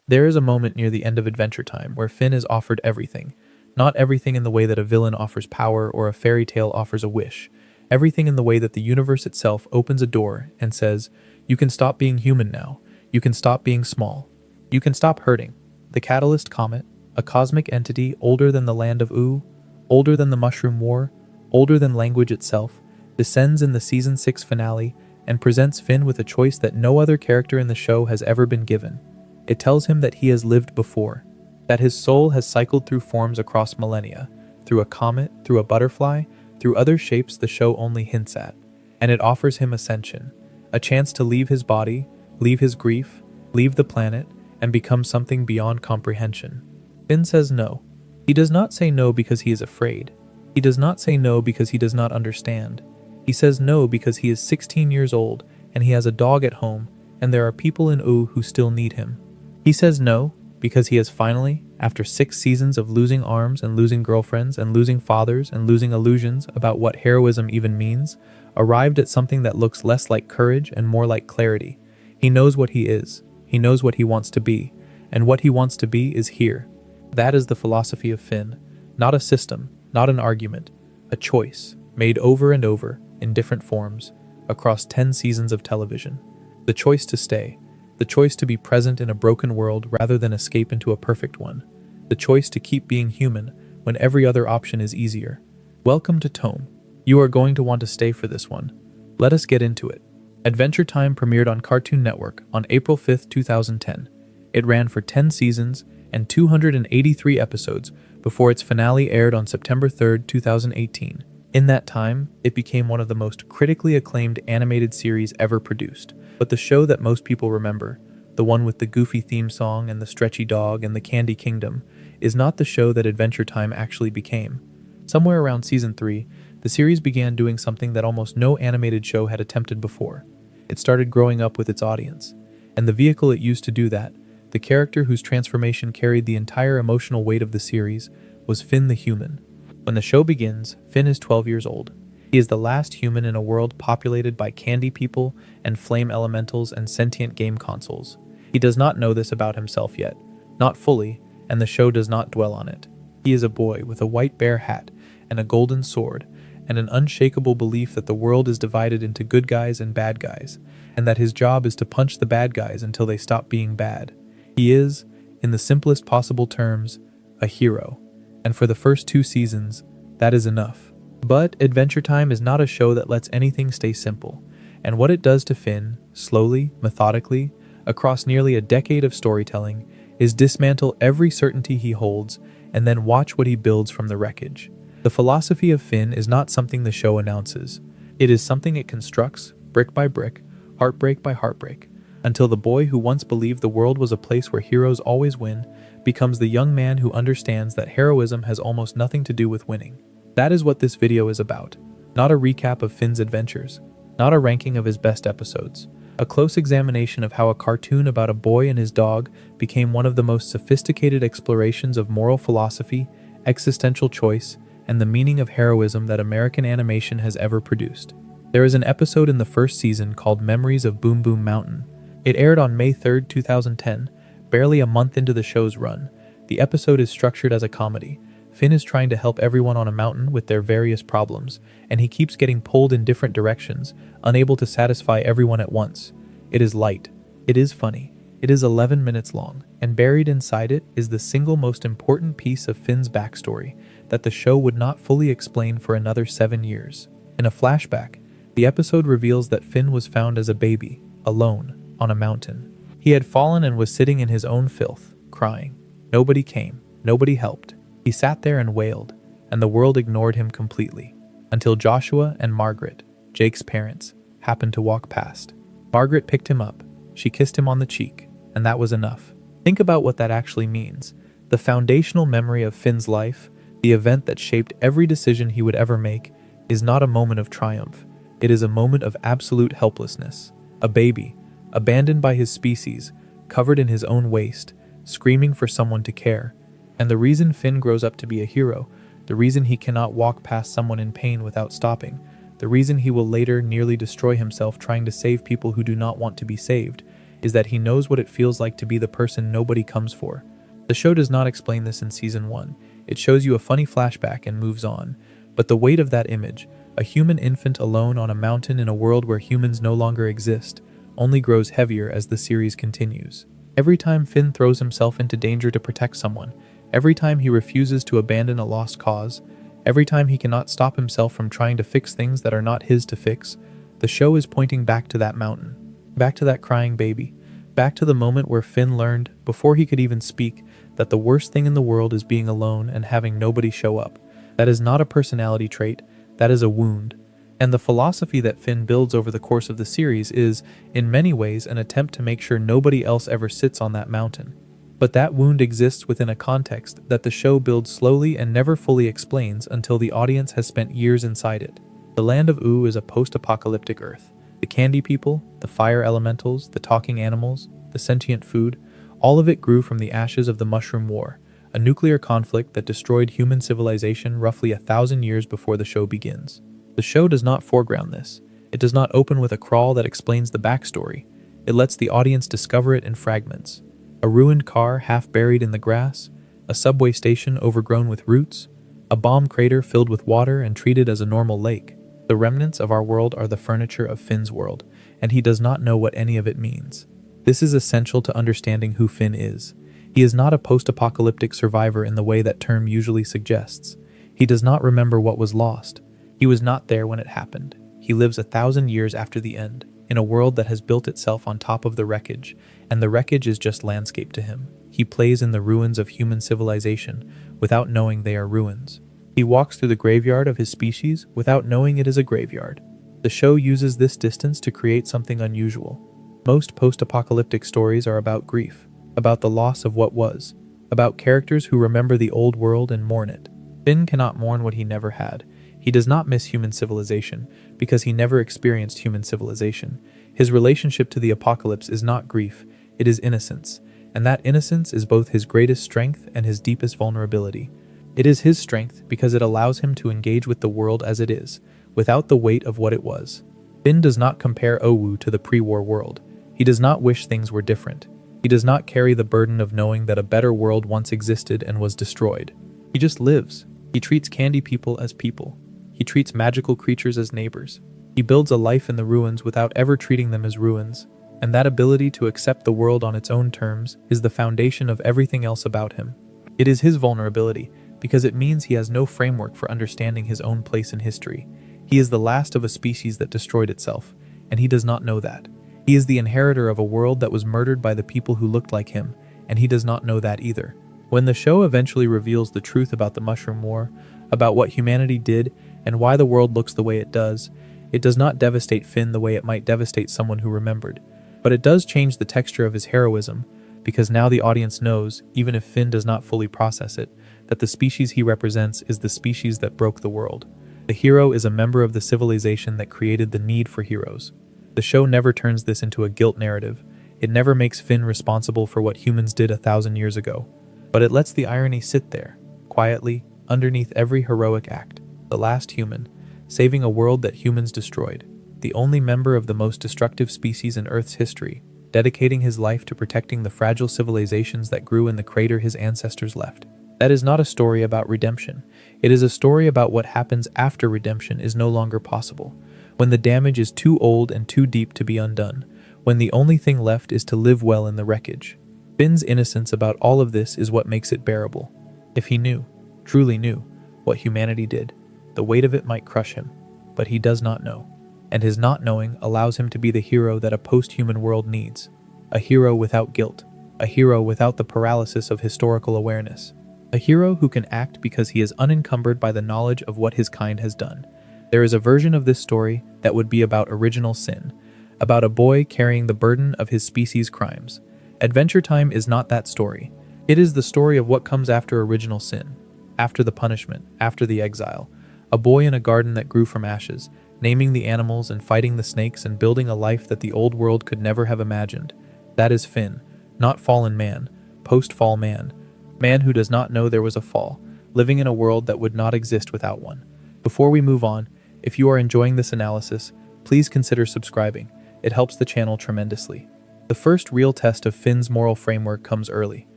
There is a moment near the end of Adventure Time where Finn is offered everything. Not everything in the way that a villain offers power or a fairy tale offers a wish. Everything in the way that the universe itself opens a door and says, you can stop being human now. You can stop being small. You can stop hurting. The Catalyst Comet, a cosmic entity older than the land of Oo, older than the Mushroom War, older than language itself, descends in the Season 6 finale and presents Finn with a choice that no other character in the show has ever been given. It tells him that he has lived before, that his soul has cycled through forms across millennia, through a comet, through a butterfly, through other shapes the show only hints at, and it offers him ascension, a chance to leave his body, leave his grief, leave the planet, and become something beyond comprehension. Finn says no. He does not say no because he is afraid. He does not say no because he does not understand. He says no because he is 16 years old and he has a dog at home and there are people in Oo who still need him. He says no because he has finally, after 6 seasons of losing arms and losing girlfriends and losing fathers and losing illusions about what heroism even means, arrived at something that looks less like courage and more like clarity. He knows what he is. He knows what he wants to be. And what he wants to be is here. That is the philosophy of Finn. Not a system, not an argument. A choice, made over and over, in different forms, across 10 seasons of television. The choice to stay. The choice to be present in a broken world rather than escape into a perfect one. The choice to keep being human when every other option is easier. Welcome to Tome. You are going to want to stay for this one. Let us get into it. Adventure Time premiered on Cartoon Network on April 5, 2010. It ran for 10 seasons and 283 episodes before its finale aired on September 3, 2018. In that time, it became one of the most critically acclaimed animated series ever produced. But the show that most people remember, the one with the goofy theme song and the stretchy dog and the Candy Kingdom, is not the show that Adventure Time actually became. Somewhere around Season 3, the series began doing something that almost no animated show had attempted before. It started growing up with its audience. And the vehicle it used to do that, the character whose transformation carried the entire emotional weight of the series, was Finn the human. When the show begins, Finn is 12 years old. He is the last human in a world populated by candy people and flame elementals and sentient game consoles. He does not know this about himself yet, not fully, and the show does not dwell on it. He is a boy with a white bear hat and a golden sword, and an unshakable belief that the world is divided into good guys and bad guys, and that his job is to punch the bad guys until they stop being bad. He is, in the simplest possible terms, a hero. And for the first 2 seasons, that is enough. But Adventure Time is not a show that lets anything stay simple, and what it does to Finn, slowly, methodically, across nearly a decade of storytelling, is dismantle every certainty he holds and then watch what he builds from the wreckage. The philosophy of Finn is not something the show announces. It is something it constructs, brick by brick, heartbreak by heartbreak, until the boy who once believed the world was a place where heroes always win becomes the young man who understands that heroism has almost nothing to do with winning. That is what this video is about. Not a recap of Finn's adventures, not a ranking of his best episodes. A close examination of how a cartoon about a boy and his dog became one of the most sophisticated explorations of moral philosophy, existential choice, and the meaning of heroism that American animation has ever produced. There is an episode in the first season called Memories of Boom Boom Mountain. It aired on May 3, 2010, barely a month into the show's run. The episode is structured as a comedy. Finn is trying to help everyone on a mountain with their various problems, and he keeps getting pulled in different directions, unable to satisfy everyone at once. It is light. It is funny. It is 11 minutes long, and buried inside it is the single most important piece of Finn's backstory that the show would not fully explain for another 7 years. In a flashback, the episode reveals that Finn was found as a baby, alone, on a mountain. He had fallen and was sitting in his own filth, crying. Nobody came. Nobody helped. He sat there and wailed, and the world ignored him completely, until Joshua and Margaret, Jake's parents, happened to walk past. Margaret picked him up. She kissed him on the cheek, and that was enough. Think about what that actually means. The foundational memory of Finn's life, the event that shaped every decision he would ever make, is not a moment of triumph. It is a moment of absolute helplessness. A baby, abandoned by his species, covered in his own waste, screaming for someone to care. And the reason Finn grows up to be a hero, the reason he cannot walk past someone in pain without stopping, the reason he will later nearly destroy himself trying to save people who do not want to be saved, is that he knows what it feels like to be the person nobody comes for. The show does not explain this in season 1. It shows you a funny flashback and moves on. But the weight of that image, a human infant alone on a mountain in a world where humans no longer exist, only grows heavier as the series continues. Every time Finn throws himself into danger to protect someone, every time he refuses to abandon a lost cause, every time he cannot stop himself from trying to fix things that are not his to fix, the show is pointing back to that mountain, back to that crying baby, back to the moment where Finn learned, before he could even speak, that the worst thing in the world is being alone and having nobody show up. That is not a personality trait, that is a wound. And the philosophy that Finn builds over the course of the series is, in many ways, an attempt to make sure nobody else ever sits on that mountain. But that wound exists within a context that the show builds slowly and never fully explains until the audience has spent years inside it. The land of Ooo is a post-apocalyptic Earth. The candy people, the fire elementals, the talking animals, the sentient food, all of it grew from the ashes of the Mushroom War, a nuclear conflict that destroyed human civilization roughly 1,000 years before the show begins. The show does not foreground this. It does not open with a crawl that explains the backstory. It lets the audience discover it in fragments. A ruined car half buried in the grass, a subway station overgrown with roots, a bomb crater filled with water and treated as a normal lake. The remnants of our world are the furniture of Finn's world, and he does not know what any of it means. This is essential to understanding who Finn is. He is not a post-apocalyptic survivor in the way that term usually suggests. He does not remember what was lost. He was not there when it happened. He lives 1,000 years after the end, in a world that has built itself on top of the wreckage, and the wreckage is just landscape to him. He plays in the ruins of human civilization without knowing they are ruins. He walks through the graveyard of his species without knowing it is a graveyard. The show uses this distance to create something unusual. Most post-apocalyptic stories are about grief, about the loss of what was, about characters who remember the old world and mourn it. Finn cannot mourn what he never had. He does not miss human civilization because he never experienced human civilization. His relationship to the apocalypse is not grief, it is innocence, and that innocence is both his greatest strength and his deepest vulnerability. It is his strength because it allows him to engage with the world as it is, without the weight of what it was. Finn does not compare Ooo to the pre-war world. He does not wish things were different. He does not carry the burden of knowing that a better world once existed and was destroyed. He just lives. He treats candy people as people. He treats magical creatures as neighbors. He builds a life in the ruins without ever treating them as ruins, and that ability to accept the world on its own terms is the foundation of everything else about him. It is his vulnerability, because it means he has no framework for understanding his own place in history. He is the last of a species that destroyed itself, and he does not know that. He is the inheritor of a world that was murdered by the people who looked like him, and he does not know that either. When the show eventually reveals the truth about the Mushroom War, about what humanity did, and why the world looks the way it does not devastate Finn the way it might devastate someone who remembered. But it does change the texture of his heroism, because now the audience knows, even if Finn does not fully process it, that the species he represents is the species that broke the world. The hero is a member of the civilization that created the need for heroes. The show never turns this into a guilt narrative. It never makes Finn responsible for what humans did 1,000 years ago. But it lets the irony sit there, quietly, underneath every heroic act. The last human, saving a world that humans destroyed. The only member of the most destructive species in Earth's history, dedicating his life to protecting the fragile civilizations that grew in the crater his ancestors left. That is not a story about redemption. It is a story about what happens after redemption is no longer possible, when the damage is too old and too deep to be undone, when the only thing left is to live well in the wreckage. Finn's innocence about all of this is what makes it bearable. If he knew, truly knew, what humanity did, the weight of it might crush him, but he does not know. And his not knowing allows him to be the hero that a post-human world needs. A hero without guilt. A hero without the paralysis of historical awareness. A hero who can act because he is unencumbered by the knowledge of what his kind has done. There is a version of this story that would be about original sin, about a boy carrying the burden of his species' crimes. Adventure Time is not that story. It is the story of what comes after original sin, after the punishment, after the exile. A boy in a garden that grew from ashes, naming the animals and fighting the snakes and building a life that the old world could never have imagined. That is Finn, not fallen man, post-fall man. Man who does not know there was a fall, living in a world that would not exist without one. Before we move on, if you are enjoying this analysis, please consider subscribing. It helps the channel tremendously. The first real test of Finn's moral framework comes early.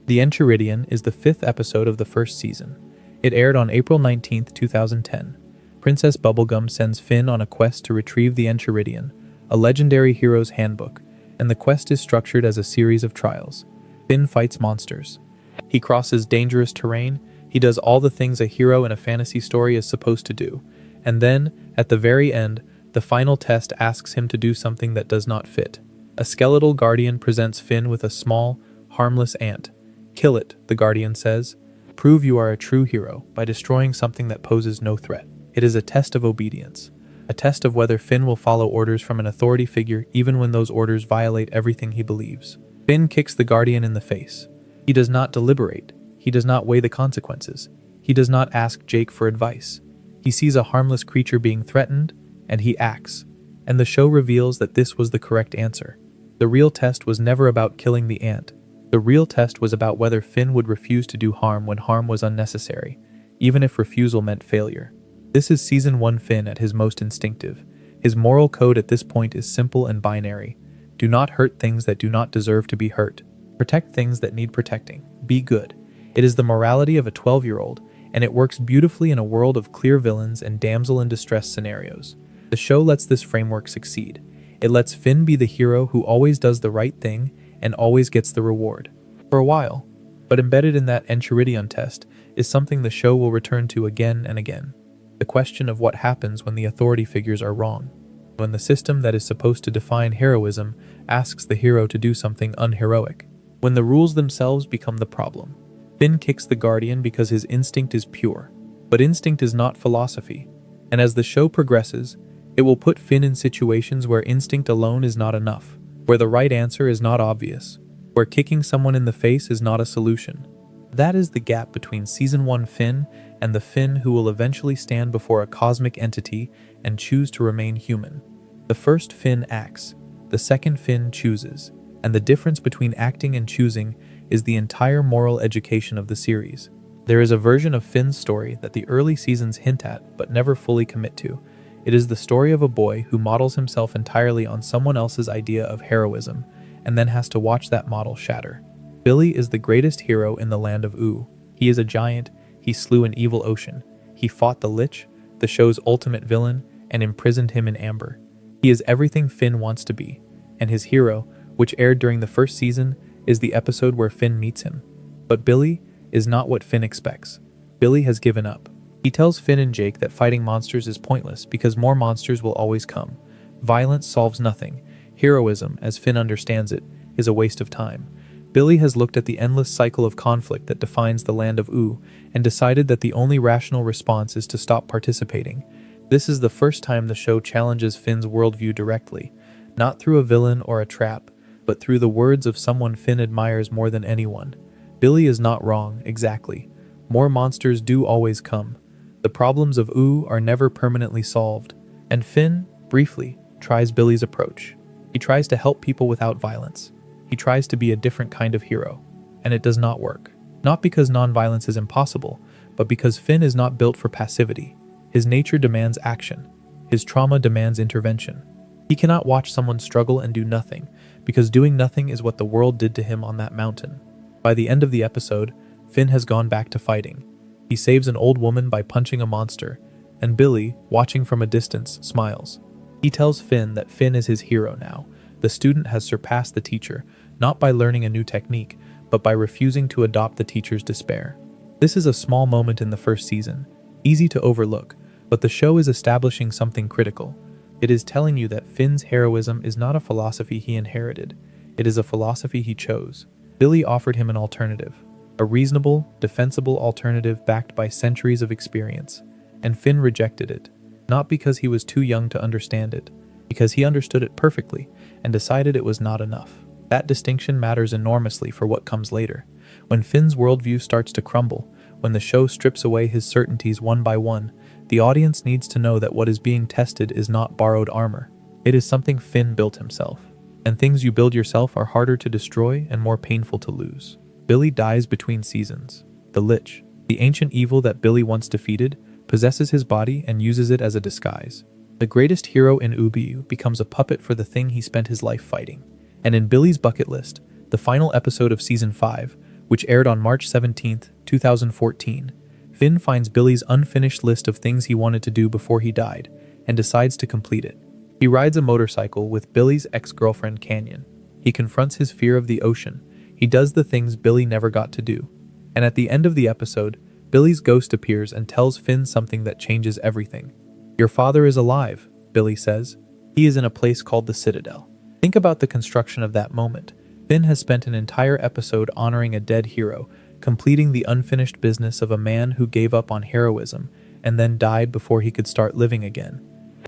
The Enchiridion is the 5th episode of the first season. It aired on April 19, 2010. Princess Bubblegum sends Finn on a quest to retrieve the Enchiridion, a legendary hero's handbook, and the quest is structured as a series of trials. Finn fights monsters. He crosses dangerous terrain. He does all the things a hero in a fantasy story is supposed to do. And then, at the very end, the final test asks him to do something that does not fit. A skeletal guardian presents Finn with a small, harmless ant. Kill it, the guardian says. Prove you are a true hero by destroying something that poses no threat. It is a test of obedience. A test of whether Finn will follow orders from an authority figure even when those orders violate everything he believes. Finn kicks the guardian in the face. He does not deliberate. He does not weigh the consequences. He does not ask Jake for advice. He sees a harmless creature being threatened, and he acts. And the show reveals that this was the correct answer. The real test was never about killing the ant. The real test was about whether Finn would refuse to do harm when harm was unnecessary, even if refusal meant failure. This is Season 1 Finn at his most instinctive. His moral code at this point is simple and binary. Do not hurt things that do not deserve to be hurt. Protect things that need protecting. Be good. It is the morality of a 12-year-old, and it works beautifully in a world of clear villains and damsel-in-distress scenarios. The show lets this framework succeed. It lets Finn be the hero who always does the right thing and always gets the reward. For a while. But embedded in that Enchiridion test is something the show will return to again and again. The question of what happens when the authority figures are wrong. When the system that is supposed to define heroism asks the hero to do something unheroic. When the rules themselves become the problem. Finn kicks the guardian because his instinct is pure. But instinct is not philosophy. And as the show progresses, it will put Finn in situations where instinct alone is not enough. Where the right answer is not obvious. Where kicking someone in the face is not a solution. That is the gap between Season 1 Finn and the Finn who will eventually stand before a cosmic entity and choose to remain human. The first Finn acts, the second Finn chooses, and the difference between acting and choosing is the entire moral education of the series. There is a version of Finn's story that the early seasons hint at but never fully commit to. It is the story of a boy who models himself entirely on someone else's idea of heroism and then has to watch that model shatter. Billy is the greatest hero in the land of Oo. He is a giant. He slew an evil ocean. He fought the Lich, the show's ultimate villain, and imprisoned him in amber. He is everything Finn wants to be, and his hero, which aired during the first season, is the episode where Finn meets him. But Billy is not what Finn expects. Billy has given up. He tells Finn and Jake that fighting monsters is pointless because more monsters will always come. Violence solves nothing. Heroism, as Finn understands it, is a waste of time. Billy has looked at the endless cycle of conflict that defines the land of Oo and decided that the only rational response is to stop participating. This is the first time the show challenges Finn's worldview directly, not through a villain or a trap, but through the words of someone Finn admires more than anyone. Billy is not wrong, exactly. More monsters do always come. The problems of Oo are never permanently solved, and Finn, briefly, tries Billy's approach. He tries to help people without violence. He tries to be a different kind of hero, and it does not work. Not because nonviolence is impossible, but because Finn is not built for passivity. His nature demands action. His trauma demands intervention. He cannot watch someone struggle and do nothing, because doing nothing is what the world did to him on that mountain. By the end of the episode, Finn has gone back to fighting. He saves an old woman by punching a monster, and Billy, watching from a distance, smiles. He tells Finn that Finn is his hero now. The student has surpassed the teacher, not by learning a new technique, but by refusing to adopt the teacher's despair. This is a small moment in the first season, easy to overlook, but the show is establishing something critical. It is telling you that Finn's heroism is not a philosophy he inherited. It is a philosophy he chose. Billy offered him an alternative, a reasonable, defensible alternative backed by centuries of experience, and Finn rejected it, not because he was too young to understand it, because he understood it perfectly and decided it was not enough. That distinction matters enormously for what comes later. When Finn's worldview starts to crumble, when the show strips away his certainties one by one, the audience needs to know that what is being tested is not borrowed armor. It is something Finn built himself. And things you build yourself are harder to destroy and more painful to lose. Billy dies between seasons. The Lich, the ancient evil that Billy once defeated, possesses his body and uses it as a disguise. The greatest hero in Ubu becomes a puppet for the thing he spent his life fighting. And in Billy's Bucket List, the final episode of Season 5, which aired on March 17, 2014, Finn finds Billy's unfinished list of things he wanted to do before he died and decides to complete it. He rides a motorcycle with Billy's ex-girlfriend Canyon. He confronts his fear of the ocean. He does the things Billy never got to do. And at the end of the episode, Billy's ghost appears and tells Finn something that changes everything. "Your father is alive," Billy says. "He is in a place called the Citadel." Think about the construction of that moment. Finn has spent an entire episode honoring a dead hero, completing the unfinished business of a man who gave up on heroism and then died before he could start living again.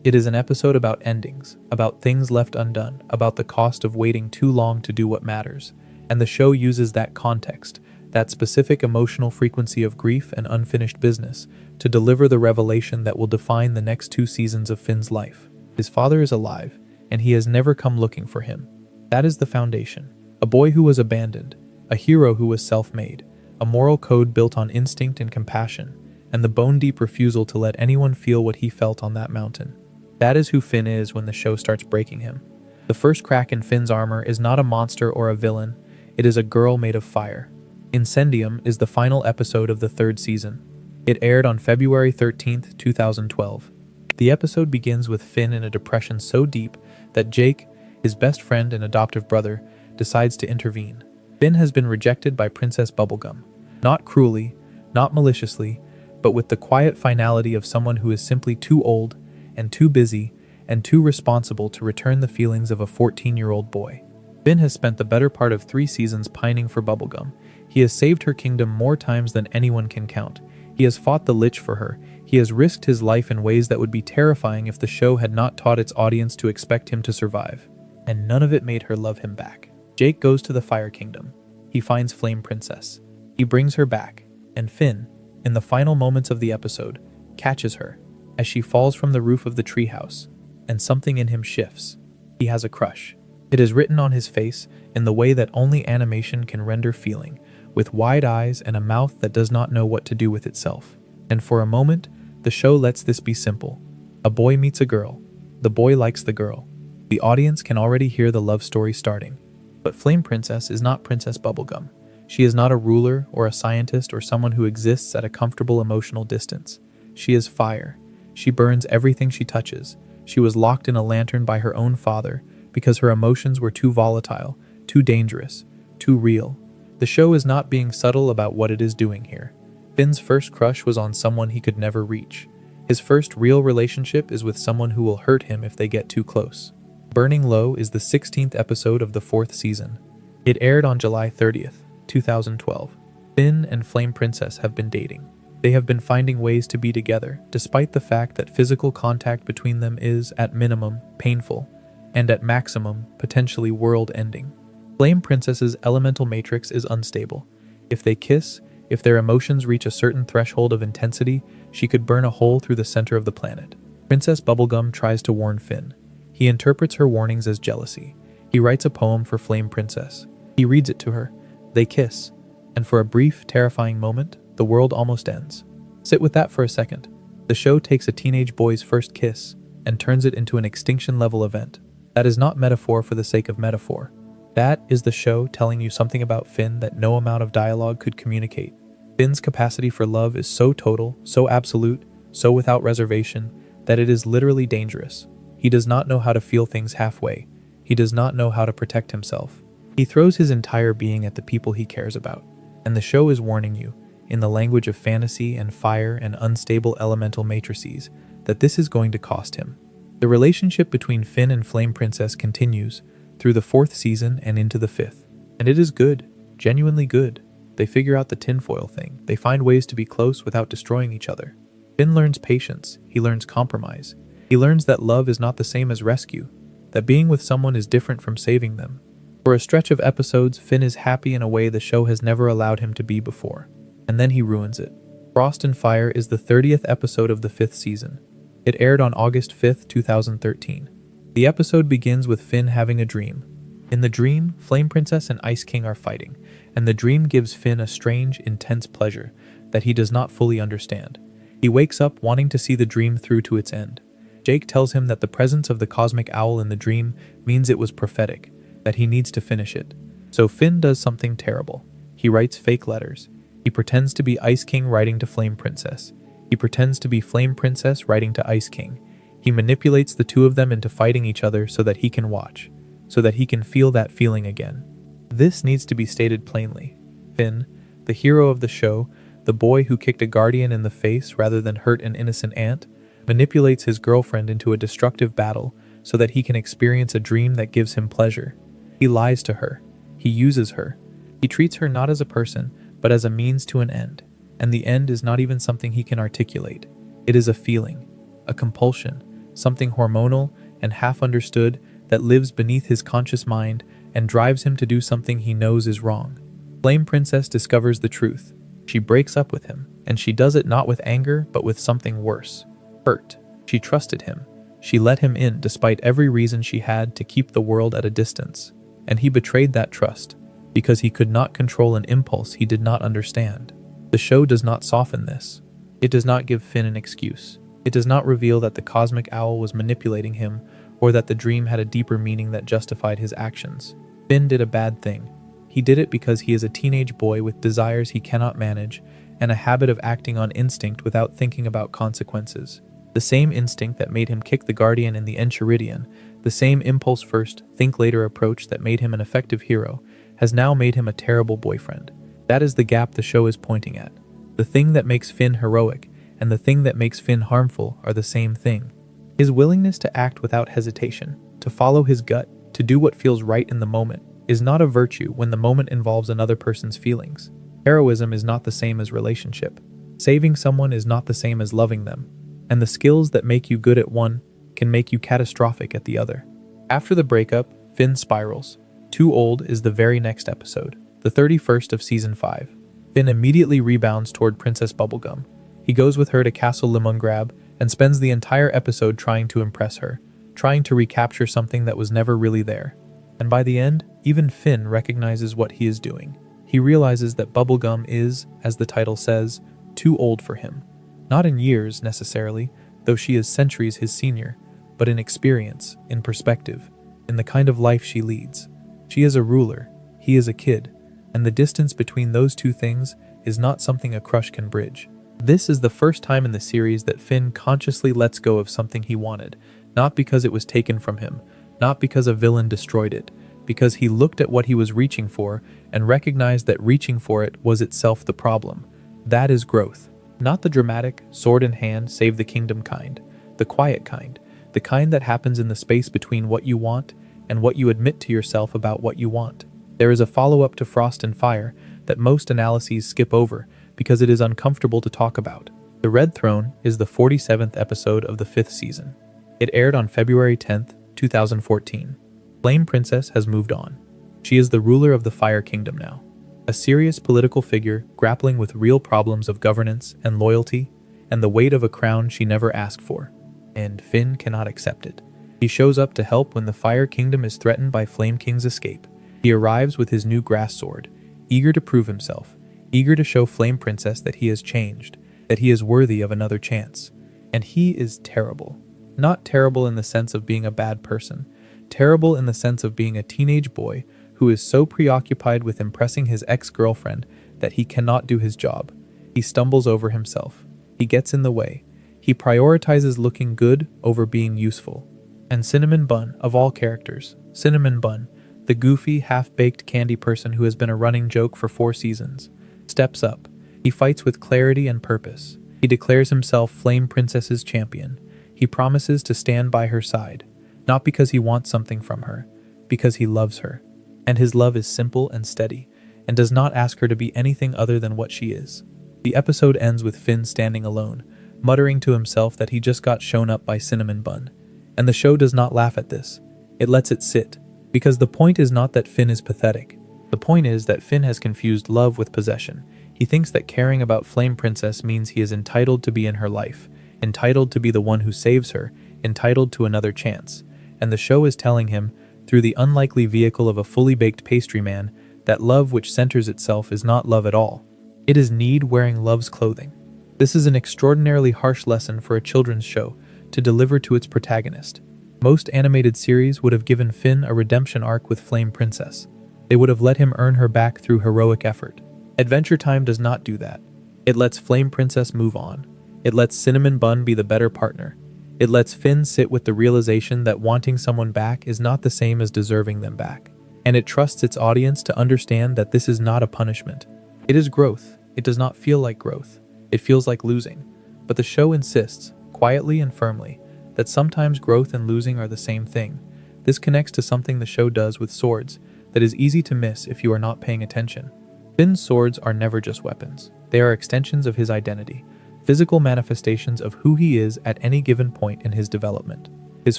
It is an episode about endings, about things left undone, about the cost of waiting too long to do what matters. And the show uses that context, that specific emotional frequency of grief and unfinished business, to deliver the revelation that will define the next 2 seasons of Finn's life. His father is alive, and he has never come looking for him. That is the foundation. A boy who was abandoned, a hero who was self-made, a moral code built on instinct and compassion, and the bone-deep refusal to let anyone feel what he felt on that mountain. That is who Finn is when the show starts breaking him. The first crack in Finn's armor is not a monster or a villain, it is a girl made of fire. Incendium is the final episode of the 3rd season. It aired on February 13, 2012. The episode begins with Finn in a depression so deep that Jake, his best friend and adoptive brother, decides to intervene. Finn has been rejected by Princess Bubblegum. Not cruelly, not maliciously, but with the quiet finality of someone who is simply too old and too busy and too responsible to return the feelings of a 14-year-old boy. Finn has spent the better part of 3 seasons pining for Bubblegum. He has saved her kingdom more times than anyone can count. He has fought the Lich for her. He has risked his life in ways that would be terrifying if the show had not taught its audience to expect him to survive. And none of it made her love him back. Jake goes to the Fire Kingdom. He finds Flame Princess. He brings her back, and Finn, in the final moments of the episode, catches her as she falls from the roof of the treehouse, and something in him shifts. He has a crush. It is written on his face in the way that only animation can render feeling, with wide eyes and a mouth that does not know what to do with itself. And for a moment, the show lets this be simple. A boy meets a girl. The boy likes the girl. The audience can already hear the love story starting. But Flame Princess is not Princess Bubblegum. She is not a ruler or a scientist or someone who exists at a comfortable emotional distance. She is fire. She burns everything she touches. She was locked in a lantern by her own father because her emotions were too volatile, too dangerous, too real. The show is not being subtle about what it is doing here. Finn's first crush was on someone he could never reach. His first real relationship is with someone who will hurt him if they get too close. Burning Low is the 16th episode of the 4th season. It aired on July 30th, 2012. Finn and Flame Princess have been dating. They have been finding ways to be together, despite the fact that physical contact between them is, at minimum, painful, and at maximum, potentially world-ending. Flame Princess's elemental matrix is unstable. If they kiss, if their emotions reach a certain threshold of intensity, she could burn a hole through the center of the planet. Princess Bubblegum tries to warn Finn. He interprets her warnings as jealousy. He writes a poem for Flame Princess. He reads it to her. They kiss, and for a brief, terrifying moment, the world almost ends. Sit with that for a second. The show takes a teenage boy's first kiss and turns it into an extinction-level event. That is not metaphor for the sake of metaphor. That is the show telling you something about Finn that no amount of dialogue could communicate. Finn's capacity for love is so total, so absolute, so without reservation, that it is literally dangerous. He does not know how to feel things halfway. He does not know how to protect himself. He throws his entire being at the people he cares about. And the show is warning you, in the language of fantasy and fire and unstable elemental matrices, that this is going to cost him. The relationship between Finn and Flame Princess continues through the 4th season and into the 5th. And it is good, genuinely good. They figure out the tinfoil thing. They find ways to be close without destroying each other. Finn learns patience. He learns compromise. He learns that love is not the same as rescue, that being with someone is different from saving them. For a stretch of episodes, Finn is happy in a way the show has never allowed him to be before. And then he ruins it. Frost and Fire is the 30th episode of the 5th season. It aired on August 5th, 2013. The episode begins with Finn having a dream. In the dream, Flame Princess and Ice King are fighting, and the dream gives Finn a strange, intense pleasure that he does not fully understand. He wakes up wanting to see the dream through to its end. Jake tells him that the presence of the cosmic owl in the dream means it was prophetic, that he needs to finish it. So Finn does something terrible. He writes fake letters. He pretends to be Ice King writing to Flame Princess. He pretends to be Flame Princess writing to Ice King. He manipulates the two of them into fighting each other so that he can watch, so that he can feel that feeling again. This needs to be stated plainly. Finn, the hero of the show, the boy who kicked a guardian in the face rather than hurt an innocent ant, manipulates his girlfriend into a destructive battle so that he can experience a dream that gives him pleasure. He lies to her. He uses her. He treats her not as a person, but as a means to an end. And the end is not even something he can articulate. It is a feeling, a compulsion, something hormonal and half understood that lives beneath his conscious mind and drives him to do something he knows is wrong. Flame Princess discovers the truth. She breaks up with him, and she does it not with anger, but with something worse. Hurt. She trusted him. She let him in despite every reason she had to keep the world at a distance. And he betrayed that trust, because he could not control an impulse he did not understand. The show does not soften this. It does not give Finn an excuse. It does not reveal that the cosmic owl was manipulating him, or that the dream had a deeper meaning that justified his actions. Finn did a bad thing. He did it because he is a teenage boy with desires he cannot manage, and a habit of acting on instinct without thinking about consequences. The same instinct that made him kick the Guardian in the Enchiridion, the same impulse first, think later approach that made him an effective hero, has now made him a terrible boyfriend. That is the gap the show is pointing at. The thing that makes Finn heroic and the thing that makes Finn harmful are the same thing. His willingness to act without hesitation, to follow his gut, to do what feels right in the moment, is not a virtue when the moment involves another person's feelings. Heroism is not the same as relationship. Saving someone is not the same as loving them. And the skills that make you good at one can make you catastrophic at the other. After the breakup, Finn spirals. Too Old is the very next episode, the 31st of Season 5. Finn immediately rebounds toward Princess Bubblegum. He goes with her to Castle Lemongrab and spends the entire episode trying to impress her, trying to recapture something that was never really there. And by the end, even Finn recognizes what he is doing. He realizes that Bubblegum is, as the title says, too old for him. Not in years, necessarily, though she is centuries his senior, but in experience, in perspective, in the kind of life she leads. She is a ruler, he is a kid, and the distance between those two things is not something a crush can bridge. This is the first time in the series that Finn consciously lets go of something he wanted, not because it was taken from him, not because a villain destroyed it, because he looked at what he was reaching for and recognized that reaching for it was itself the problem. That is growth. Not the dramatic, sword in hand, save the kingdom kind, the quiet kind, the kind that happens in the space between what you want and what you admit to yourself about what you want. There is a follow-up to Frost and Fire that most analyses skip over because it is uncomfortable to talk about. The Red Throne is the 47th episode of the 5th season. It aired on February 10th, 2014. Flame Princess has moved on. She is the ruler of the Fire Kingdom now. A serious political figure grappling with real problems of governance and loyalty and the weight of a crown she never asked for. And Finn cannot accept it. He shows up to help when the Fire Kingdom is threatened by Flame King's escape. He arrives with his new grass sword, eager to prove himself, eager to show Flame Princess that he has changed, that he is worthy of another chance. And he is terrible. Not terrible in the sense of being a bad person, terrible in the sense of being a teenage boy who is so preoccupied with impressing his ex-girlfriend that he cannot do his job. He stumbles over himself. He gets in the way. He prioritizes looking good over being useful. And Cinnamon Bun, of all characters, Cinnamon Bun, the goofy, half-baked candy person who has been a running joke for 4 seasons, steps up. He fights with clarity and purpose. He declares himself Flame Princess's champion. He promises to stand by her side, not because he wants something from her, because he loves her. And his love is simple and steady, and does not ask her to be anything other than what she is. The episode ends with Finn standing alone, muttering to himself that he just got shown up by Cinnamon Bun. And the show does not laugh at this. It lets it sit, because the point is not that Finn is pathetic. The point is that Finn has confused love with possession. He thinks that caring about Flame Princess means he is entitled to be in her life, entitled to be the one who saves her, entitled to another chance. And the show is telling him, through the unlikely vehicle of a fully baked pastry man, that love which centers itself is not love at all. It is need wearing love's clothing. This is an extraordinarily harsh lesson for a children's show to deliver to its protagonist. Most animated series would have given Finn a redemption arc with Flame Princess. They would have let him earn her back through heroic effort. Adventure Time does not do that. It lets Flame Princess move on. It lets Cinnamon Bun be the better partner. It lets Finn sit with the realization that wanting someone back is not the same as deserving them back. And it trusts its audience to understand that this is not a punishment. It is growth. It does not feel like growth. It feels like losing. But the show insists, quietly and firmly, that sometimes growth and losing are the same thing. This connects to something the show does with swords that is easy to miss if you are not paying attention. Finn's swords are never just weapons. They are extensions of his identity, physical manifestations of who he is at any given point in his development. His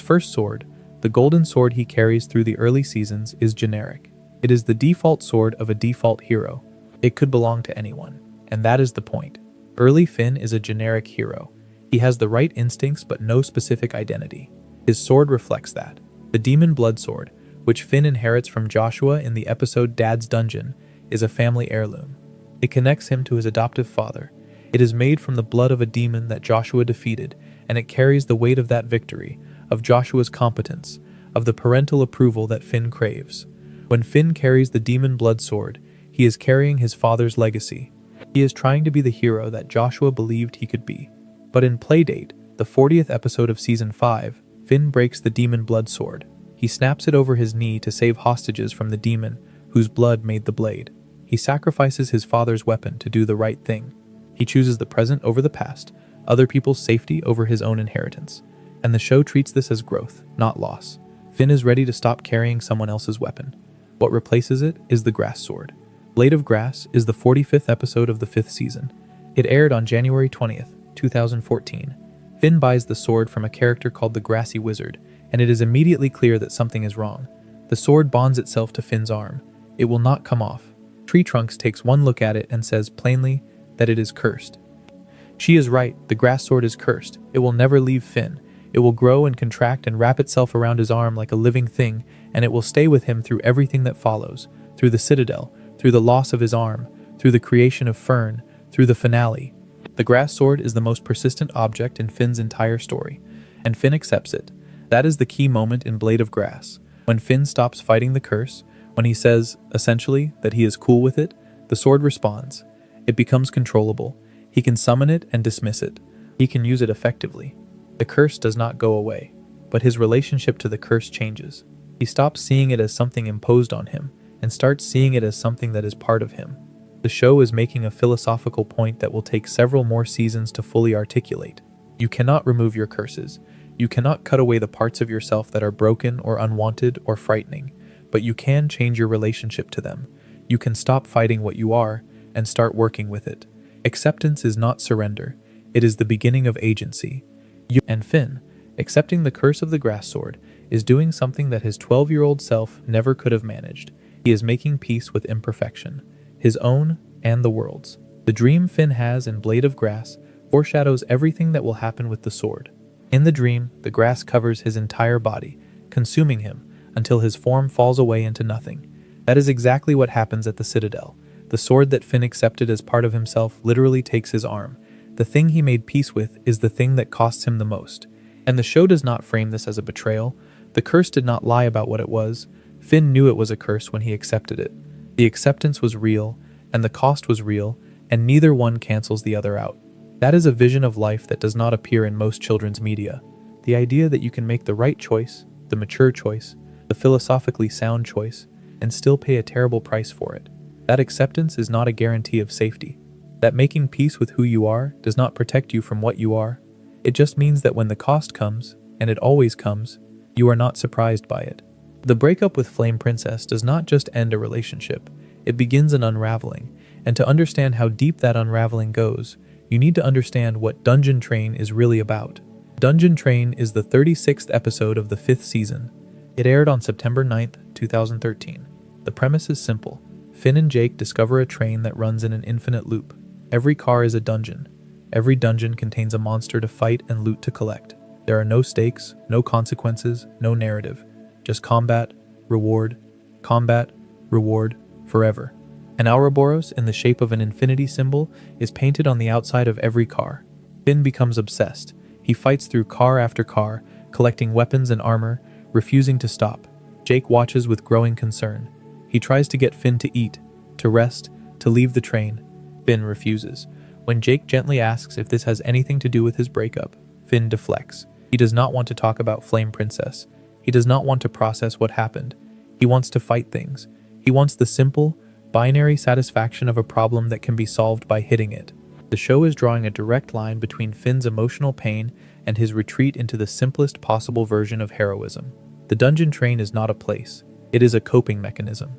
first sword, the golden sword he carries through the early seasons, is generic. It is the default sword of a default hero. It could belong to anyone, and that is the point. Early Finn is a generic hero. He has the right instincts but no specific identity. His sword reflects that. The Demon Blood Sword, which Finn inherits from Joshua in the episode Dad's Dungeon, is a family heirloom. It connects him to his adoptive father. It is made from the blood of a demon that Joshua defeated, and it carries the weight of that victory, of Joshua's competence, of the parental approval that Finn craves. When Finn carries the Demon Blood Sword, he is carrying his father's legacy. He is trying to be the hero that Joshua believed he could be. But in Playdate, the 40th episode of Season 5, Finn breaks the Demon Blood Sword. He snaps it over his knee to save hostages from the demon, whose blood made the blade. He sacrifices his father's weapon to do the right thing. He chooses the present over the past, other people's safety over his own inheritance. And the show treats this as growth, not loss. Finn is ready to stop carrying someone else's weapon. What replaces it is the Grass Sword. Blade of Grass is the 45th episode of the 5th season. It aired on January 20th, 2014. Finn buys the sword from a character called the Grassy Wizard, and it is immediately clear that something is wrong. The sword bonds itself to Finn's arm. It will not come off. Tree Trunks takes one look at it and says plainly that it is cursed. She is right, the grass sword is cursed. It will never leave Finn. It will grow and contract and wrap itself around his arm like a living thing, and it will stay with him through everything that follows, through the Citadel, through the loss of his arm, through the creation of Fern, through the finale. The grass sword is the most persistent object in Finn's entire story, and Finn accepts it. That is the key moment in Blade of Grass. When Finn stops fighting the curse, when he says, essentially, that he is cool with it, the sword responds. It becomes controllable. He can summon it and dismiss it. He can use it effectively. The curse does not go away, but his relationship to the curse changes. He stops seeing it as something imposed on him and starts seeing it as something that is part of him. The show is making a philosophical point that will take several more seasons to fully articulate. You cannot remove your curses. You cannot cut away the parts of yourself that are broken or unwanted or frightening, but you can change your relationship to them. You can stop fighting what you are and start working with it. Acceptance is not surrender. It is the beginning of agency. You and Finn, accepting the curse of the grass sword, is doing something that his 12-year-old self never could have managed. He is making peace with imperfection, his own and the world's. The dream Finn has in Blade of Grass foreshadows everything that will happen with the sword. In the dream, the grass covers his entire body, consuming him until his form falls away into nothing. That is exactly what happens at the Citadel. The sword that Finn accepted as part of himself literally takes his arm. The thing he made peace with is the thing that costs him the most. And the show does not frame this as a betrayal. The curse did not lie about what it was. Finn knew it was a curse when he accepted it. The acceptance was real, and the cost was real, and neither one cancels the other out. That is a vision of life that does not appear in most children's media. The idea that you can make the right choice, the mature choice, the philosophically sound choice, and still pay a terrible price for it. That acceptance is not a guarantee of safety. That making peace with who you are does not protect you from what you are. It just means that when the cost comes, and it always comes, you are not surprised by it. The breakup with Flame Princess does not just end a relationship. It begins an unraveling, and to understand how deep that unraveling goes, you need to understand what Dungeon Train is really about. Dungeon Train is the 36th episode of the 5th season. It aired on September 9th, 2013. The premise is simple. Finn and Jake discover a train that runs in an infinite loop. Every car is a dungeon. Every dungeon contains a monster to fight and loot to collect. There are no stakes, no consequences, no narrative. Just combat, reward, forever. An Ouroboros in the shape of an infinity symbol is painted on the outside of every car. Finn becomes obsessed. He fights through car after car, collecting weapons and armor, refusing to stop. Jake watches with growing concern. He tries to get Finn to eat, to rest, to leave the train. Finn refuses. When Jake gently asks if this has anything to do with his breakup, Finn deflects. He does not want to talk about Flame Princess. He does not want to process what happened. He wants to fight things. He wants the simple, binary satisfaction of a problem that can be solved by hitting it. The show is drawing a direct line between Finn's emotional pain and his retreat into the simplest possible version of heroism. The dungeon train is not a place. It is a coping mechanism.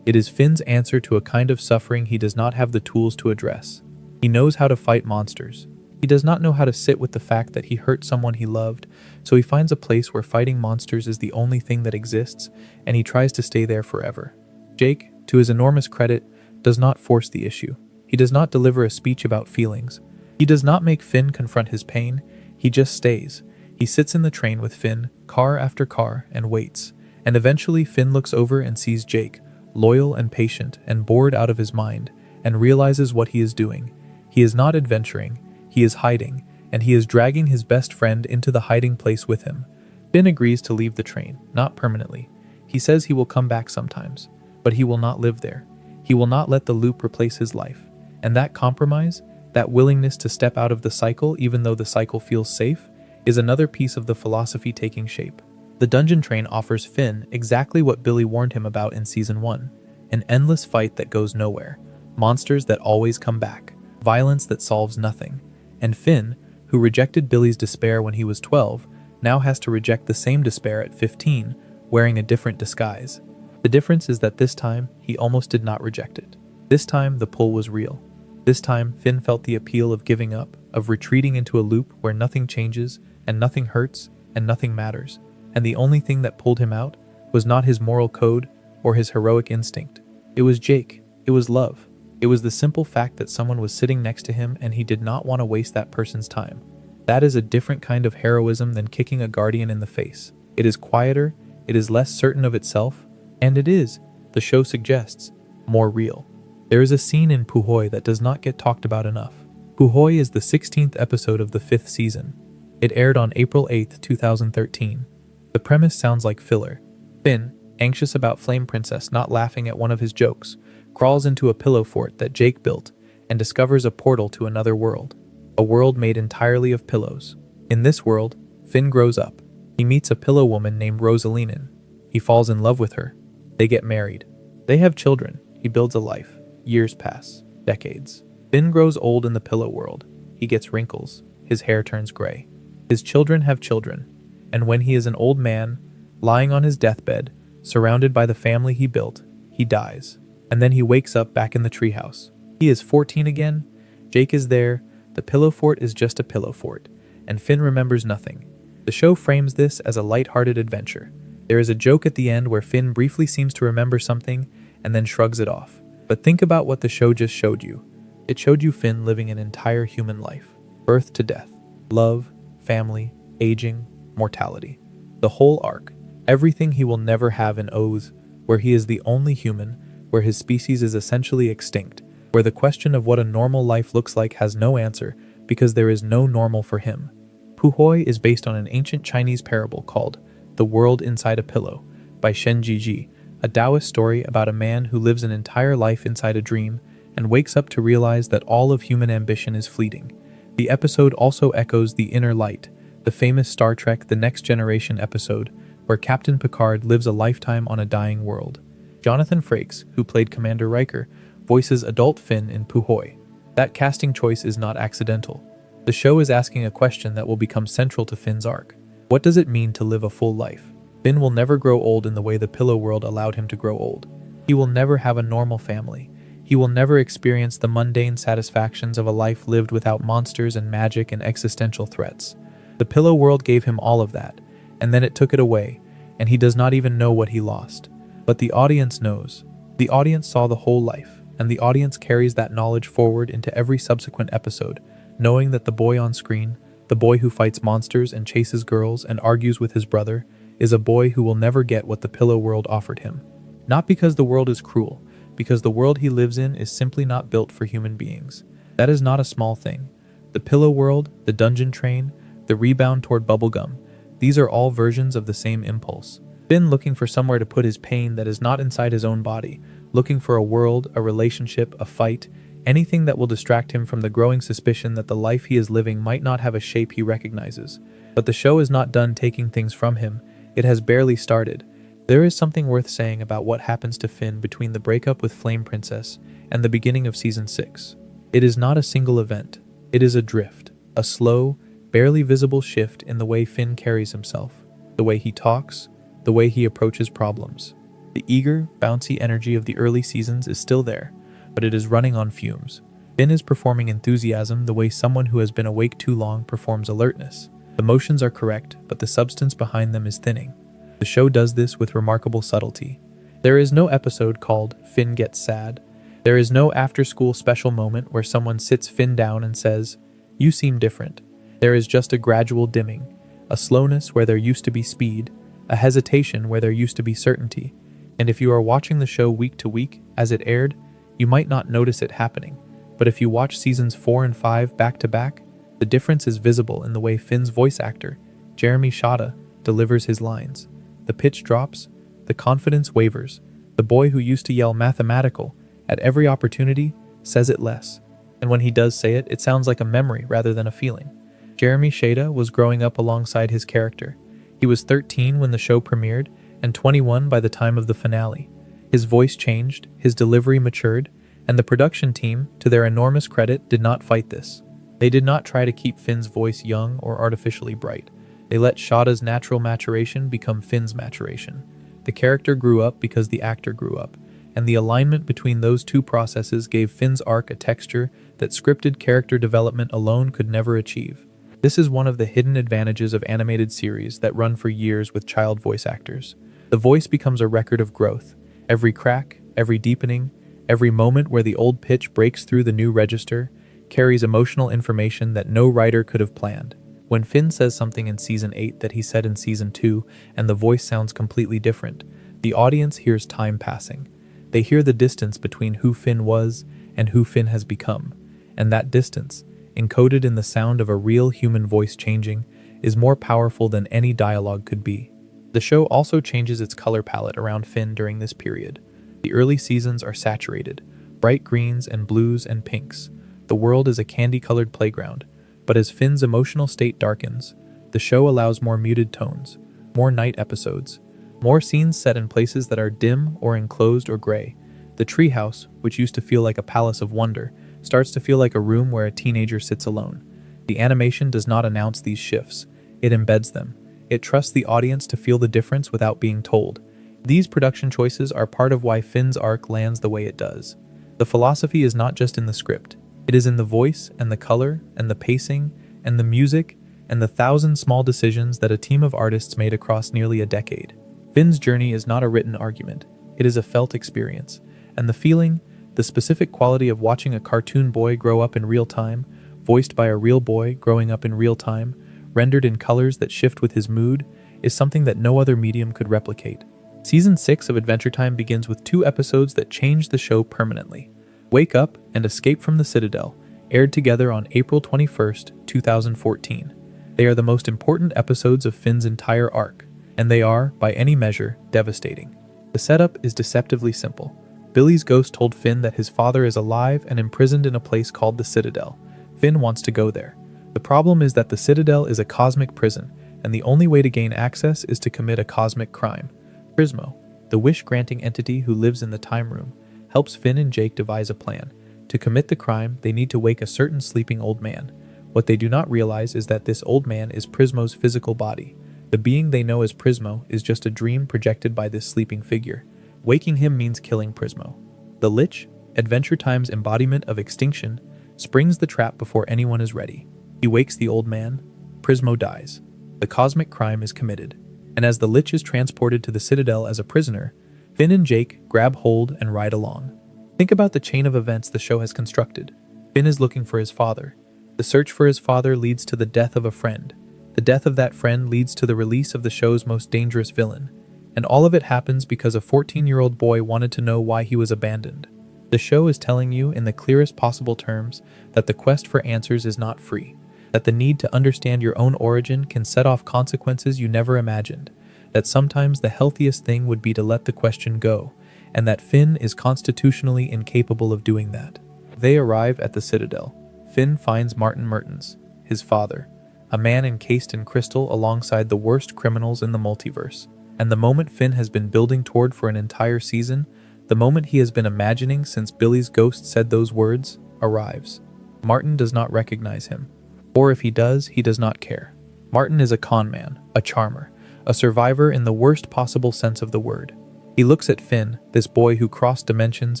It is Finn's answer to a kind of suffering he does not have the tools to address. He knows how to fight monsters. He does not know how to sit with the fact that he hurt someone he loved, so he finds a place where fighting monsters is the only thing that exists, and he tries to stay there forever. Jake, to his enormous credit, does not force the issue. He does not deliver a speech about feelings. He does not make Finn confront his pain. He just stays. He sits in the train with Finn, car after car, and waits. And eventually Finn looks over and sees Jake, loyal and patient and bored out of his mind, and realizes what he is doing. He is not adventuring. He is hiding, and he is dragging his best friend into the hiding place with him. Finn agrees to leave the train, not permanently. He says he will come back sometimes, but he will not live there. He will not let the loop replace his life. And that compromise, that willingness to step out of the cycle even though the cycle feels safe, is another piece of the philosophy taking shape. The dungeon train offers Finn exactly what Billy warned him about in Season 1. An endless fight that goes nowhere. Monsters that always come back. Violence that solves nothing. And Finn, who rejected Billy's despair when he was 12, now has to reject the same despair at 15, wearing a different disguise. The difference is that this time, he almost did not reject it. This time, the pull was real. This time, Finn felt the appeal of giving up, of retreating into a loop where nothing changes, and nothing hurts, and nothing matters. And the only thing that pulled him out was not his moral code or his heroic instinct. It was Jake. It was love. It was the simple fact that someone was sitting next to him and he did not want to waste that person's time. That is a different kind of heroism than kicking a guardian in the face. It is quieter, it is less certain of itself, and it is, the show suggests, more real. There is a scene in Puhoi that does not get talked about enough. Puhoi is the 16th episode of the 5th season. It aired on April 8, 2013. The premise sounds like filler. Finn, anxious about Flame Princess not laughing at one of his jokes, crawls into a pillow fort that Jake built and discovers a portal to another world. A world made entirely of pillows. In this world, Finn grows up. He meets a pillow woman named Rosalinen. He falls in love with her. They get married. They have children. He builds a life. Years pass. Decades. Finn grows old in the pillow world. He gets wrinkles. His hair turns gray. His children have children. And when he is an old man, lying on his deathbed, surrounded by the family he built, he dies. And then he wakes up back in the treehouse. He is 14 again. Jake is there. The pillow fort is just a pillow fort. And Finn remembers nothing. The show frames this as a light-hearted adventure. There is a joke at the end where Finn briefly seems to remember something and then shrugs it off. But think about what the show just showed you. It showed you Finn living an entire human life. Birth to death. Love, family, aging, mortality. The whole arc. Everything he will never have in Oz, where he is the only human, where his species is essentially extinct, where the question of what a normal life looks like has no answer because there is no normal for him. Puhoi is based on an ancient Chinese parable called The World Inside a Pillow by Shen Jiji, a Taoist story about a man who lives an entire life inside a dream and wakes up to realize that all of human ambition is fleeting. The episode also echoes The Inner Light, the famous Star Trek The Next Generation episode, where Captain Picard lives a lifetime on a dying world. Jonathan Frakes, who played Commander Riker, voices adult Finn in Puhoi. That casting choice is not accidental. The show is asking a question that will become central to Finn's arc. What does it mean to live a full life? Finn will never grow old in the way the pillow world allowed him to grow old. He will never have a normal family. He will never experience the mundane satisfactions of a life lived without monsters and magic and existential threats. The pillow world gave him all of that, and then it took it away, and he does not even know what he lost. But the audience knows. The audience saw the whole life, and the audience carries that knowledge forward into every subsequent episode, knowing that the boy on screen, the boy who fights monsters and chases girls and argues with his brother, is a boy who will never get what the pillow world offered him. Not because the world is cruel, because the world he lives in is simply not built for human beings. That is not a small thing. The pillow world, the dungeon train, the rebound toward bubblegum, These are all versions of the same impulse. Finn looking for somewhere to put his pain that is not inside his own body, looking for a world, a relationship, a fight, anything that will distract him from the growing suspicion that the life he is living might not have a shape he recognizes. But the show is not done taking things from him. It has barely started. There is something worth saying about what happens to Finn between the breakup with Flame Princess and the beginning of Season 6. It is not a single event. It is a drift, a slow, barely visible shift in the way Finn carries himself, the way he talks, the way he approaches problems. The eager, bouncy energy of the early seasons is still there, but it is running on fumes. Finn is performing enthusiasm the way someone who has been awake too long performs alertness. The motions are correct, but the substance behind them is thinning. The show does this with remarkable subtlety. There is no episode called Finn Gets Sad. There is no after-school special moment where someone sits Finn down and says, "You seem different." There is just a gradual dimming, a slowness where there used to be speed, a hesitation where there used to be certainty. And if you are watching the show week to week, as it aired, you might not notice it happening. But if you watch seasons 4 and 5 back to back, the difference is visible in the way Finn's voice actor, Jeremy Shada, delivers his lines. The pitch drops, the confidence wavers. The boy who used to yell mathematical at every opportunity says it less. And when he does say it, it sounds like a memory rather than a feeling. Jeremy Shada was growing up alongside his character. He was 13 when the show premiered and 21 by the time of the finale. His voice changed, his delivery matured, and the production team, to their enormous credit, did not fight this. They did not try to keep Finn's voice young or artificially bright. They let Shada's natural maturation become Finn's maturation. The character grew up because the actor grew up, and the alignment between those two processes gave Finn's arc a texture that scripted character development alone could never achieve. This is one of the hidden advantages of animated series that run for years with child voice actors. The voice becomes a record of growth. Every crack, every deepening, every moment where the old pitch breaks through the new register carries emotional information that no writer could have planned. When Finn says something in Season 8 that he said in Season 2 and the voice sounds completely different, the audience hears time passing. They hear the distance between who Finn was and who Finn has become. And that distance, encoded in the sound of a real human voice changing, is more powerful than any dialogue could be. The show also changes its color palette around Finn during this period. The early seasons are saturated, bright greens and blues and pinks. The world is a candy-colored playground, but as Finn's emotional state darkens, the show allows more muted tones, more night episodes, more scenes set in places that are dim or enclosed or gray. The treehouse, which used to feel like a palace of wonder, starts to feel like a room where a teenager sits alone. The animation does not announce these shifts, it embeds them. It trusts the audience to feel the difference without being told. These production choices are part of why Finn's arc lands the way it does. The philosophy is not just in the script. It is in the voice and the color and the pacing and the music and the 1,000 small decisions that a team of artists made across nearly a decade. Finn's journey is not a written argument. It is a felt experience. And the feeling, the specific quality of watching a cartoon boy grow up in real time, voiced by a real boy growing up in real time, rendered in colors that shift with his mood, is something that no other medium could replicate. Season 6 of Adventure Time begins with 2 episodes that change the show permanently. Wake Up and Escape from the Citadel aired together on April 21st, 2014. They are the most important episodes of Finn's entire arc, and they are, by any measure, devastating. The setup is deceptively simple. Billy's ghost told Finn that his father is alive and imprisoned in a place called the Citadel. Finn wants to go there. The problem is that the Citadel is a cosmic prison, and the only way to gain access is to commit a cosmic crime. Prismo, the wish-granting entity who lives in the time room, helps Finn and Jake devise a plan. To commit the crime, they need to wake a certain sleeping old man. What they do not realize is that this old man is Prismo's physical body. The being they know as Prismo is just a dream projected by this sleeping figure. Waking him means killing Prismo. The Lich, Adventure Time's embodiment of extinction, springs the trap before anyone is ready. He wakes the old man. Prismo dies. The cosmic crime is committed. And as the Lich is transported to the Citadel as a prisoner, Finn and Jake grab hold and ride along. Think about the chain of events the show has constructed. Finn is looking for his father. The search for his father leads to the death of a friend. The death of that friend leads to the release of the show's most dangerous villain. And all of it happens because a 14-year-old boy wanted to know why he was abandoned. The show is telling you in the clearest possible terms that the quest for answers is not free. that the need to understand your own origin can set off consequences you never imagined, that sometimes the healthiest thing would be to let the question go, and that Finn is constitutionally incapable of doing that. They arrive at the Citadel. Finn finds Martin Mertens, his father, a man encased in crystal alongside the worst criminals in the multiverse. And the moment Finn has been building toward for an entire season, the moment he has been imagining since Billy's ghost said those words, arrives. Martin does not recognize him. Or if he does not care. Martin is a con man, a charmer, a survivor in the worst possible sense of the word. He looks at Finn, this boy who crossed dimensions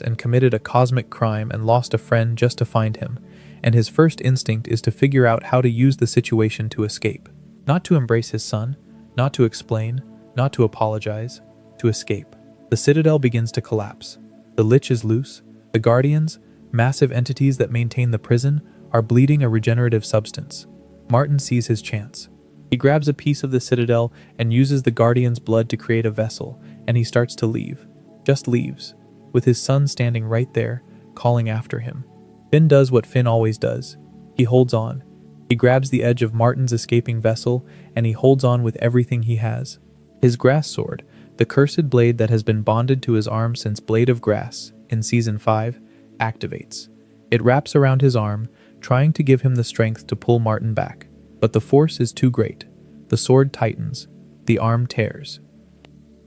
and committed a cosmic crime and lost a friend just to find him, and his first instinct is to figure out how to use the situation to escape. Not to embrace his son, not to explain, not to apologize, to escape. The Citadel begins to collapse. The Lich is loose. The Guardians, massive entities that maintain the prison, are bleeding a regenerative substance. Martin sees his chance. He grabs a piece of the Citadel and uses the Guardian's blood to create a vessel, and he starts to leave. Just leaves, with his son standing right there, calling after him. Finn does what Finn always does. He holds on. He grabs the edge of Martin's escaping vessel, and he holds on with everything he has. His grass sword, the cursed blade that has been bonded to his arm since Blade of Grass, in Season 5, activates. It wraps around his arm, trying to give him the strength to pull Martin back. But the force is too great. The sword tightens. The arm tears.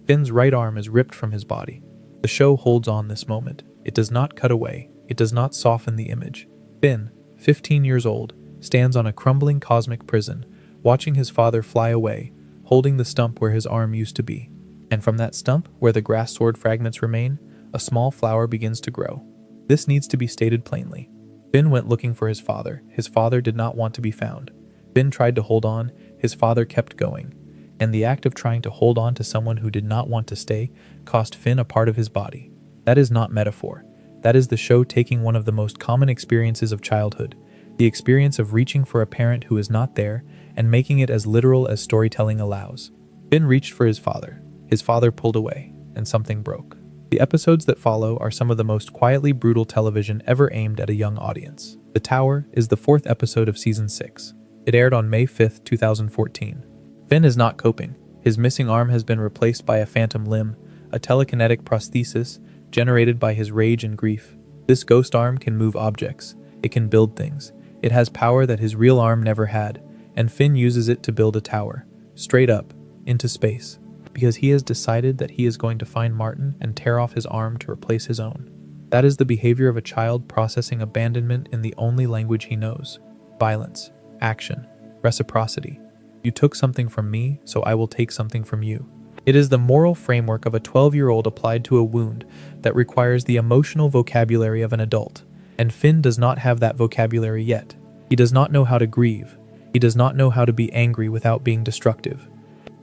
Finn's right arm is ripped from his body. The show holds on this moment. It does not cut away. It does not soften the image. Finn, 15 years old, stands on a crumbling cosmic prison, watching his father fly away, holding the stump where his arm used to be. And from that stump, where the grass sword fragments remain, a small flower begins to grow. This needs to be stated plainly. Finn went looking for his father. His father did not want to be found. Finn tried to hold on. His father kept going. And the act of trying to hold on to someone who did not want to stay cost Finn a part of his body. That is not metaphor. That is the show taking one of the most common experiences of childhood, the experience of reaching for a parent who is not there, and making it as literal as storytelling allows. Finn reached for his father. His father pulled away, and something broke. The episodes that follow are some of the most quietly brutal television ever aimed at a young audience. The Tower is the 4th episode of Season 6. It aired on May 5, 2014. Finn is not coping. His missing arm has been replaced by a phantom limb, a telekinetic prosthesis generated by his rage and grief. This ghost arm can move objects. It can build things. It has power that his real arm never had, and Finn uses it to build a tower, straight up, into space, because he has decided that he is going to find Martin and tear off his arm to replace his own. That is the behavior of a child processing abandonment in the only language he knows. Violence, action, reciprocity. You took something from me, so I will take something from you. It is the moral framework of a 12-year-old applied to a wound that requires the emotional vocabulary of an adult. And Finn does not have that vocabulary yet. He does not know how to grieve. He does not know how to be angry without being destructive.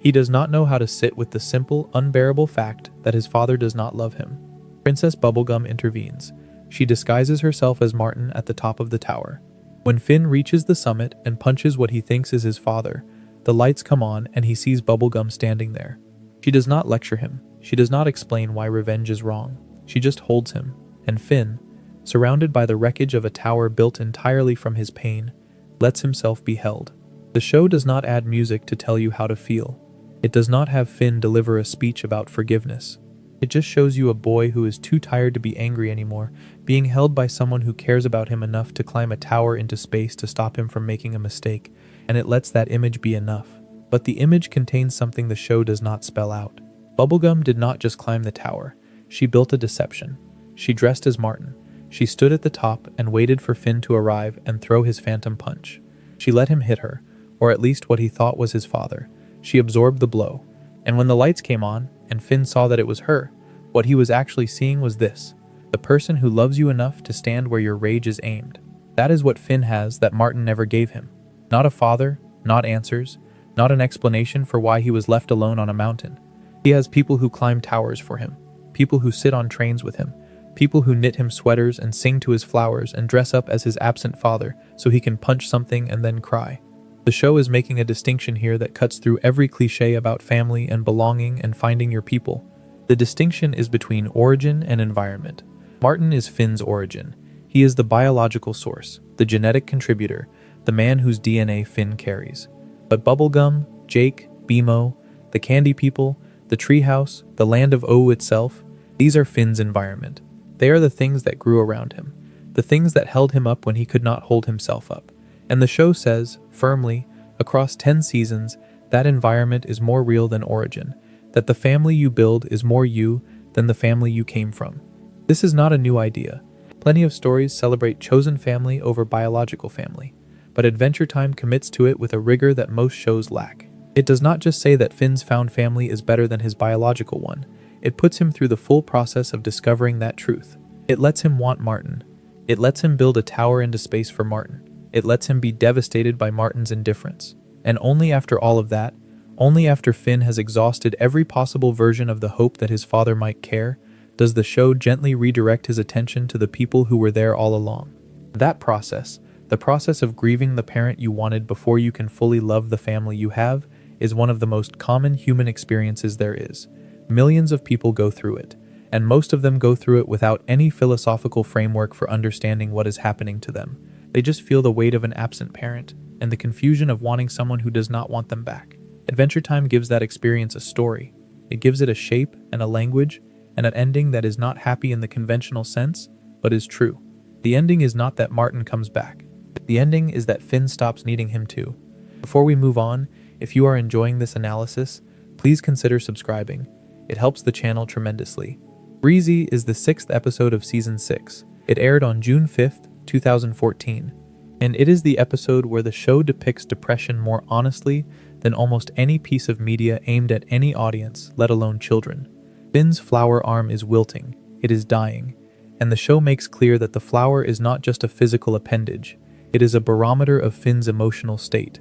He does not know how to sit with the simple, unbearable fact that his father does not love him. Princess Bubblegum intervenes. She disguises herself as Martin at the top of the tower. When Finn reaches the summit and punches what he thinks is his father, the lights come on and he sees Bubblegum standing there. She does not lecture him. She does not explain why revenge is wrong. She just holds him. And Finn, surrounded by the wreckage of a tower built entirely from his pain, lets himself be held. The show does not add music to tell you how to feel. It does not have Finn deliver a speech about forgiveness. It just shows you a boy who is too tired to be angry anymore, being held by someone who cares about him enough to climb a tower into space to stop him from making a mistake, and it lets that image be enough. But the image contains something the show does not spell out. Bubblegum did not just climb the tower. She built a deception. She dressed as Martin. She stood at the top and waited for Finn to arrive and throw his phantom punch. She let him hit her, or at least what he thought was his father. She absorbed the blow. And when the lights came on, and Finn saw that it was her, what he was actually seeing was this: the person who loves you enough to stand where your rage is aimed. That is what Finn has that Martin never gave him. Not a father, not answers, not an explanation for why he was left alone on a mountain. He has people who climb towers for him, people who sit on trains with him, people who knit him sweaters and sing to his flowers and dress up as his absent father so he can punch something and then cry. The show is making a distinction here that cuts through every cliché about family and belonging and finding your people. The distinction is between origin and environment. Martin is Finn's origin. He is the biological source, the genetic contributor, the man whose DNA Finn carries. But Bubblegum, Jake, Bimo, the Candy People, the Treehouse, the land of O itself, these are Finn's environment. They are the things that grew around him, the things that held him up when he could not hold himself up. And the show says, firmly, across 10 seasons, that environment is more real than origin, that the family you build is more you than the family you came from. This is not a new idea. Plenty of stories celebrate chosen family over biological family, but Adventure Time commits to it with a rigor that most shows lack. It does not just say that Finn's found family is better than his biological one, it puts him through the full process of discovering that truth. It lets him want Martin. It lets him build a tower into space for Martin. It lets him be devastated by Martin's indifference. And only after all of that, only after Finn has exhausted every possible version of the hope that his father might care, does the show gently redirect his attention to the people who were there all along. That process, the process of grieving the parent you wanted before you can fully love the family you have, is one of the most common human experiences there is. Millions of people go through it, and most of them go through it without any philosophical framework for understanding what is happening to them. They just feel the weight of an absent parent, and the confusion of wanting someone who does not want them back. Adventure Time gives that experience a story. It gives it a shape and a language, and an ending that is not happy in the conventional sense, but is true. The ending is not that Martin comes back. The ending is that Finn stops needing him too. Before we move on, if you are enjoying this analysis, please consider subscribing. It helps the channel tremendously. Breezy is the 6th episode of Season 6. It aired on June 5th, 2014. And it is the episode where the show depicts depression more honestly than almost any piece of media aimed at any audience, let alone children. Finn's flower arm is wilting, it is dying, and the show makes clear that the flower is not just a physical appendage, it is a barometer of Finn's emotional state.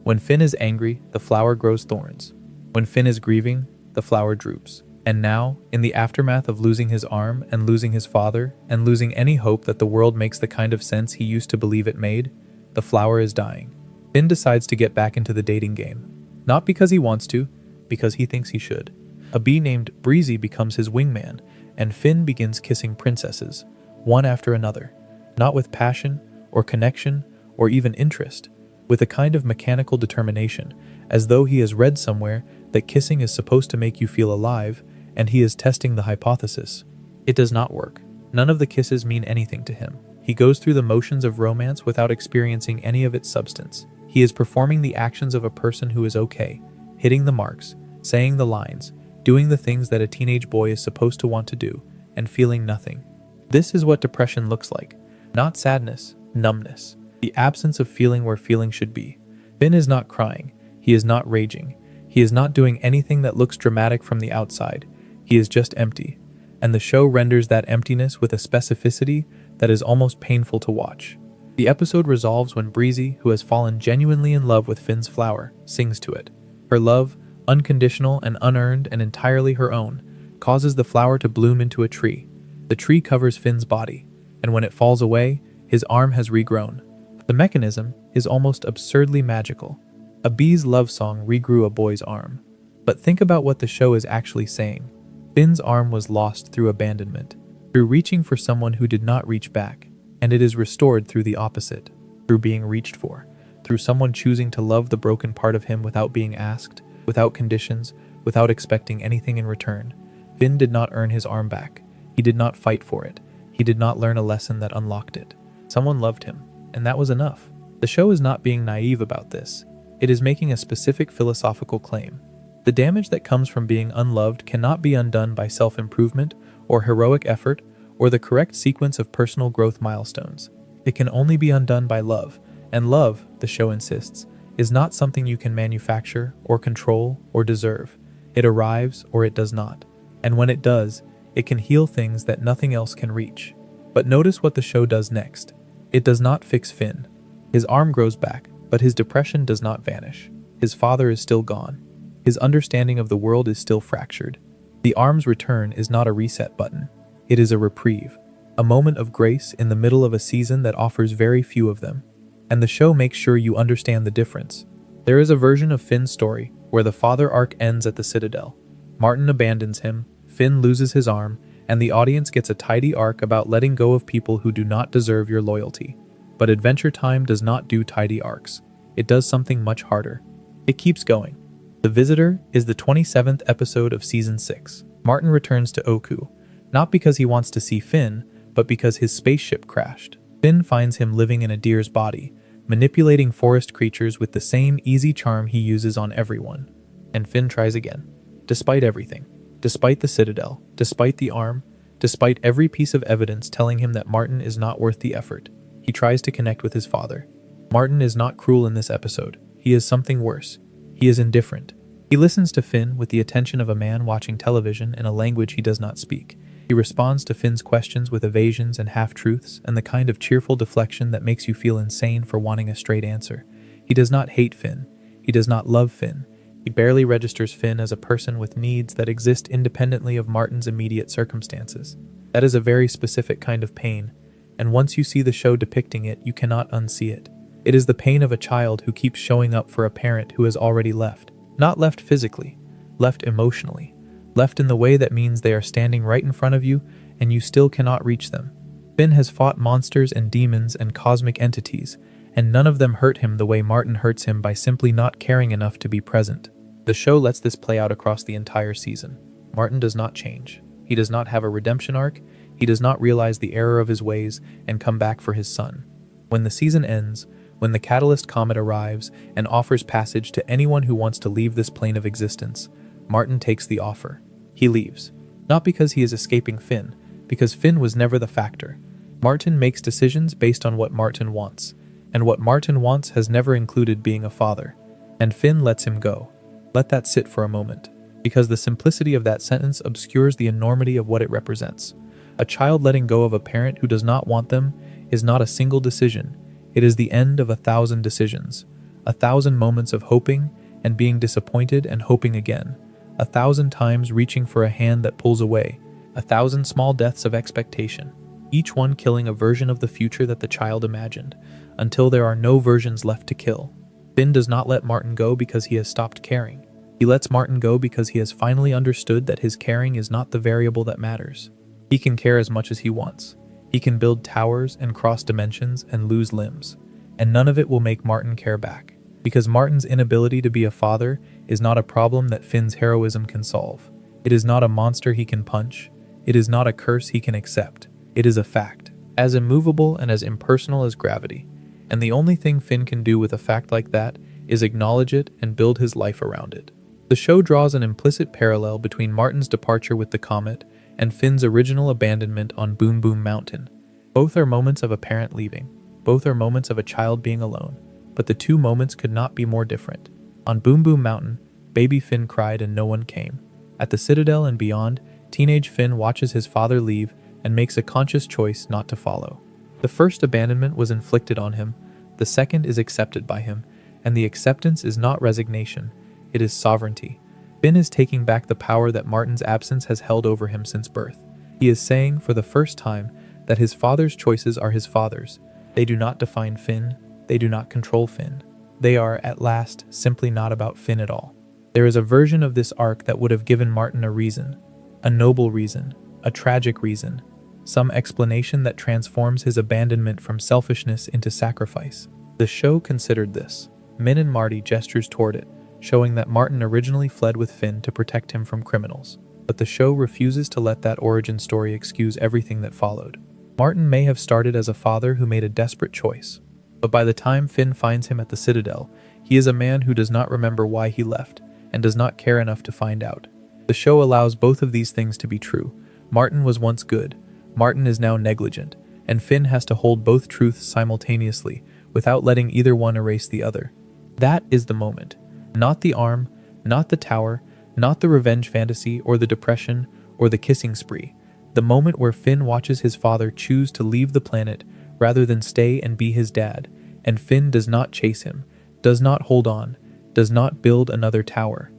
When Finn is angry, the flower grows thorns. When Finn is grieving, the flower droops. And now, in the aftermath of losing his arm and losing his father and losing any hope that the world makes the kind of sense he used to believe it made, the flower is dying. Finn decides to get back into the dating game. Not because he wants to, because he thinks he should. A bee named Breezy becomes his wingman, and Finn begins kissing princesses, one after another. Not with passion, or connection, or even interest, with a kind of mechanical determination, as though he has read somewhere that kissing is supposed to make you feel alive, and he is testing the hypothesis. It does not work. None of the kisses mean anything to him. He goes through the motions of romance without experiencing any of its substance. He is performing the actions of a person who is okay, hitting the marks, saying the lines, doing the things that a teenage boy is supposed to want to do, and feeling nothing. This is what depression looks like. Not sadness, numbness. The absence of feeling where feeling should be. Finn is not crying. He is not raging. He is not doing anything that looks dramatic from the outside. He is just empty. And the show renders that emptiness with a specificity that is almost painful to watch. The episode resolves when Breezy, who has fallen genuinely in love with Finn's flower, sings to it. Her love, unconditional and unearned and entirely her own, causes the flower to bloom into a tree. The tree covers Finn's body, and when it falls away, his arm has regrown. The mechanism is almost absurdly magical. A bee's love song regrew a boy's arm. But think about what the show is actually saying. Finn's arm was lost through abandonment, through reaching for someone who did not reach back, and it is restored through the opposite, through being reached for, through someone choosing to love the broken part of him without being asked, without conditions, without expecting anything in return. Finn did not earn his arm back. He did not fight for it. He did not learn a lesson that unlocked it. Someone loved him, and that was enough. The show is not being naive about this. It is making a specific philosophical claim. The damage that comes from being unloved cannot be undone by self-improvement or heroic effort or the correct sequence of personal growth milestones. It can only be undone by love, and love, the show insists, is not something you can manufacture or control or deserve. It arrives or it does not. And when it does, it can heal things that nothing else can reach. But notice what the show does next. It does not fix Finn. His arm grows back, but his depression does not vanish. His father is still gone. His understanding of the world is still fractured. The arm's return is not a reset button. It is a reprieve, a moment of grace in the middle of a season that offers very few of them. And the show makes sure you understand the difference. There is a version of Finn's story where the father arc ends at the Citadel. Martin abandons him, Finn loses his arm, and the audience gets a tidy arc about letting go of people who do not deserve your loyalty. But Adventure Time does not do tidy arcs. It does something much harder. It keeps going. The Visitor is the 27th episode of Season 6. Martin returns to Oku, not because he wants to see Finn, but because his spaceship crashed. Finn finds him living in a deer's body, manipulating forest creatures with the same easy charm he uses on everyone. And Finn tries again. Despite everything. Despite the Citadel. Despite the arm. Despite every piece of evidence telling him that Martin is not worth the effort. He tries to connect with his father. Martin is not cruel in this episode. He is something worse. He is indifferent. He listens to Finn with the attention of a man watching television in a language he does not speak. He responds to Finn's questions with evasions and half-truths and the kind of cheerful deflection that makes you feel insane for wanting a straight answer. He does not hate Finn. He does not love Finn. He barely registers Finn as a person with needs that exist independently of Martin's immediate circumstances. That is a very specific kind of pain, and once you see the show depicting it, you cannot unsee it. It is the pain of a child who keeps showing up for a parent who has already left. Not left physically, left emotionally, left in the way that means they are standing right in front of you and you still cannot reach them. Finn has fought monsters and demons and cosmic entities, and none of them hurt him the way Martin hurts him by simply not caring enough to be present. The show lets this play out across the entire season. Martin does not change. He does not have a redemption arc. He does not realize the error of his ways and come back for his son. When the season ends, when the Catalyst Comet arrives and offers passage to anyone who wants to leave this plane of existence, Martin takes the offer. He leaves. Not because he is escaping Finn, because Finn was never the factor. Martin makes decisions based on what Martin wants, and what Martin wants has never included being a father. And Finn lets him go. Let that sit for a moment, because the simplicity of that sentence obscures the enormity of what it represents. A child letting go of a parent who does not want them is not a single decision. It is the end of 1,000 decisions, 1,000 moments of hoping and being disappointed and hoping again, 1,000 times reaching for a hand that pulls away, 1,000 small deaths of expectation, each one killing a version of the future that the child imagined, until there are no versions left to kill. Finn does not let Martin go because he has stopped caring. He lets Martin go because he has finally understood that his caring is not the variable that matters. He can care as much as he wants. He can build towers and cross dimensions and lose limbs, and none of it will make Martin care back, because Martin's inability to be a father is not a problem that Finn's heroism can solve. It is not a monster he can punch. It is not a curse he can accept. It is a fact, as immovable and as impersonal as gravity, and the only thing Finn can do with a fact like that is acknowledge it and build his life around it. The show draws an implicit parallel between Martin's departure with the comet and Finn's original abandonment on Boom Boom Mountain. Both are moments of a parent leaving. Both are moments of a child being alone. But the two moments could not be more different. On Boom Boom Mountain, baby Finn cried and no one came. At the Citadel and beyond, teenage Finn watches his father leave and makes a conscious choice not to follow. The first abandonment was inflicted on him, the second is accepted by him, and the acceptance is not resignation, it is sovereignty. Finn is taking back the power that Martin's absence has held over him since birth. He is saying, for the first time, that his father's choices are his father's. They do not define Finn. They do not control Finn. They are, at last, simply not about Finn at all. There is a version of this arc that would have given Martin a reason, a noble reason, a tragic reason, some explanation that transforms his abandonment from selfishness into sacrifice. The show considered this. Min and Marty gestures toward it, showing that Martin originally fled with Finn to protect him from criminals. But the show refuses to let that origin story excuse everything that followed. Martin may have started as a father who made a desperate choice, but by the time Finn finds him at the Citadel, he is a man who does not remember why he left and does not care enough to find out. The show allows both of these things to be true. Martin was once good, Martin is now negligent, and Finn has to hold both truths simultaneously without letting either one erase the other. That is the moment. Not the arm, not the tower, not the revenge fantasy or the depression or the kissing spree. The moment where Finn watches his father choose to leave the planet rather than stay and be his dad, and Finn does not chase him, does not hold on, does not build another tower.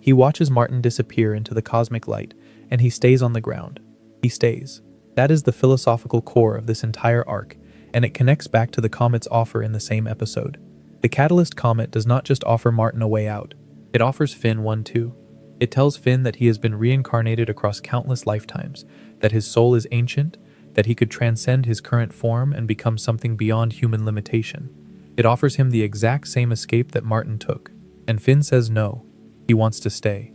He watches Martin disappear into the cosmic light, and he stays on the ground. He stays. That is the philosophical core of this entire arc, and it connects back to the comet's offer in the same episode. The Catalyst Comet does not just offer Martin a way out. It offers Finn one too. It tells Finn that he has been reincarnated across countless lifetimes, that his soul is ancient, that he could transcend his current form and become something beyond human limitation. It offers him the exact same escape that Martin took. And Finn says no. He wants to stay.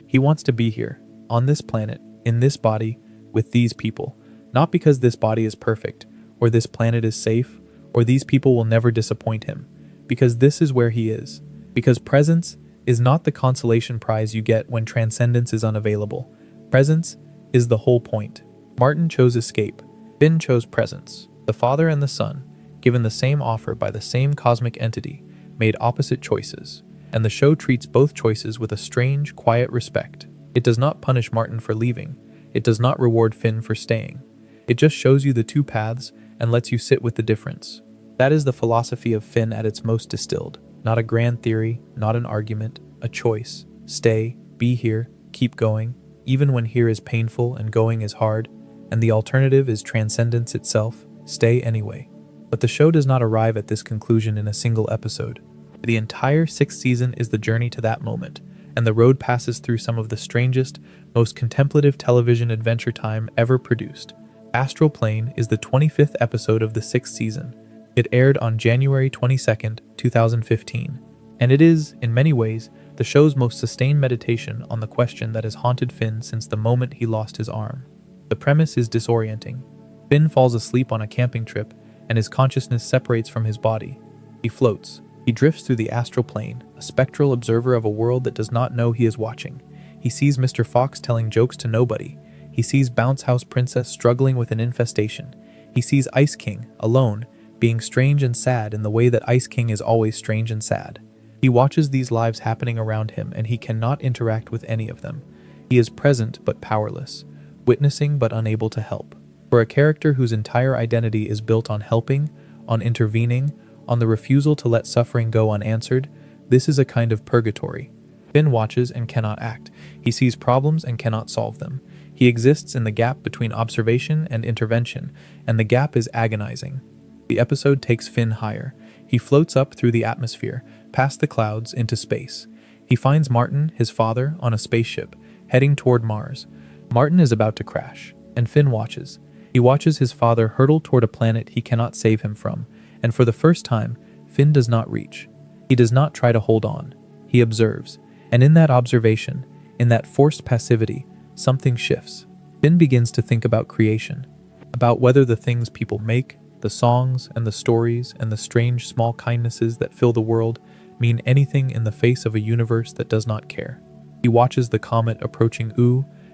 He wants to be here, on this planet, in this body, with these people. Not because this body is perfect, or this planet is safe, or these people will never disappoint him. Because this is where he is. Because presence is not the consolation prize you get when transcendence is unavailable. Presence is the whole point. Martin chose escape. Finn chose presence. The father and the son, given the same offer by the same cosmic entity, made opposite choices. And the show treats both choices with a strange, quiet respect. It does not punish Martin for leaving. It does not reward Finn for staying. It just shows you the two paths and lets you sit with the difference. That is the philosophy of Finn at its most distilled. Not a grand theory, not an argument, a choice. Stay, be here, keep going, even when here is painful and going is hard, and the alternative is transcendence itself. Stay anyway. But the show does not arrive at this conclusion in a single episode. The entire 6th season is the journey to that moment, and the road passes through some of the strangest, most contemplative television adventure time ever produced. Astral Plane is the 25th episode of the 6th season. It aired on January 22nd, 2015, and it is, in many ways, the show's most sustained meditation on the question that has haunted Finn since the moment he lost his arm. The premise is disorienting. Finn falls asleep on a camping trip, and his consciousness separates from his body. He floats. He drifts through the astral plane, a spectral observer of a world that does not know he is watching. He sees Mr. Fox telling jokes to nobody. He sees Bounce House Princess struggling with an infestation. He sees Ice King, alone, being strange and sad in the way that Ice King is always strange and sad. He watches these lives happening around him, and he cannot interact with any of them. He is present but powerless, witnessing but unable to help. For a character whose entire identity is built on helping, on intervening, on the refusal to let suffering go unanswered, this is a kind of purgatory. Finn watches and cannot act. He sees problems and cannot solve them. He exists in the gap between observation and intervention, and the gap is agonizing. The episode takes Finn higher. He floats up through the atmosphere, past the clouds, into space. He finds Martin, his father, on a spaceship, heading toward Mars. Martin is about to crash, and Finn watches. He watches his father hurtle toward a planet he cannot save him from, and for the first time, Finn does not reach. He does not try to hold on. He observes, and in that observation, in that forced passivity, something shifts. Finn begins to think about creation, about whether the things people make, the songs and the stories and the strange small kindnesses that fill the world mean anything in the face of a universe that does not care. He watches the comet approaching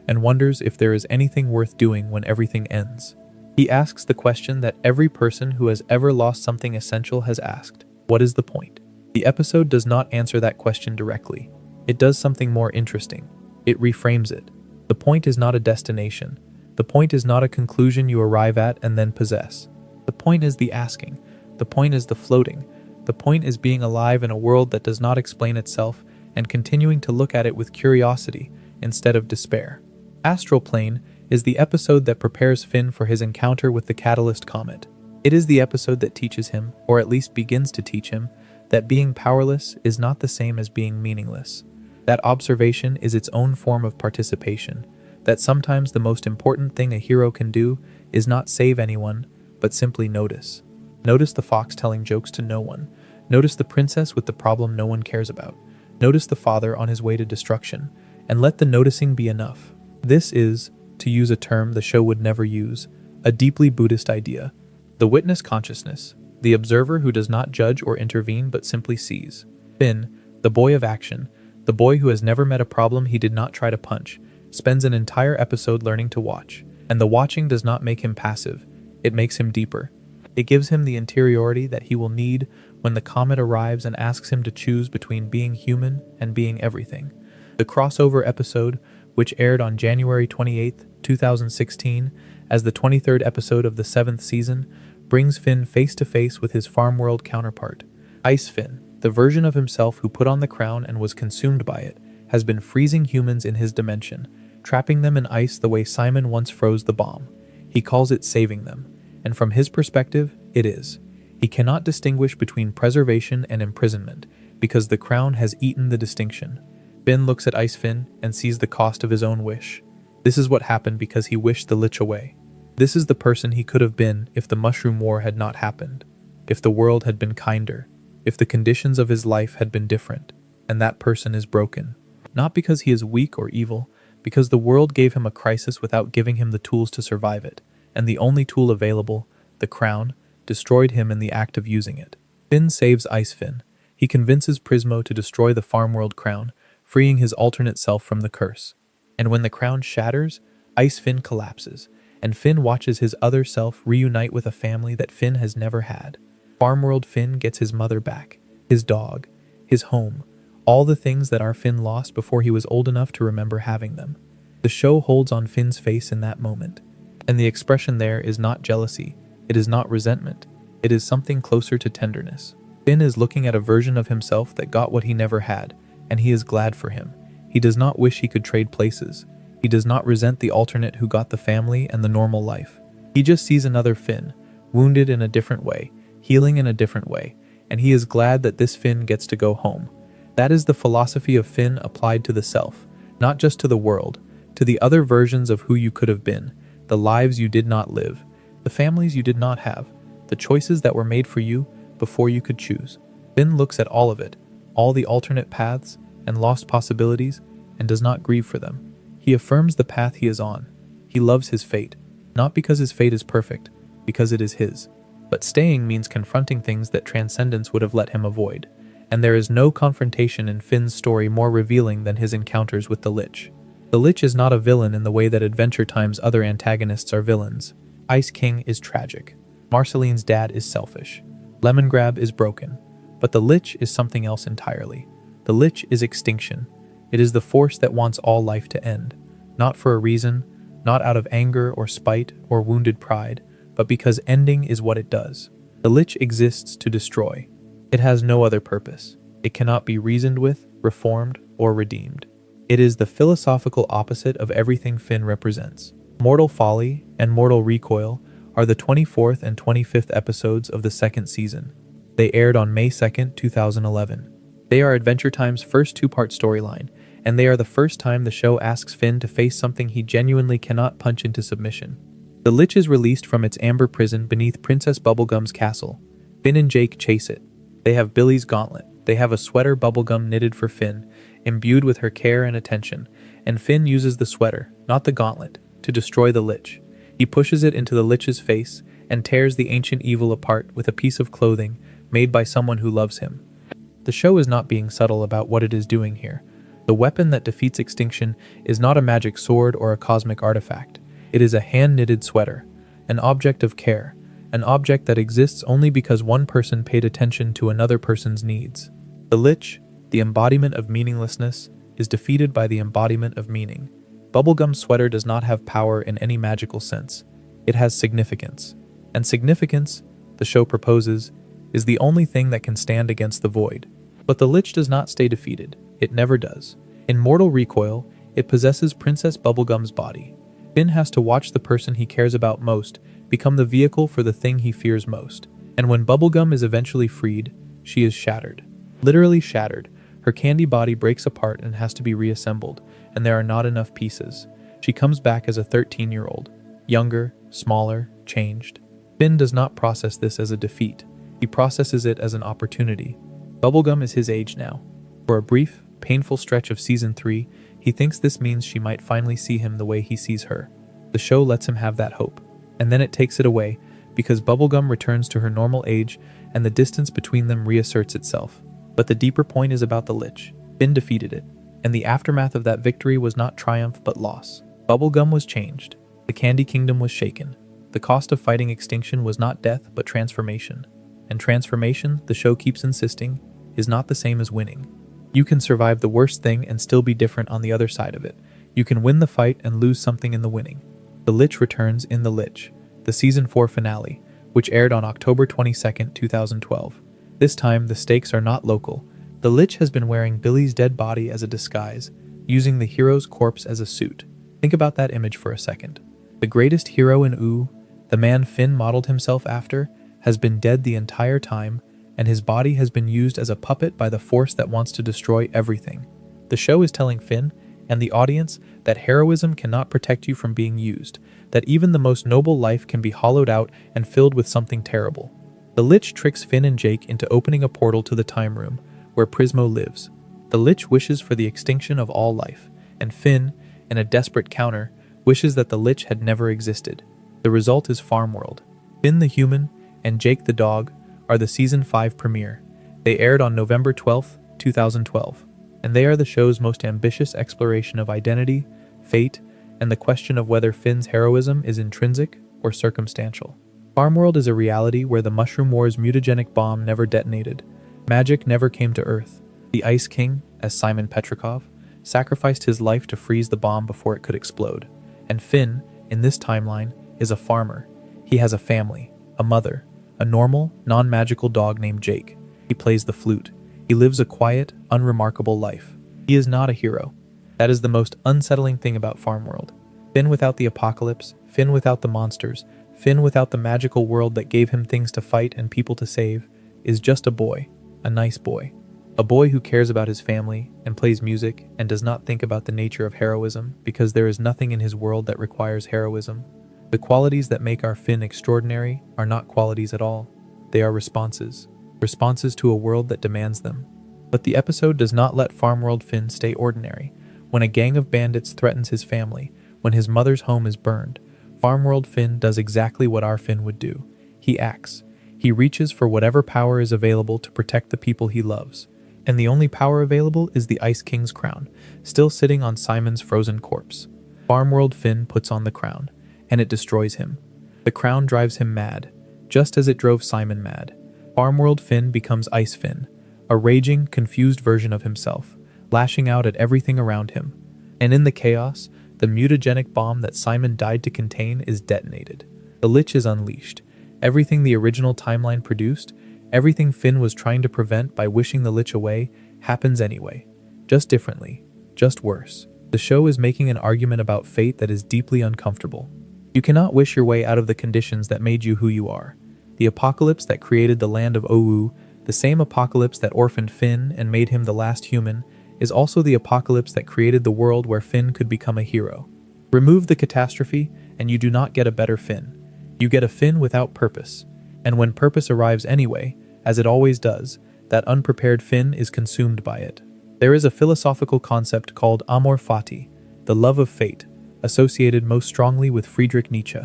and wonders if there is anything worth doing when everything ends. He asks the question that every person who has ever lost something essential has asked: what is the point? The episode does not answer that question directly. It does something more interesting. It reframes it. The point is not a destination. The point is not a conclusion you arrive at and then possess. The point is the asking. The point is the floating. The point is being alive in a world that does not explain itself and continuing to look at it with curiosity instead of despair. Astral Plane is the episode that prepares Finn for his encounter with the Catalyst Comet. It is the episode that teaches him, or at least begins to teach him, that being powerless is not the same as being meaningless. That observation is its own form of participation. That sometimes the most important thing a hero can do is not save anyone, but simply notice. Notice the fox telling jokes to no one. Notice the princess with the problem no one cares about. Notice the father on his way to destruction. And let the noticing be enough. This is, to use a term the show would never use, a deeply Buddhist idea. The witness consciousness, the observer who does not judge or intervene but simply sees. Finn, the boy of action, the boy who has never met a problem he did not try to punch, spends an entire episode learning to watch. And the watching does not make him passive. It makes him deeper. It gives him the interiority that he will need when the comet arrives and asks him to choose between being human and being everything. The crossover episode, which aired on January 28, 2016, as the 23rd episode of the 7th season, brings Finn face to face with his farm world counterpart. Ice Finn, the version of himself who put on the crown and was consumed by it, has been freezing humans in his dimension, trapping them in ice the way Simon once froze the bomb. He calls it saving them, and from his perspective, it is. He cannot distinguish between preservation and imprisonment, because the crown has eaten the distinction. Finn looks at Ice Finn and sees the cost of his own wish. This is what happened because he wished the lich away. This is the person he could have been if the Mushroom War had not happened, if the world had been kinder, if the conditions of his life had been different, and that person is broken. Not because he is weak or evil, because the world gave him a crisis without giving him the tools to survive it, and the only tool available, the crown, destroyed him in the act of using it. Finn saves Ice Finn. He convinces Prismo to destroy the Farm World crown, freeing his alternate self from the curse. And when the crown shatters, Ice Finn collapses, and Finn watches his other self reunite with a family that Finn has never had. Farm World Finn gets his mother back, his dog, his home, all the things that our Finn lost before he was old enough to remember having them. The show holds on Finn's face in that moment, and the expression there is not jealousy, it is not resentment, it is something closer to tenderness. Finn is looking at a version of himself that got what he never had, and he is glad for him. He does not wish he could trade places. He does not resent the alternate who got the family and the normal life. He just sees another Finn, wounded in a different way, healing in a different way, and he is glad that this Finn gets to go home. That is the philosophy of Finn applied to the self, not just to the world, to the other versions of who you could have been, the lives you did not live, the families you did not have, the choices that were made for you before you could choose. Finn looks at all of it, all the alternate paths and lost possibilities, and does not grieve for them. He affirms the path he is on. He loves his fate, not because his fate is perfect, because it is his. But staying means confronting things that transcendence would have let him avoid, and there is no confrontation in Finn's story more revealing than his encounters with the Lich. The Lich is not a villain in the way that Adventure Time's other antagonists are villains. Ice King is tragic. Marceline's dad is selfish. Lemongrab is broken. But the Lich is something else entirely. The Lich is extinction. It is the force that wants all life to end, not for a reason, not out of anger or spite or wounded pride, but because ending is what it does. The Lich exists to destroy. It has no other purpose. It cannot be reasoned with, reformed, or redeemed. It is the philosophical opposite of everything Finn represents. Mortal Folly and Mortal Recoil are the 24th and 25th episodes of the second season. They aired on May 2nd, 2011. They are Adventure Time's first two-part storyline, and they are the first time the show asks Finn to face something he genuinely cannot punch into submission. The Lich is released from its amber prison beneath Princess Bubblegum's castle. Finn and Jake chase it. They have Billy's gauntlet. They have a sweater Bubblegum knitted for Finn, imbued with her care and attention, and Finn uses the sweater, not the gauntlet, to destroy the Lich. He pushes it into the Lich's face and tears the ancient evil apart with a piece of clothing made by someone who loves him. The show is not being subtle about what it is doing here. The weapon that defeats extinction is not a magic sword or a cosmic artifact. It is a hand-knitted sweater, an object of care, an object that exists only because one person paid attention to another person's needs. The Lich, the embodiment of meaninglessness, is defeated by the embodiment of meaning. Bubblegum's sweater does not have power in any magical sense. It has significance. And significance, the show proposes, is the only thing that can stand against the void. But the Lich does not stay defeated. It never does. In Mortal Recoil, it possesses Princess Bubblegum's body. Finn has to watch the person he cares about most become the vehicle for the thing he fears most. And when Bubblegum is eventually freed, she is shattered. Literally shattered. Her candy body breaks apart and has to be reassembled, and there are not enough pieces. She comes back as a 13-year-old, younger, smaller, changed. Finn does not process this as a defeat. He processes it as an opportunity. Bubblegum is his age now. For a brief, painful stretch of Season 3, he thinks this means she might finally see him the way he sees her. The show lets him have that hope, and then it takes it away, because Bubblegum returns to her normal age and the distance between them reasserts itself. But the deeper point is about the Lich. Finn defeated it, and the aftermath of that victory was not triumph but loss. Bubblegum was changed. The Candy Kingdom was shaken. The cost of fighting extinction was not death but transformation. And transformation, the show keeps insisting, is not the same as winning. You can survive the worst thing and still be different on the other side of it. You can win the fight and lose something in the winning. The Lich returns in The Lich, the Season 4 finale, which aired on October 22, 2012. This time, the stakes are not local. The Lich has been wearing Billy's dead body as a disguise, using the hero's corpse as a suit. Think about that image for a second. The greatest hero in OO, the man Finn modeled himself after, has been dead the entire time, and his body has been used as a puppet by the force that wants to destroy everything. The show is telling Finn and the audience that heroism cannot protect you from being used, that even the most noble life can be hollowed out and filled with something terrible. The Lich tricks Finn and Jake into opening a portal to the Time Room, where Prismo lives. The Lich wishes for the extinction of all life, and Finn, in a desperate counter, wishes that the Lich had never existed. The result is Farmworld. Finn the human and Jake the dog are the Season 5 premiere. They aired on November 12, 2012, and they are the show's most ambitious exploration of identity, fate, and the question of whether Finn's heroism is intrinsic or circumstantial. Farmworld is a reality where the Mushroom War's mutagenic bomb never detonated. Magic never came to Earth. The Ice King, as Simon Petrikov, sacrificed his life to freeze the bomb before it could explode. And Finn, in this timeline, is a farmer. He has a family, a mother, a normal, non-magical dog named Jake. He plays the flute. He lives a quiet, unremarkable life. He is not a hero. That is the most unsettling thing about Farmworld. Finn without the apocalypse, Finn without the monsters, Finn without the magical world that gave him things to fight and people to save, is just a boy, a nice boy. A boy who cares about his family and plays music and does not think about the nature of heroism because there is nothing in his world that requires heroism. The qualities that make our Finn extraordinary are not qualities at all. They are responses to a world that demands them. But the episode does not let Farmworld Finn stay ordinary. When a gang of bandits threatens his family, when his mother's home is burned, Farmworld Finn does exactly what our Finn would do. He acts. He reaches for whatever power is available to protect the people he loves. And the only power available is the Ice King's crown, still sitting on Simon's frozen corpse. Farmworld Finn puts on the crown, and it destroys him. The crown drives him mad, just as it drove Simon mad. Farmworld Finn becomes Ice Finn, a raging, confused version of himself, lashing out at everything around him. And in the chaos, the mutagenic bomb that Simon died to contain is detonated. The Lich is unleashed. Everything the original timeline produced, everything Finn was trying to prevent by wishing the Lich away, happens anyway. Just differently. Just worse. The show is making an argument about fate that is deeply uncomfortable. You cannot wish your way out of the conditions that made you who you are. The apocalypse that created the land of Owu, the same apocalypse that orphaned Finn and made him the last human, is also the apocalypse that created the world where Finn could become a hero. Remove the catastrophe, and you do not get a better Finn. You get a Finn without purpose. And when purpose arrives anyway, as it always does, that unprepared Finn is consumed by it. There is a philosophical concept called amor fati, the love of fate, associated most strongly with Friedrich Nietzsche.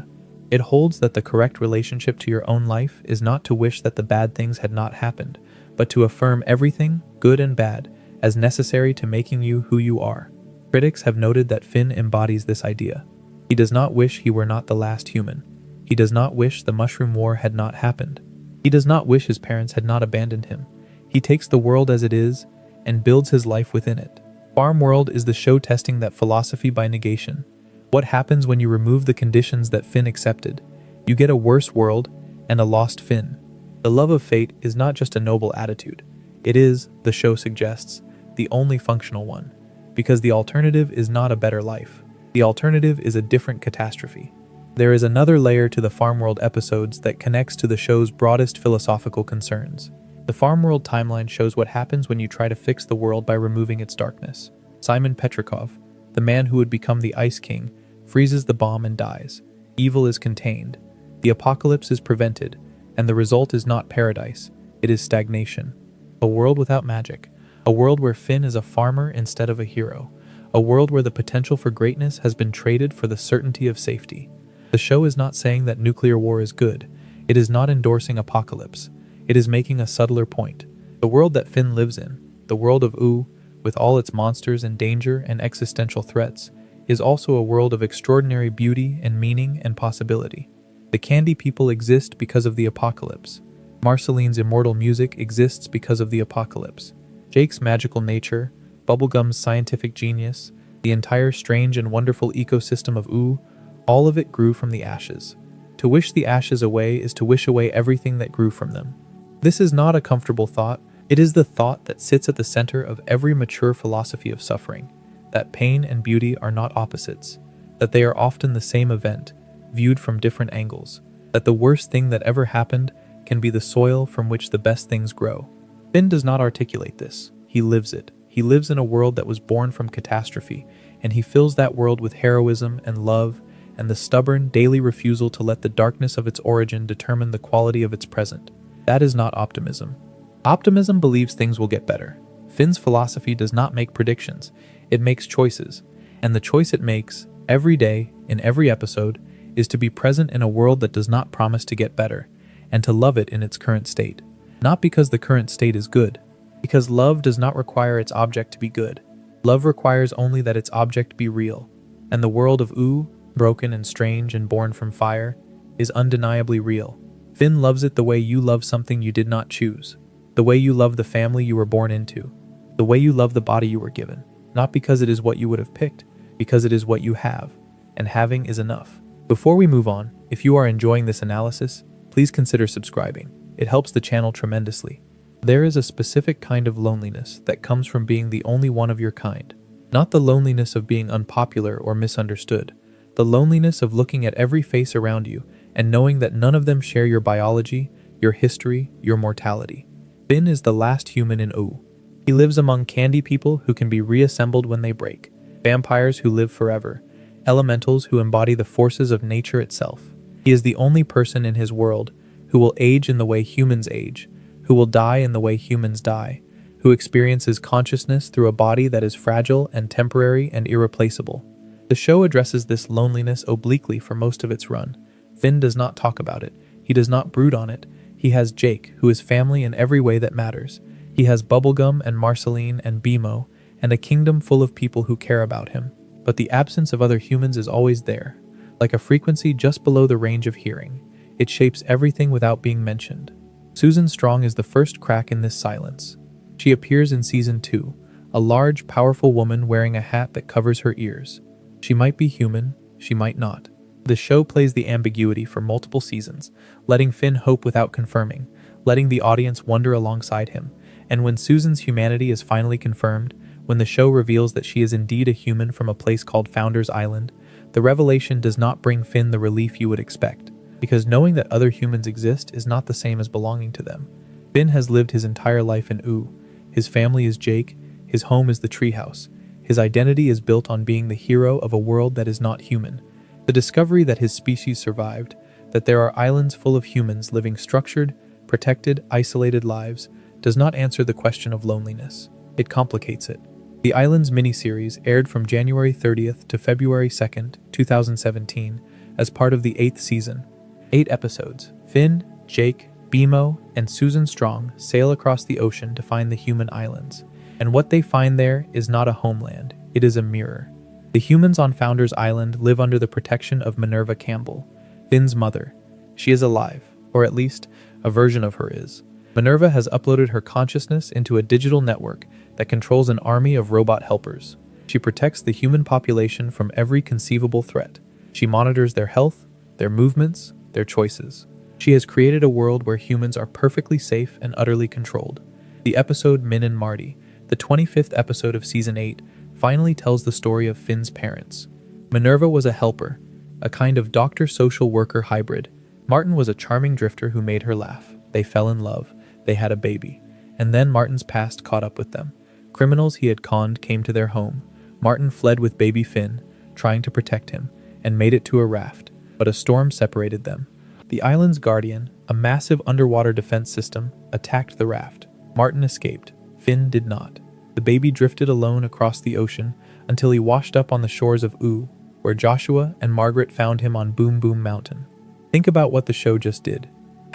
It holds that the correct relationship to your own life is not to wish that the bad things had not happened, but to affirm everything, good and bad, as necessary to making you who you are. Critics have noted that Finn embodies this idea. He does not wish he were not the last human. He does not wish the Mushroom War had not happened. He does not wish his parents had not abandoned him. He takes the world as it is and builds his life within it. Farmworld is the show testing that philosophy by negation. What happens when you remove the conditions that Finn accepted? You get a worse world and a lost Finn. The love of fate is not just a noble attitude. It is, the show suggests, the only functional one. Because the alternative is not a better life. The alternative is a different catastrophe. There is another layer to the Farmworld episodes that connects to the show's broadest philosophical concerns. The Farmworld timeline shows what happens when you try to fix the world by removing its darkness. Simon Petrikov, the man who would become the Ice King, freezes the bomb and dies. Evil is contained. The apocalypse is prevented, and the result is not paradise, it is stagnation. A world without magic. A world where Finn is a farmer instead of a hero. A world where the potential for greatness has been traded for the certainty of safety. The show is not saying that nuclear war is good. It is not endorsing apocalypse. It is making a subtler point. The world that Finn lives in, the world of Ooo, with all its monsters and danger and existential threats, is also a world of extraordinary beauty and meaning and possibility. The Candy People exist because of the apocalypse. Marceline's immortal music exists because of the apocalypse. Jake's magical nature, Bubblegum's scientific genius, the entire strange and wonderful ecosystem of Ooo, all of it grew from the ashes. To wish the ashes away is to wish away everything that grew from them. This is not a comfortable thought. It is the thought that sits at the center of every mature philosophy of suffering, that pain and beauty are not opposites, that they are often the same event, viewed from different angles, that the worst thing that ever happened can be the soil from which the best things grow. Finn does not articulate this. He lives it. He lives in a world that was born from catastrophe, and he fills that world with heroism and love and the stubborn, daily refusal to let the darkness of its origin determine the quality of its present. That is not optimism. Optimism believes things will get better. Finn's philosophy does not make predictions, it makes choices, and the choice it makes, every day, in every episode, is to be present in a world that does not promise to get better, and to love it in its current state. Not because the current state is good, because love does not require its object to be good. Love requires only that its object be real, and the world of Ooh, broken and strange and born from fire, is undeniably real. Finn loves it the way you love something you did not choose, the way you love the family you were born into, the way you love the body you were given, not because it is what you would have picked, because it is what you have, and having is enough. Before we move on, if you are enjoying this analysis, please consider subscribing. It helps the channel tremendously. There is a specific kind of loneliness that comes from being the only one of your kind. Not the loneliness of being unpopular or misunderstood, the loneliness of looking at every face around you and knowing that none of them share your biology, your history, your mortality. Finn is the last human in Ooh. He lives among candy people who can be reassembled when they break, vampires who live forever, elementals who embody the forces of nature itself. He is the only person in his world who will age in the way humans age, who will die in the way humans die, who experiences consciousness through a body that is fragile and temporary and irreplaceable. The show addresses this loneliness obliquely for most of its run. Finn does not talk about it. He does not brood on it. He has Jake, who is family in every way that matters. He has Bubblegum and Marceline and Bimo, and a kingdom full of people who care about him. But the absence of other humans is always there, like a frequency just below the range of hearing. It shapes everything without being mentioned. Susan Strong is the first crack in this silence. She appears in Season 2, a large, powerful woman wearing a hat that covers her ears. She might be human, she might not. The show plays the ambiguity for multiple seasons, letting Finn hope without confirming, letting the audience wonder alongside him. And when Susan's humanity is finally confirmed, when the show reveals that she is indeed a human from a place called Founders Island, the revelation does not bring Finn the relief you would expect, because knowing that other humans exist is not the same as belonging to them. Finn has lived his entire life in Ooh. His family is Jake, his home is the treehouse. His identity is built on being the hero of a world that is not human. The discovery that his species survived, that there are islands full of humans living structured, protected, isolated lives, does not answer the question of loneliness. It complicates it. The Islands miniseries aired from January 30th to February 2nd, 2017, as part of the 8th season. 8 episodes. Finn, Jake, Bimo, and Susan Strong sail across the ocean to find the human islands. And what they find there is not a homeland, it is a mirror. The humans on Founders Island live under the protection of Minerva Campbell, Finn's mother. She is alive, or at least, a version of her is. Minerva has uploaded her consciousness into a digital network that controls an army of robot helpers. She protects the human population from every conceivable threat. She monitors their health, their movements, their choices. She has created a world where humans are perfectly safe and utterly controlled. The episode Min and Marty, the 25th episode of Season 8, finally tells the story of Finn's parents. Minerva was a helper, a kind of doctor-social worker hybrid. Martin was a charming drifter who made her laugh. They fell in love. They had a baby. And then Martin's past caught up with them. Criminals he had conned came to their home. Martin fled with baby Finn, trying to protect him, and made it to a raft, but a storm separated them. The island's guardian, a massive underwater defense system, attacked the raft. Martin escaped. Finn did not. The baby drifted alone across the ocean until he washed up on the shores of Ooh, where Joshua and Margaret found him on Boom Boom Mountain. Think about what the show just did.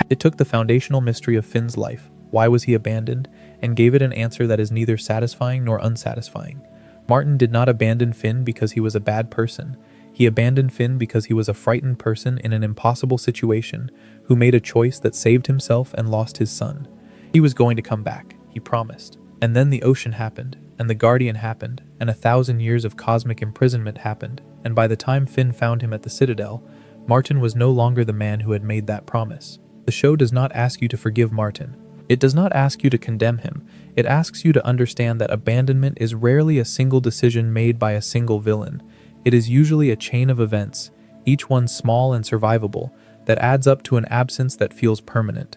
It took the foundational mystery of Finn's life, why was he abandoned, and gave it an answer that is neither satisfying nor unsatisfying. Martin did not abandon Finn because he was a bad person. He abandoned Finn because he was a frightened person in an impossible situation who made a choice that saved himself and lost his son. He was going to come back, he promised. And then the ocean happened, and the Guardian happened, and 1,000 years of cosmic imprisonment happened, and by the time Finn found him at the Citadel, Martin was no longer the man who had made that promise. The show does not ask you to forgive Martin. It does not ask you to condemn him. It asks you to understand that abandonment is rarely a single decision made by a single villain. It is usually a chain of events, each one small and survivable, that adds up to an absence that feels permanent.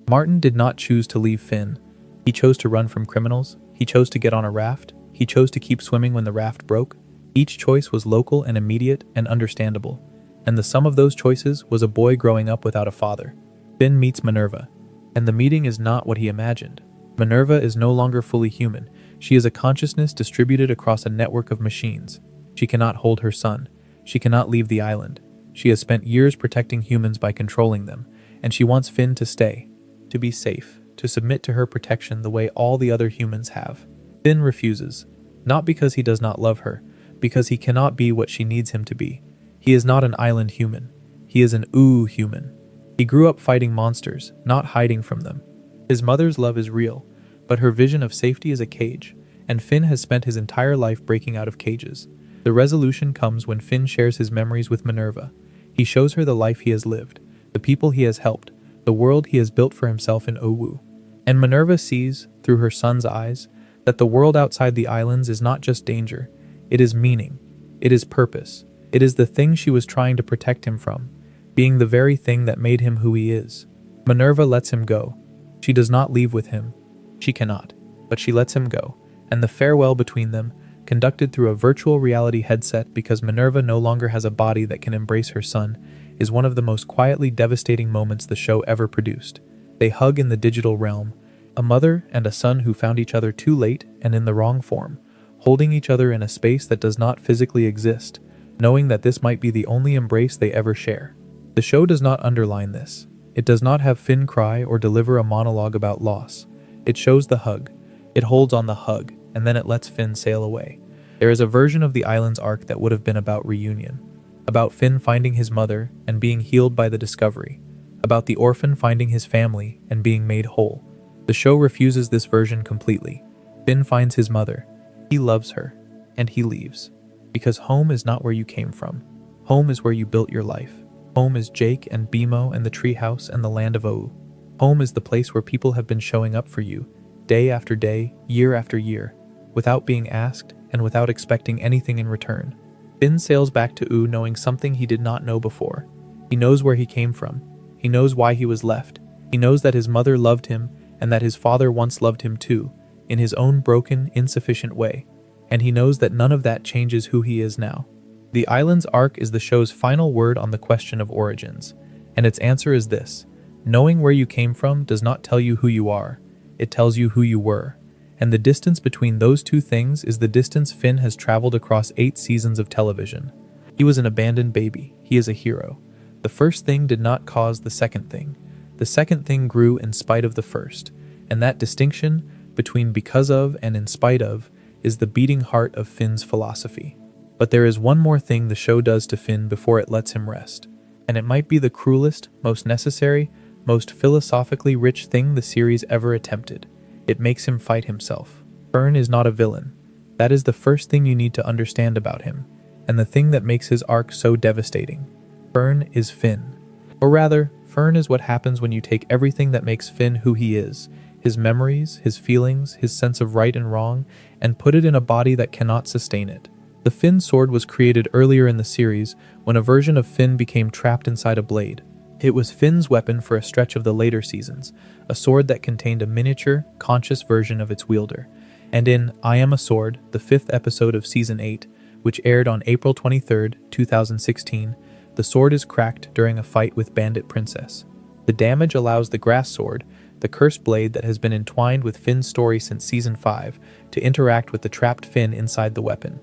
Martin did not choose to leave Finn. He chose to run from criminals. He chose to get on a raft. He chose to keep swimming when the raft broke. Each choice was local and immediate and understandable. And the sum of those choices was a boy growing up without a father. Finn meets Minerva, and the meeting is not what he imagined. Minerva is no longer fully human. She is a consciousness distributed across a network of machines. She cannot hold her son. She cannot leave the island. She has spent years protecting humans by controlling them, and she wants Finn to stay, to be safe, to submit to her protection the way all the other humans have. Finn refuses, not because he does not love her, because he cannot be what she needs him to be. He is not an island human. He is an ooh human. He grew up fighting monsters, not hiding from them. His mother's love is real, but her vision of safety is a cage, and Finn has spent his entire life breaking out of cages. The resolution comes when Finn shares his memories with Minerva. He shows her the life he has lived, the people he has helped, the world he has built for himself in Owu. And Minerva sees, through her son's eyes, that the world outside the islands is not just danger, it is meaning, it is purpose, it is the thing she was trying to protect him from, being the very thing that made him who he is. Minerva lets him go. She does not leave with him. She cannot, but she lets him go, and the farewell between them, conducted through a virtual reality headset because Minerva no longer has a body that can embrace her son, is one of the most quietly devastating moments the show ever produced. They hug in the digital realm, a mother and a son who found each other too late and in the wrong form, holding each other in a space that does not physically exist, knowing that this might be the only embrace they ever share. The show does not underline this. It does not have Finn cry or deliver a monologue about loss. It shows the hug. It holds on the hug, and then it lets Finn sail away. There is a version of the island's arc that would have been about reunion, about Finn finding his mother and being healed by the discovery, about the orphan finding his family and being made whole. The show refuses this version completely. Finn finds his mother. He loves her, and he leaves. Because home is not where you came from. Home is where you built your life. Home is Jake and Bimo and the treehouse and the land of Ou. Home is the place where people have been showing up for you, day after day, year after year, without being asked and without expecting anything in return. Finn sails back to Ou knowing something he did not know before. He knows where he came from. He knows why he was left. He knows that his mother loved him and that his father once loved him too, in his own broken, insufficient way. And he knows that none of that changes who he is now. The island's arc is the show's final word on the question of origins, and its answer is this: knowing where you came from does not tell you who you are, it tells you who you were. And the distance between those two things is the distance Finn has traveled across 8 seasons of television. He was an abandoned baby. He is a hero. The first thing did not cause the second thing. The second thing grew in spite of the first, and that distinction between because of and in spite of is the beating heart of Finn's philosophy. But there is one more thing the show does to Finn before it lets him rest, and it might be the cruelest, most necessary, most philosophically rich thing the series ever attempted. It makes him fight himself. Fern is not a villain. That is the first thing you need to understand about him, and the thing that makes his arc so devastating. Fern is Finn. Or rather, Fern is what happens when you take everything that makes Finn who he is, his memories, his feelings, his sense of right and wrong, and put it in a body that cannot sustain it. The Finn sword was created earlier in the series when a version of Finn became trapped inside a blade. It was Finn's weapon for a stretch of the later seasons, a sword that contained a miniature, conscious version of its wielder. And in I Am a Sword, the 5th episode of Season 8, which aired on April 23, 2016, the sword is cracked during a fight with Bandit Princess. The damage allows the grass sword, the cursed blade that has been entwined with Finn's story since Season 5, to interact with the trapped Finn inside the weapon.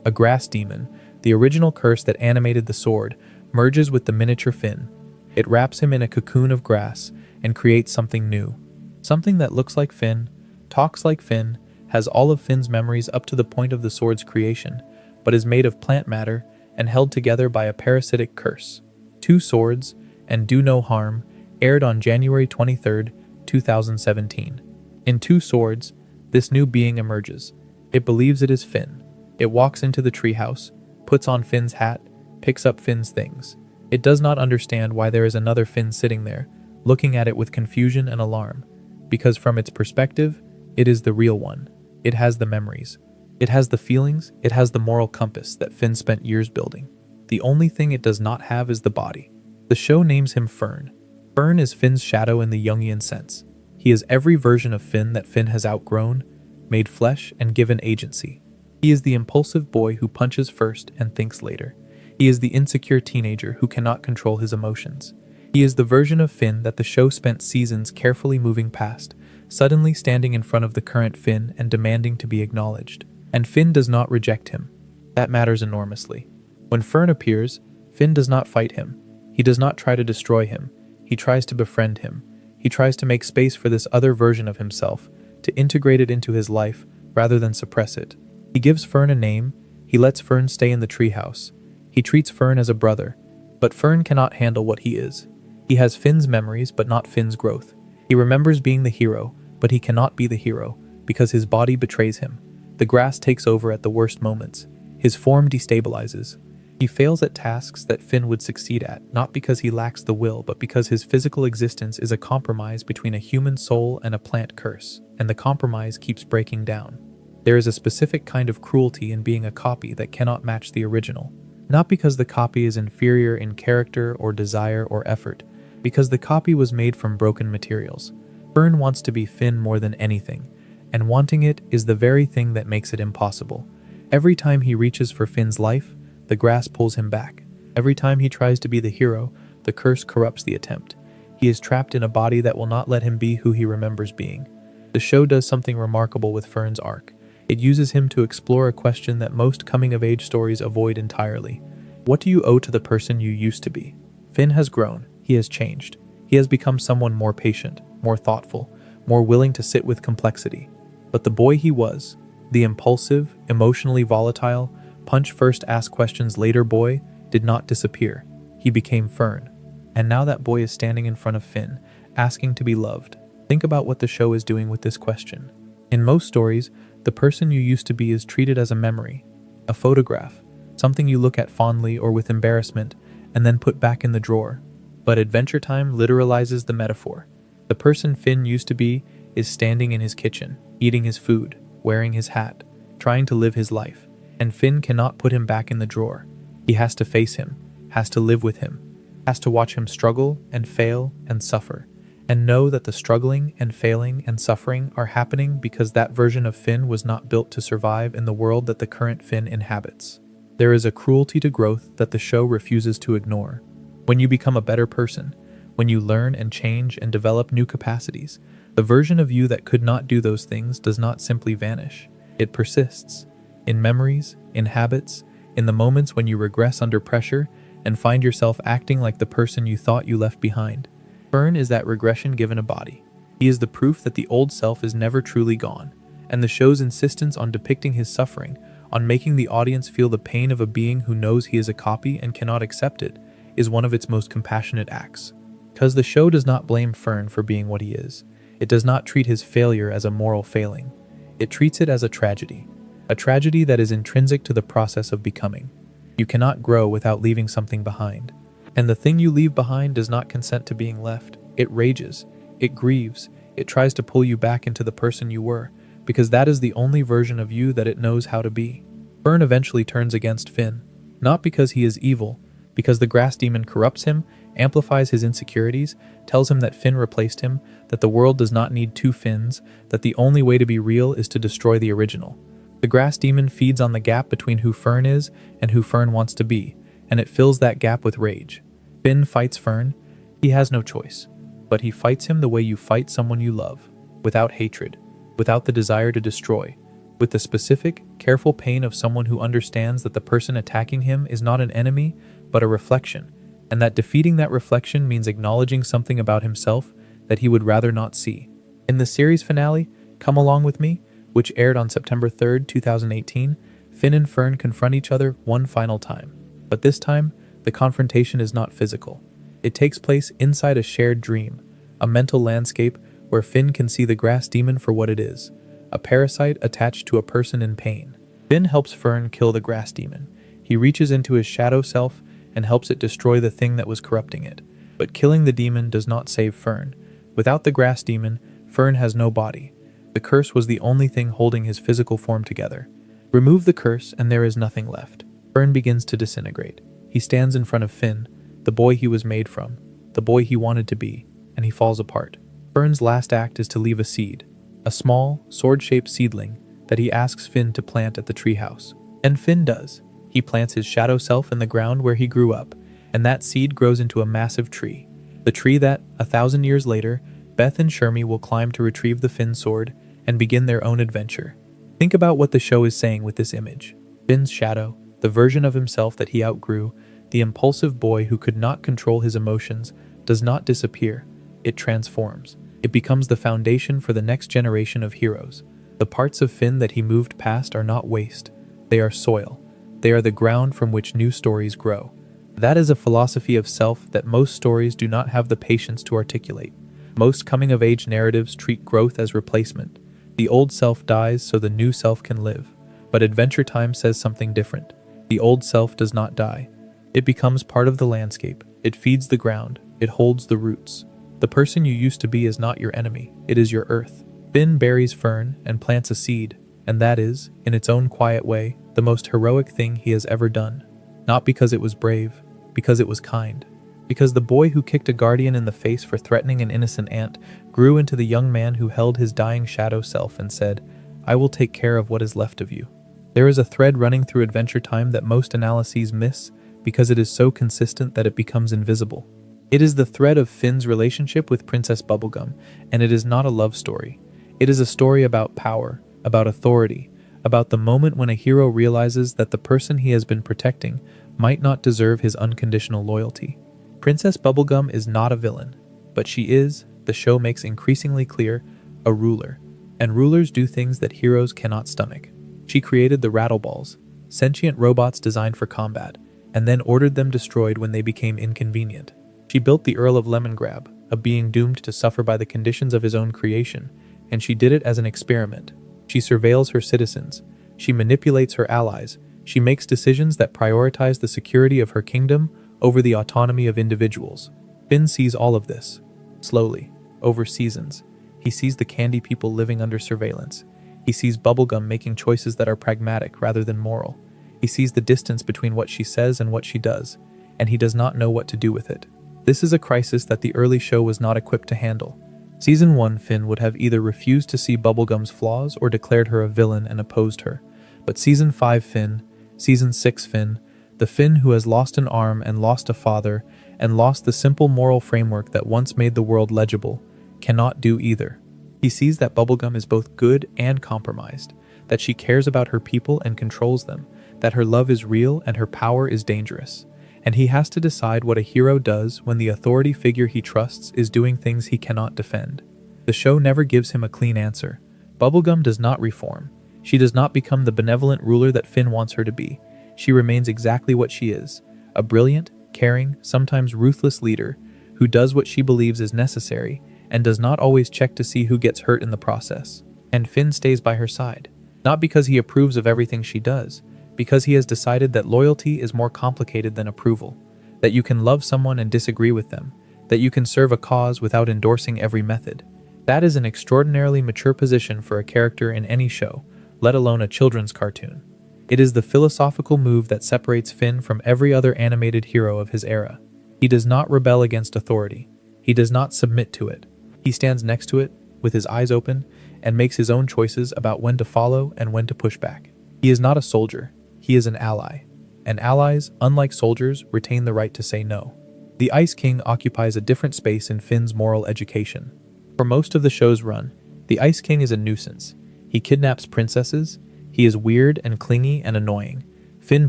A grass demon, the original curse that animated the sword, merges with the miniature Finn. It wraps him in a cocoon of grass and creates something new. Something that looks like Finn, talks like Finn, has all of Finn's memories up to the point of the sword's creation, but is made of plant matter and held together by a parasitic curse. 2 Swords and Do No Harm aired on January 23, 2017. In 2 Swords, this new being emerges. It believes it is Finn. It walks into the treehouse, puts on Finn's hat, picks up Finn's things. It does not understand why there is another Finn sitting there, looking at it with confusion and alarm, because from its perspective, it is the real one. It has the memories. It has the feelings. It has the moral compass that Finn spent years building. The only thing it does not have is the body. The show names him Fern. Fern is Finn's shadow in the Jungian sense. He is every version of Finn that Finn has outgrown, made flesh, and given agency. He is the impulsive boy who punches first and thinks later. He is the insecure teenager who cannot control his emotions. He is the version of Finn that the show spent seasons carefully moving past, suddenly standing in front of the current Finn and demanding to be acknowledged. And Finn does not reject him. That matters enormously. When Fern appears, Finn does not fight him. He does not try to destroy him. He tries to befriend him. He tries to make space for this other version of himself, to integrate it into his life rather than suppress it. He gives Fern a name. He lets Fern stay in the treehouse. He treats Fern as a brother, but Fern cannot handle what he is. He has Finn's memories, but not Finn's growth. He remembers being the hero, but he cannot be the hero because his body betrays him. The grass takes over at the worst moments. His form destabilizes. He fails at tasks that Finn would succeed at, not because he lacks the will, but because his physical existence is a compromise between a human soul and a plant curse, and the compromise keeps breaking down. There is a specific kind of cruelty in being a copy that cannot match the original, not because the copy is inferior in character or desire or effort, because the copy was made from broken materials. Fern wants to be Finn more than anything, and wanting it is the very thing that makes it impossible. Every time he reaches for Finn's life, the grass pulls him back. Every time he tries to be the hero, the curse corrupts the attempt. He is trapped in a body that will not let him be who he remembers being. The show does something remarkable with Fern's arc. It uses him to explore a question that most coming-of-age stories avoid entirely. What do you owe to the person you used to be? Finn has grown. He has changed. He has become someone more patient, more thoughtful, more willing to sit with complexity. But the boy he was, the impulsive, emotionally volatile, punch first ask questions later boy, did not disappear. He became Fern. And now that boy is standing in front of Finn, asking to be loved. Think about what the show is doing with this question. In most stories, the person you used to be is treated as a memory, a photograph, something you look at fondly or with embarrassment, and then put back in the drawer. But Adventure Time literalizes the metaphor. The person Finn used to be is standing in his kitchen, eating his food, wearing his hat, trying to live his life. And Finn cannot put him back in the drawer. He has to face him, has to live with him, has to watch him struggle and fail and suffer, and know that the struggling and failing and suffering are happening because that version of Finn was not built to survive in the world that the current Finn inhabits. There is a cruelty to growth that the show refuses to ignore. When you become a better person, when you learn and change and develop new capacities, the version of you that could not do those things does not simply vanish. It persists. In memories, in habits, in the moments when you regress under pressure and find yourself acting like the person you thought you left behind. Fern is that regression given a body. He is the proof that the old self is never truly gone, and the show's insistence on depicting his suffering, on making the audience feel the pain of a being who knows he is a copy and cannot accept it, is one of its most compassionate acts. Because the show does not blame Fern for being what he is. It does not treat his failure as a moral failing. It treats it as a tragedy that is intrinsic to the process of becoming. You cannot grow without leaving something behind. And the thing you leave behind does not consent to being left. It rages, it grieves, it tries to pull you back into the person you were, because that is the only version of you that it knows how to be. Fern eventually turns against Finn, not because he is evil, because the grass demon corrupts him, amplifies his insecurities, tells him that Finn replaced him, that the world does not need two Finns, that the only way to be real is to destroy the original. The grass demon feeds on the gap between who Fern is and who Fern wants to be, and it fills that gap with rage. Finn fights Fern. He has no choice, but he fights him the way you fight someone you love, without hatred, without the desire to destroy, with the specific, careful pain of someone who understands that the person attacking him is not an enemy, but a reflection, and that defeating that reflection means acknowledging something about himself that he would rather not see. In the series finale, Come Along With Me, which aired on September 3rd, 2018, Finn and Fern confront each other one final time. But this time, the confrontation is not physical. It takes place inside a shared dream, a mental landscape where Finn can see the grass demon for what it is, a parasite attached to a person in pain. Finn helps Fern kill the grass demon. He reaches into his shadow self and helps it destroy the thing that was corrupting it. But killing the demon does not save Fern. Without the grass demon, Fern has no body. The curse was the only thing holding his physical form together. Remove the curse and there is nothing left. Fern begins to disintegrate. He stands in front of Finn, the boy he was made from, the boy he wanted to be, and he falls apart. Fern's last act is to leave a seed, a small, sword-shaped seedling that he asks Finn to plant at the treehouse. And Finn does. He plants his shadow self in the ground where he grew up, and that seed grows into a massive tree. The tree that, 1,000 years later, Beth and Shermie will climb to retrieve the Finn sword and begin their own adventure. Think about what the show is saying with this image. Finn's shadow, the version of himself that he outgrew, the impulsive boy who could not control his emotions, does not disappear. It transforms. It becomes the foundation for the next generation of heroes. The parts of Finn that he moved past are not waste. They are soil. They are the ground from which new stories grow. That is a philosophy of self that most stories do not have the patience to articulate. Most coming-of-age narratives treat growth as replacement. The old self dies so the new self can live. But Adventure Time says something different. The old self does not die. It becomes part of the landscape. It feeds the ground. It holds the roots. The person you used to be is not your enemy. It is your earth. Finn buries Fern and plants a seed, and that is, in its own quiet way, the most heroic thing he has ever done. Not because it was brave, because it was kind. Because the boy who kicked a guardian in the face for threatening an innocent ant grew into the young man who held his dying shadow self and said, "I will take care of what is left of you." There is a thread running through Adventure Time that most analyses miss because it is so consistent that it becomes invisible. It is the thread of Finn's relationship with Princess Bubblegum, and it is not a love story. It is a story about power, about authority, about the moment when a hero realizes that the person he has been protecting might not deserve his unconditional loyalty. Princess Bubblegum is not a villain, but she is, the show makes increasingly clear, a ruler. And rulers do things that heroes cannot stomach. She created the Rattleballs, sentient robots designed for combat, and then ordered them destroyed when they became inconvenient. She built the Earl of Lemongrab, a being doomed to suffer by the conditions of his own creation, and she did it as an experiment. She surveils her citizens. She manipulates her allies. She makes decisions that prioritize the security of her kingdom over the autonomy of individuals. Finn sees all of this. Slowly, over seasons, he sees the candy people living under surveillance. He sees Bubblegum making choices that are pragmatic rather than moral. He sees the distance between what she says and what she does, and he does not know what to do with it. This is a crisis that the early show was not equipped to handle. Season 1 Finn would have either refused to see Bubblegum's flaws or declared her a villain and opposed her. But Season 5 Finn, Season 6 Finn, the Finn who has lost an arm and lost a father and lost the simple moral framework that once made the world legible, cannot do either. He sees that Bubblegum is both good and compromised, that she cares about her people and controls them, that her love is real and her power is dangerous. And he has to decide what a hero does when the authority figure he trusts is doing things he cannot defend. The show never gives him a clean answer. Bubblegum does not reform. She does not become the benevolent ruler that Finn wants her to be. She remains exactly what she is, a brilliant, caring, sometimes ruthless leader who does what she believes is necessary and does not always check to see who gets hurt in the process. And Finn stays by her side, not because he approves of everything she does, because he has decided that loyalty is more complicated than approval, that you can love someone and disagree with them, that you can serve a cause without endorsing every method. That is an extraordinarily mature position for a character in any show, let alone a children's cartoon. It is the philosophical move that separates Finn from every other animated hero of his era. He does not rebel against authority. He does not submit to it. He stands next to it, with his eyes open, and makes his own choices about when to follow and when to push back. He is not a soldier. He is an ally. And allies, unlike soldiers, retain the right to say no. The Ice King occupies a different space in Finn's moral education. For most of the show's run, the Ice King is a nuisance. He kidnaps princesses. He is weird and clingy and annoying. Finn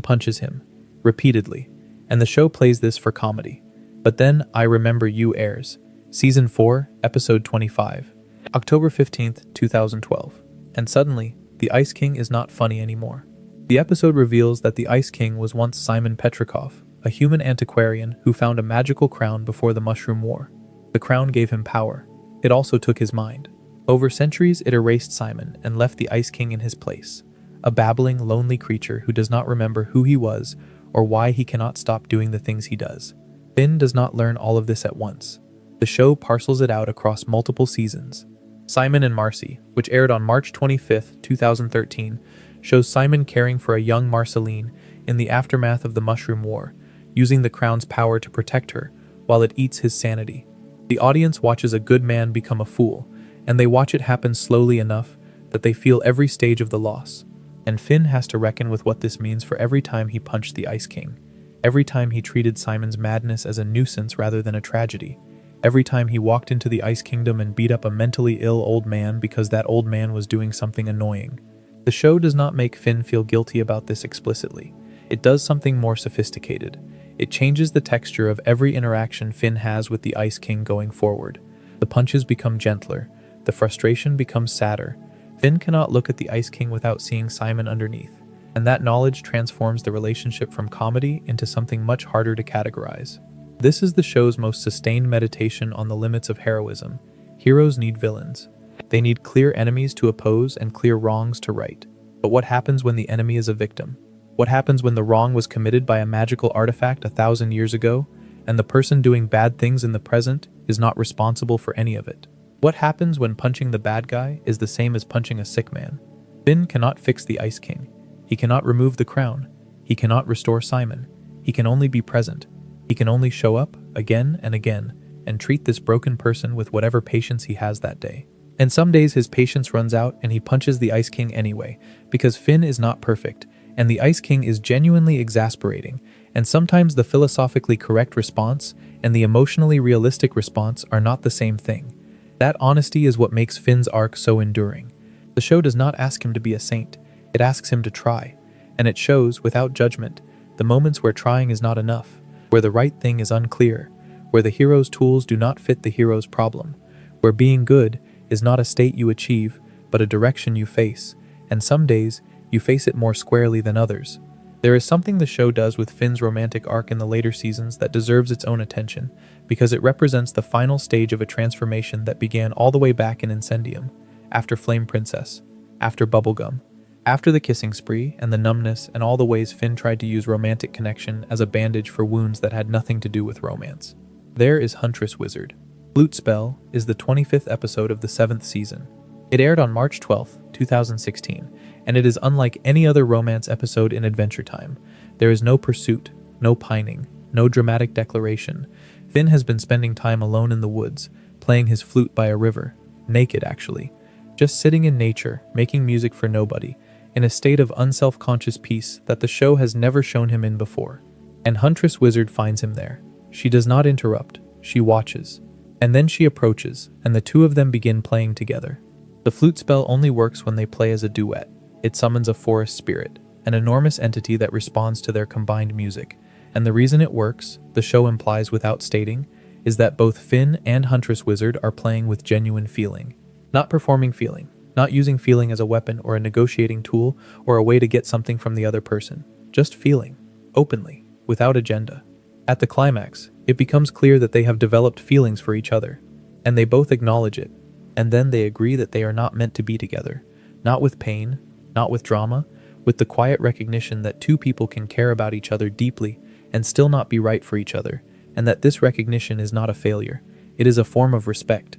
punches him, repeatedly, and the show plays this for comedy. But then I Remember You airs, Season 4, Episode 25, October 15th, 2012. And suddenly, the Ice King is not funny anymore. The episode reveals that the Ice King was once Simon Petrikov, a human antiquarian who found a magical crown before the Mushroom War. The crown gave him power. It also took his mind. Over centuries, it erased Simon and left the Ice King in his place, a babbling, lonely creature who does not remember who he was or why he cannot stop doing the things he does. Finn does not learn all of this at once. The show parcels it out across multiple seasons. Simon and Marcy, which aired on March 25, 2013, shows Simon caring for a young Marceline in the aftermath of the Mushroom War, using the crown's power to protect her while it eats his sanity. The audience watches a good man become a fool, and they watch it happen slowly enough that they feel every stage of the loss. And Finn has to reckon with what this means for every time he punched the Ice King, every time he treated Simon's madness as a nuisance rather than a tragedy, every time he walked into the Ice Kingdom and beat up a mentally ill old man because that old man was doing something annoying. The show does not make Finn feel guilty about this explicitly. It does something more sophisticated. It changes the texture of every interaction Finn has with the Ice King going forward. The punches become gentler. The frustration becomes sadder. Finn cannot look at the Ice King without seeing Simon underneath, and that knowledge transforms the relationship from comedy into something much harder to categorize. This is the show's most sustained meditation on the limits of heroism. Heroes need villains. They need clear enemies to oppose and clear wrongs to right. But what happens when the enemy is a victim? What happens when the wrong was committed by a magical artifact 1,000 years ago, and the person doing bad things in the present is not responsible for any of it? What happens when punching the bad guy is the same as punching a sick man? Finn cannot fix the Ice King. He cannot remove the crown. He cannot restore Simon. He can only be present. He can only show up again and again and treat this broken person with whatever patience he has that day. And some days his patience runs out and he punches the Ice King anyway, because Finn is not perfect, and the Ice King is genuinely exasperating, and sometimes the philosophically correct response and the emotionally realistic response are not the same thing. That honesty is what makes Finn's arc so enduring. The show does not ask him to be a saint, it asks him to try, and it shows, without judgment, the moments where trying is not enough, where the right thing is unclear, where the hero's tools do not fit the hero's problem, where being good is not a state you achieve, but a direction you face, and some days you face it more squarely than others. There is something the show does with Finn's romantic arc in the later seasons that deserves its own attention, because it represents the final stage of a transformation that began all the way back in Incendium, after Flame Princess, after Bubblegum, after the kissing spree and the numbness and all the ways Finn tried to use romantic connection as a bandage for wounds that had nothing to do with romance. There is Huntress Wizard. Flute Spell is the 25th episode of the 7th season. It aired on March 12, 2016, and it is unlike any other romance episode in Adventure Time. There is no pursuit, no pining, no dramatic declaration. Finn has been spending time alone in the woods, playing his flute by a river, naked actually, just sitting in nature, making music for nobody, in a state of unself-conscious peace that the show has never shown him in before. And Huntress Wizard finds him there. She does not interrupt, she watches. And then she approaches, and the two of them begin playing together. The flute spell only works when they play as a duet. It summons a forest spirit, an enormous entity that responds to their combined music. And the reason it works, the show implies without stating, is that both Finn and Huntress Wizard are playing with genuine feeling. Not performing feeling, not using feeling as a weapon or a negotiating tool or a way to get something from the other person. Just feeling, openly, without agenda. At the climax, it becomes clear that they have developed feelings for each other, and they both acknowledge it, and then they agree that they are not meant to be together, not with pain, not with drama, with the quiet recognition that two people can care about each other deeply and still not be right for each other, and that this recognition is not a failure, it is a form of respect.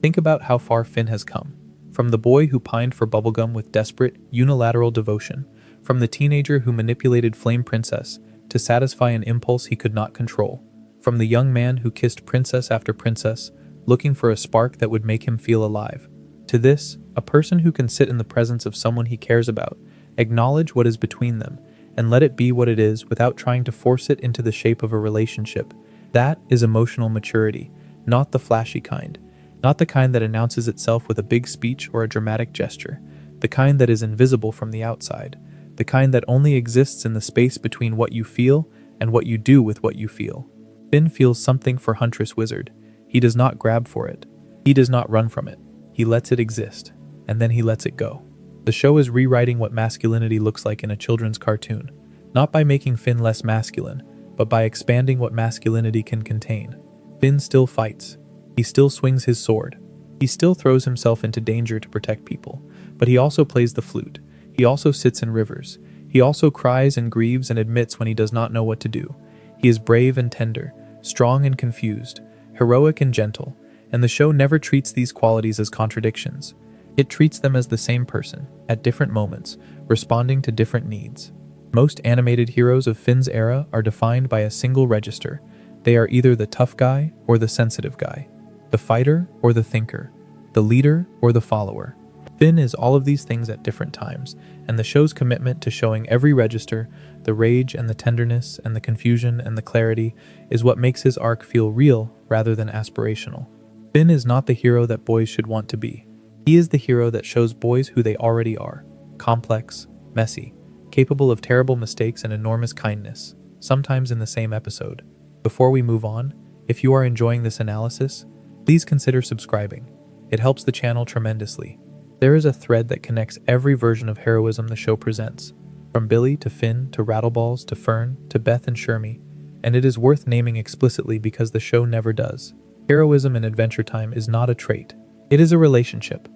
Think about how far Finn has come. From the boy who pined for bubblegum with desperate, unilateral devotion, from the teenager who manipulated Flame Princess to satisfy an impulse he could not control, from the young man who kissed princess after princess, looking for a spark that would make him feel alive, to this, a person who can sit in the presence of someone he cares about, acknowledge what is between them, and let it be what it is without trying to force it into the shape of a relationship. That is emotional maturity, not the flashy kind, not the kind that announces itself with a big speech or a dramatic gesture, the kind that is invisible from the outside, the kind that only exists in the space between what you feel and what you do with what you feel. Finn feels something for Huntress Wizard. He does not grab for it. He does not run from it. He lets it exist, and then he lets it go. The show is rewriting what masculinity looks like in a children's cartoon, not by making Finn less masculine, but by expanding what masculinity can contain. Finn still fights. He still swings his sword. He still throws himself into danger to protect people, but he also plays the flute. He also sits in rivers. He also cries and grieves and admits when he does not know what to do. He is brave and tender, strong and confused, heroic and gentle, and the show never treats these qualities as contradictions. It treats them as the same person, at different moments, responding to different needs. Most animated heroes of Finn's era are defined by a single register. They are either the tough guy or the sensitive guy, the fighter or the thinker, the leader or the follower. Finn is all of these things at different times, and the show's commitment to showing every register, the rage and the tenderness and the confusion and the clarity, is what makes his arc feel real rather than aspirational. Finn is not the hero that boys should want to be. He is the hero that shows boys who they already are: complex, messy, capable of terrible mistakes and enormous kindness, sometimes in the same episode. Before we move on, if you are enjoying this analysis, please consider subscribing. It helps the channel tremendously. There is a thread that connects every version of heroism the show presents, from Billy to Finn to Rattleballs to Fern to Beth and Shermie, and it is worth naming explicitly because the show never does. Heroism in Adventure Time is not a trait. It is a relationship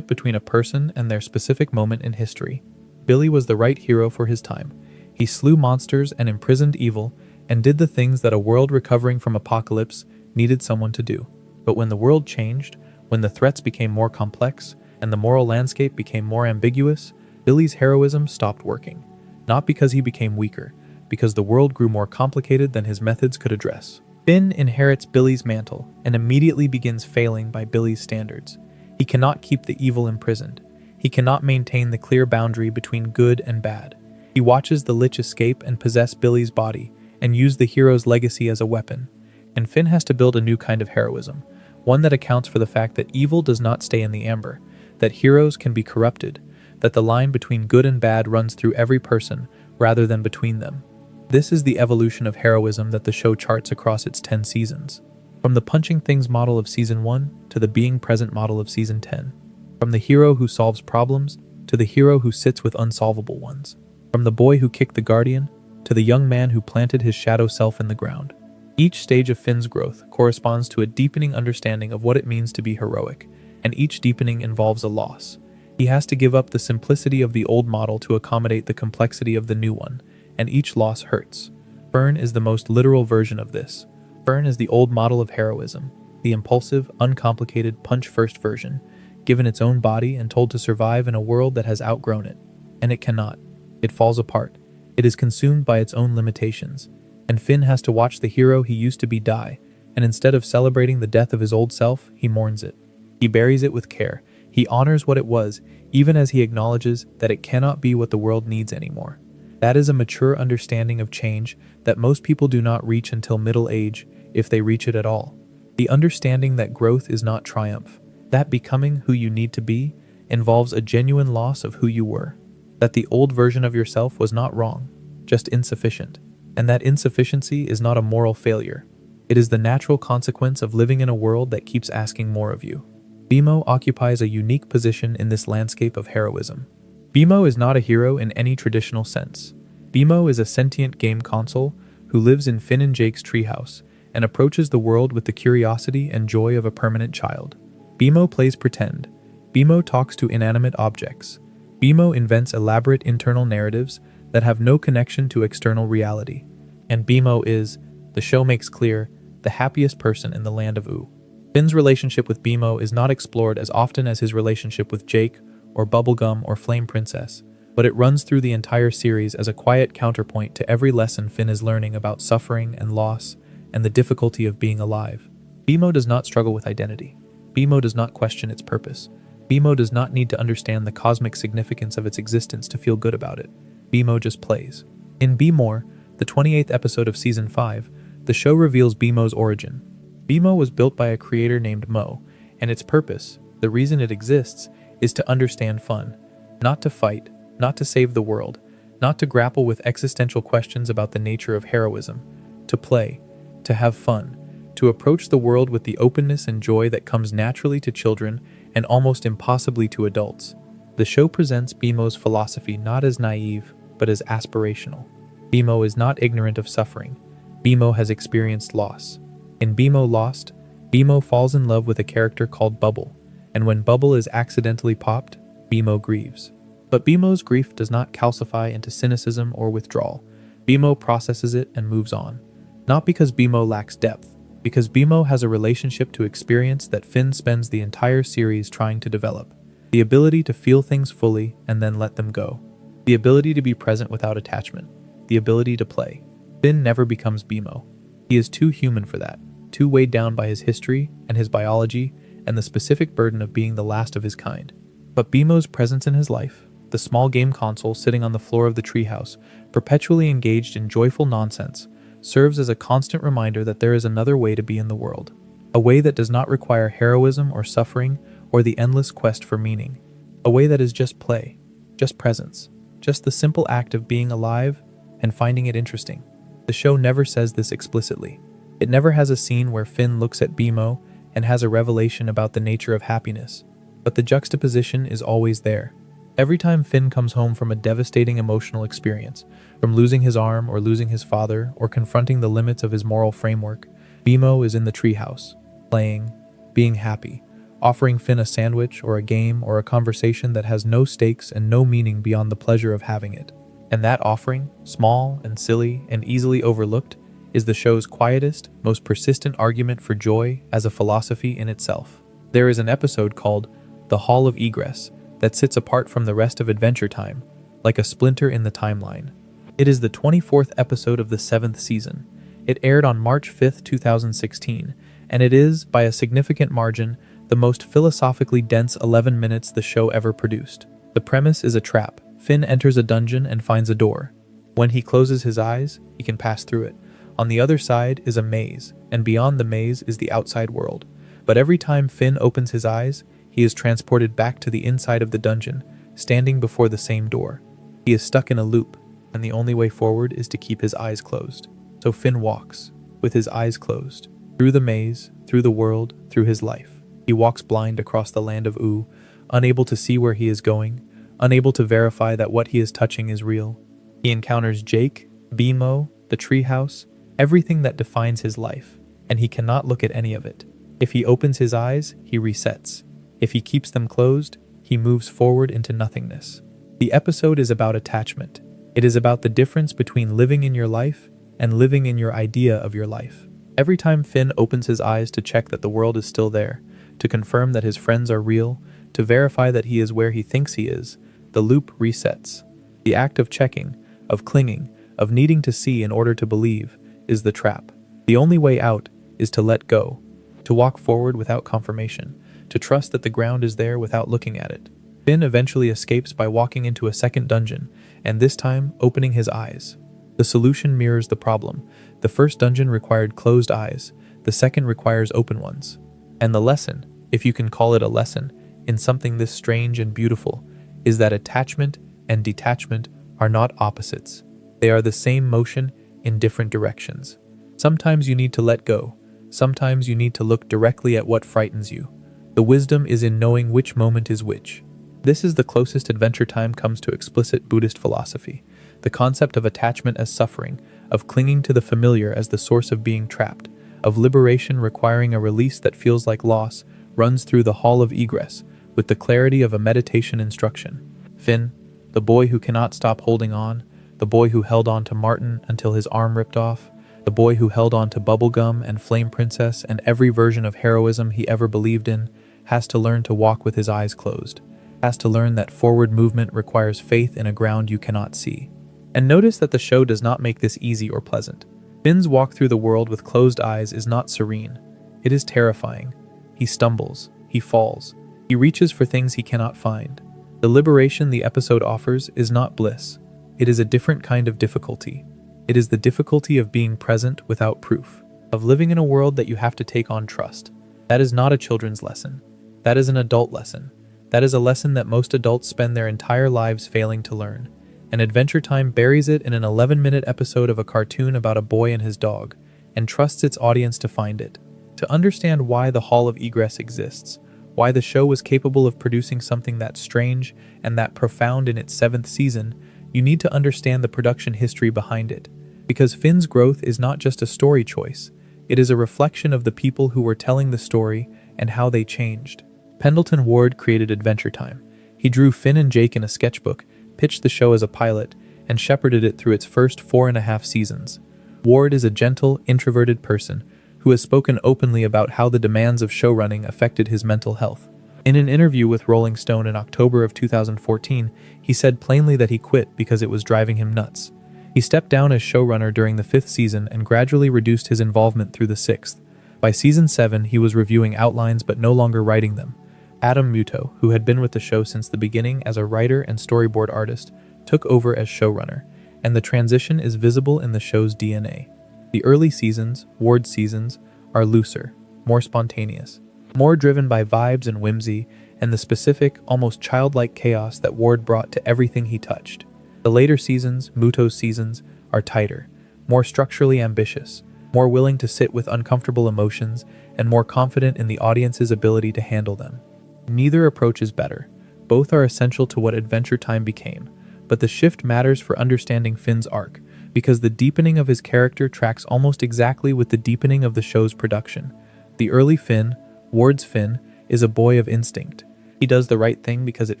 between a person and their specific moment in history. Billy was the right hero for his time. He slew monsters and imprisoned evil and did the things that a world recovering from apocalypse needed someone to do. But when the world changed, when the threats became more complex, and the moral landscape became more ambiguous, Billy's heroism stopped working. Not because he became weaker, because the world grew more complicated than his methods could address. Finn inherits Billy's mantle and immediately begins failing by Billy's standards. He cannot keep the evil imprisoned. He cannot maintain the clear boundary between good and bad. He watches the Lich escape and possess Billy's body and use the hero's legacy as a weapon. And Finn has to build a new kind of heroism, one that accounts for the fact that evil does not stay in the amber, that heroes can be corrupted, that the line between good and bad runs through every person rather than between them. This is the evolution of heroism that the show charts across its 10 seasons. From the punching things model of Season 1 to the being present model of Season 10. From the hero who solves problems to the hero who sits with unsolvable ones. From the boy who kicked the guardian to the young man who planted his shadow self in the ground. Each stage of Finn's growth corresponds to a deepening understanding of what it means to be heroic, and each deepening involves a loss. He has to give up the simplicity of the old model to accommodate the complexity of the new one, and each loss hurts. Fern is the most literal version of this. Fern is the old model of heroism, the impulsive, uncomplicated, punch-first version, given its own body and told to survive in a world that has outgrown it. And it cannot. It falls apart. It is consumed by its own limitations. And Finn has to watch the hero he used to be die, and instead of celebrating the death of his old self, he mourns it. He buries it with care. He honors what it was, even as he acknowledges that it cannot be what the world needs anymore. That is a mature understanding of change that most people do not reach until middle age, if they reach it at all. The understanding that growth is not triumph, that becoming who you need to be involves a genuine loss of who you were, that the old version of yourself was not wrong, just insufficient, and that insufficiency is not a moral failure. It is the natural consequence of living in a world that keeps asking more of you. BMO occupies a unique position in this landscape of heroism. BMO is not a hero in any traditional sense. BMO is a sentient game console who lives in Finn and Jake's treehouse and approaches the world with the curiosity and joy of a permanent child. BMO plays pretend. BMO talks to inanimate objects. BMO invents elaborate internal narratives that have no connection to external reality. And BMO is, the show makes clear, the happiest person in the land of Ooh. Finn's relationship with BMO is not explored as often as his relationship with Jake, or Bubblegum, or Flame Princess, but it runs through the entire series as a quiet counterpoint to every lesson Finn is learning about suffering and loss and the difficulty of being alive. BMO does not struggle with identity. BMO does not question its purpose. BMO does not need to understand the cosmic significance of its existence to feel good about it. BMO just plays. In Be More, the 28th episode of Season 5, the show reveals BMO's origin. BMO was built by a creator named Mo, and its purpose, the reason it exists, is to understand fun. Not to fight, not to save the world, not to grapple with existential questions about the nature of heroism. To play, to have fun, to approach the world with the openness and joy that comes naturally to children and almost impossibly to adults. The show presents BMO's philosophy not as naive, but as aspirational. BMO is not ignorant of suffering. BMO has experienced loss. In BMO Lost, BMO falls in love with a character called Bubble, and when Bubble is accidentally popped, BMO grieves. But BMO's grief does not calcify into cynicism or withdrawal. BMO processes it and moves on. Not because BMO lacks depth, because BMO has a relationship to experience that Finn spends the entire series trying to develop. The ability to feel things fully and then let them go. The ability to be present without attachment. The ability to play. Finn never becomes BMO. He is too human for that, too weighed down by his history and his biology and the specific burden of being the last of his kind. But BMO's presence in his life, the small game console sitting on the floor of the treehouse, perpetually engaged in joyful nonsense, serves as a constant reminder that there is another way to be in the world. A way that does not require heroism or suffering or the endless quest for meaning. A way that is just play, just presence, just the simple act of being alive and finding it interesting. The show never says this explicitly. It never has a scene where Finn looks at BMO and has a revelation about the nature of happiness. But the juxtaposition is always there. Every time Finn comes home from a devastating emotional experience, from losing his arm or losing his father or confronting the limits of his moral framework, BMO is in the treehouse, playing, being happy, offering Finn a sandwich or a game or a conversation that has no stakes and no meaning beyond the pleasure of having it. And that offering, small and silly and easily overlooked, is the show's quietest, most persistent argument for joy as a philosophy in itself. There is an episode called The Hall of Egress that sits apart from the rest of Adventure Time, like a splinter in the timeline. It is the 24th episode of the 7th season. It aired on March 5, 2016, and it is, by a significant margin, the most philosophically dense 11 minutes the show ever produced. The premise is a trap. Finn enters a dungeon and finds a door. When he closes his eyes, he can pass through it. On the other side is a maze, and beyond the maze is the outside world. But every time Finn opens his eyes, he is transported back to the inside of the dungeon, standing before the same door. He is stuck in a loop, and the only way forward is to keep his eyes closed. So Finn walks, with his eyes closed, through the maze, through the world, through his life. He walks blind across the land of Oo, unable to see where he is going, unable to verify that what he is touching is real. He encounters Jake, BMO, the treehouse, everything that defines his life, and he cannot look at any of it. If he opens his eyes, he resets. If he keeps them closed, he moves forward into nothingness. The episode is about attachment. It is about the difference between living in your life and living in your idea of your life. Every time Finn opens his eyes to check that the world is still there, to confirm that his friends are real, to verify that he is where he thinks he is, the loop resets. The act of checking, of clinging, of needing to see in order to believe, is the trap. The only way out is to let go, to walk forward without confirmation, to trust that the ground is there without looking at it. Finn eventually escapes by walking into a second dungeon, and this time opening his eyes. The solution mirrors the problem. The first dungeon required closed eyes, the second requires open ones. And the lesson, if you can call it a lesson, in something this strange and beautiful, is that attachment and detachment are not opposites. They are the same motion in different directions. Sometimes you need to let go. Sometimes you need to look directly at what frightens you. The wisdom is in knowing which moment is which. This is the closest Adventure Time comes to explicit Buddhist philosophy, the concept of attachment as suffering, of clinging to the familiar as the source of being trapped, of liberation requiring a release that feels like loss, runs through the Hall of Egress with the clarity of a meditation instruction. Finn, the boy who cannot stop holding on, the boy who held on to Martin until his arm ripped off, the boy who held on to Bubblegum and Flame Princess and every version of heroism he ever believed in, has to learn to walk with his eyes closed, has to learn that forward movement requires faith in a ground you cannot see. And notice that the show does not make this easy or pleasant. Finn's walk through the world with closed eyes is not serene. It is terrifying. He stumbles, he falls, he reaches for things he cannot find. The liberation the episode offers is not bliss. It is a different kind of difficulty. It is the difficulty of being present without proof, of living in a world that you have to take on trust. That is not a children's lesson. That is an adult lesson. That is a lesson that most adults spend their entire lives failing to learn. And Adventure Time buries it in an 11-minute episode of a cartoon about a boy and his dog, and trusts its audience to find it. To understand why the Hall of Egress exists, why the show was capable of producing something that strange and that profound in its 7th season, you need to understand the production history behind it. Because Finn's growth is not just a story choice, it is a reflection of the people who were telling the story and how they changed. Pendleton Ward created Adventure Time. He drew Finn and Jake in a sketchbook, pitched the show as a pilot, and shepherded it through its first 4.5 seasons. Ward is a gentle, introverted person who has spoken openly about how the demands of showrunning affected his mental health. In an interview with Rolling Stone in October of 2014, he said plainly that he quit because it was driving him nuts. He stepped down as showrunner during the 5th season and gradually reduced his involvement through the 6th. By season 7, he was reviewing outlines but no longer writing them. Adam Muto, who had been with the show since the beginning as a writer and storyboard artist, took over as showrunner, and the transition is visible in the show's DNA. The early seasons, Ward's seasons, are looser, more spontaneous, more driven by vibes and whimsy, and the specific, almost childlike chaos that Ward brought to everything he touched. The later seasons, Muto's seasons, are tighter, more structurally ambitious, more willing to sit with uncomfortable emotions, and more confident in the audience's ability to handle them. Neither approach is better. Both are essential to what Adventure Time became, but the shift matters for understanding Finn's arc, because the deepening of his character tracks almost exactly with the deepening of the show's production. The early Finn, Ward's Finn, is a boy of instinct. He does the right thing because it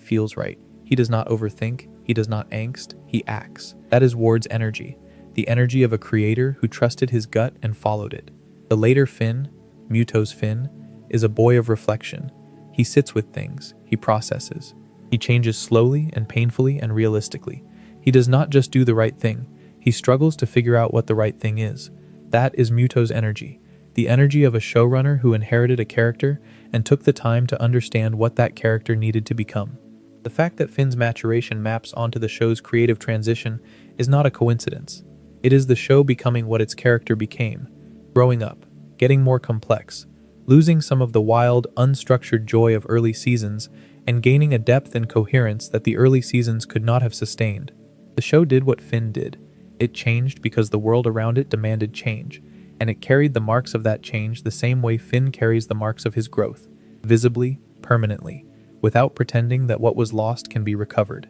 feels right. He does not overthink, he does not angst, he acts. That is Ward's energy, the energy of a creator who trusted his gut and followed it. The later Finn, Muto's Finn, is a boy of reflection. He sits with things, he processes. He changes slowly and painfully and realistically. He does not just do the right thing, he struggles to figure out what the right thing is. That is Muto's energy, the energy of a showrunner who inherited a character and took the time to understand what that character needed to become. The fact that Finn's maturation maps onto the show's creative transition is not a coincidence. It is the show becoming what its character became, growing up, getting more complex, losing some of the wild, unstructured joy of early seasons, and gaining a depth and coherence that the early seasons could not have sustained. The show did what Finn did. It changed because the world around it demanded change, and it carried the marks of that change the same way Finn carries the marks of his growth, visibly, permanently, without pretending that what was lost can be recovered.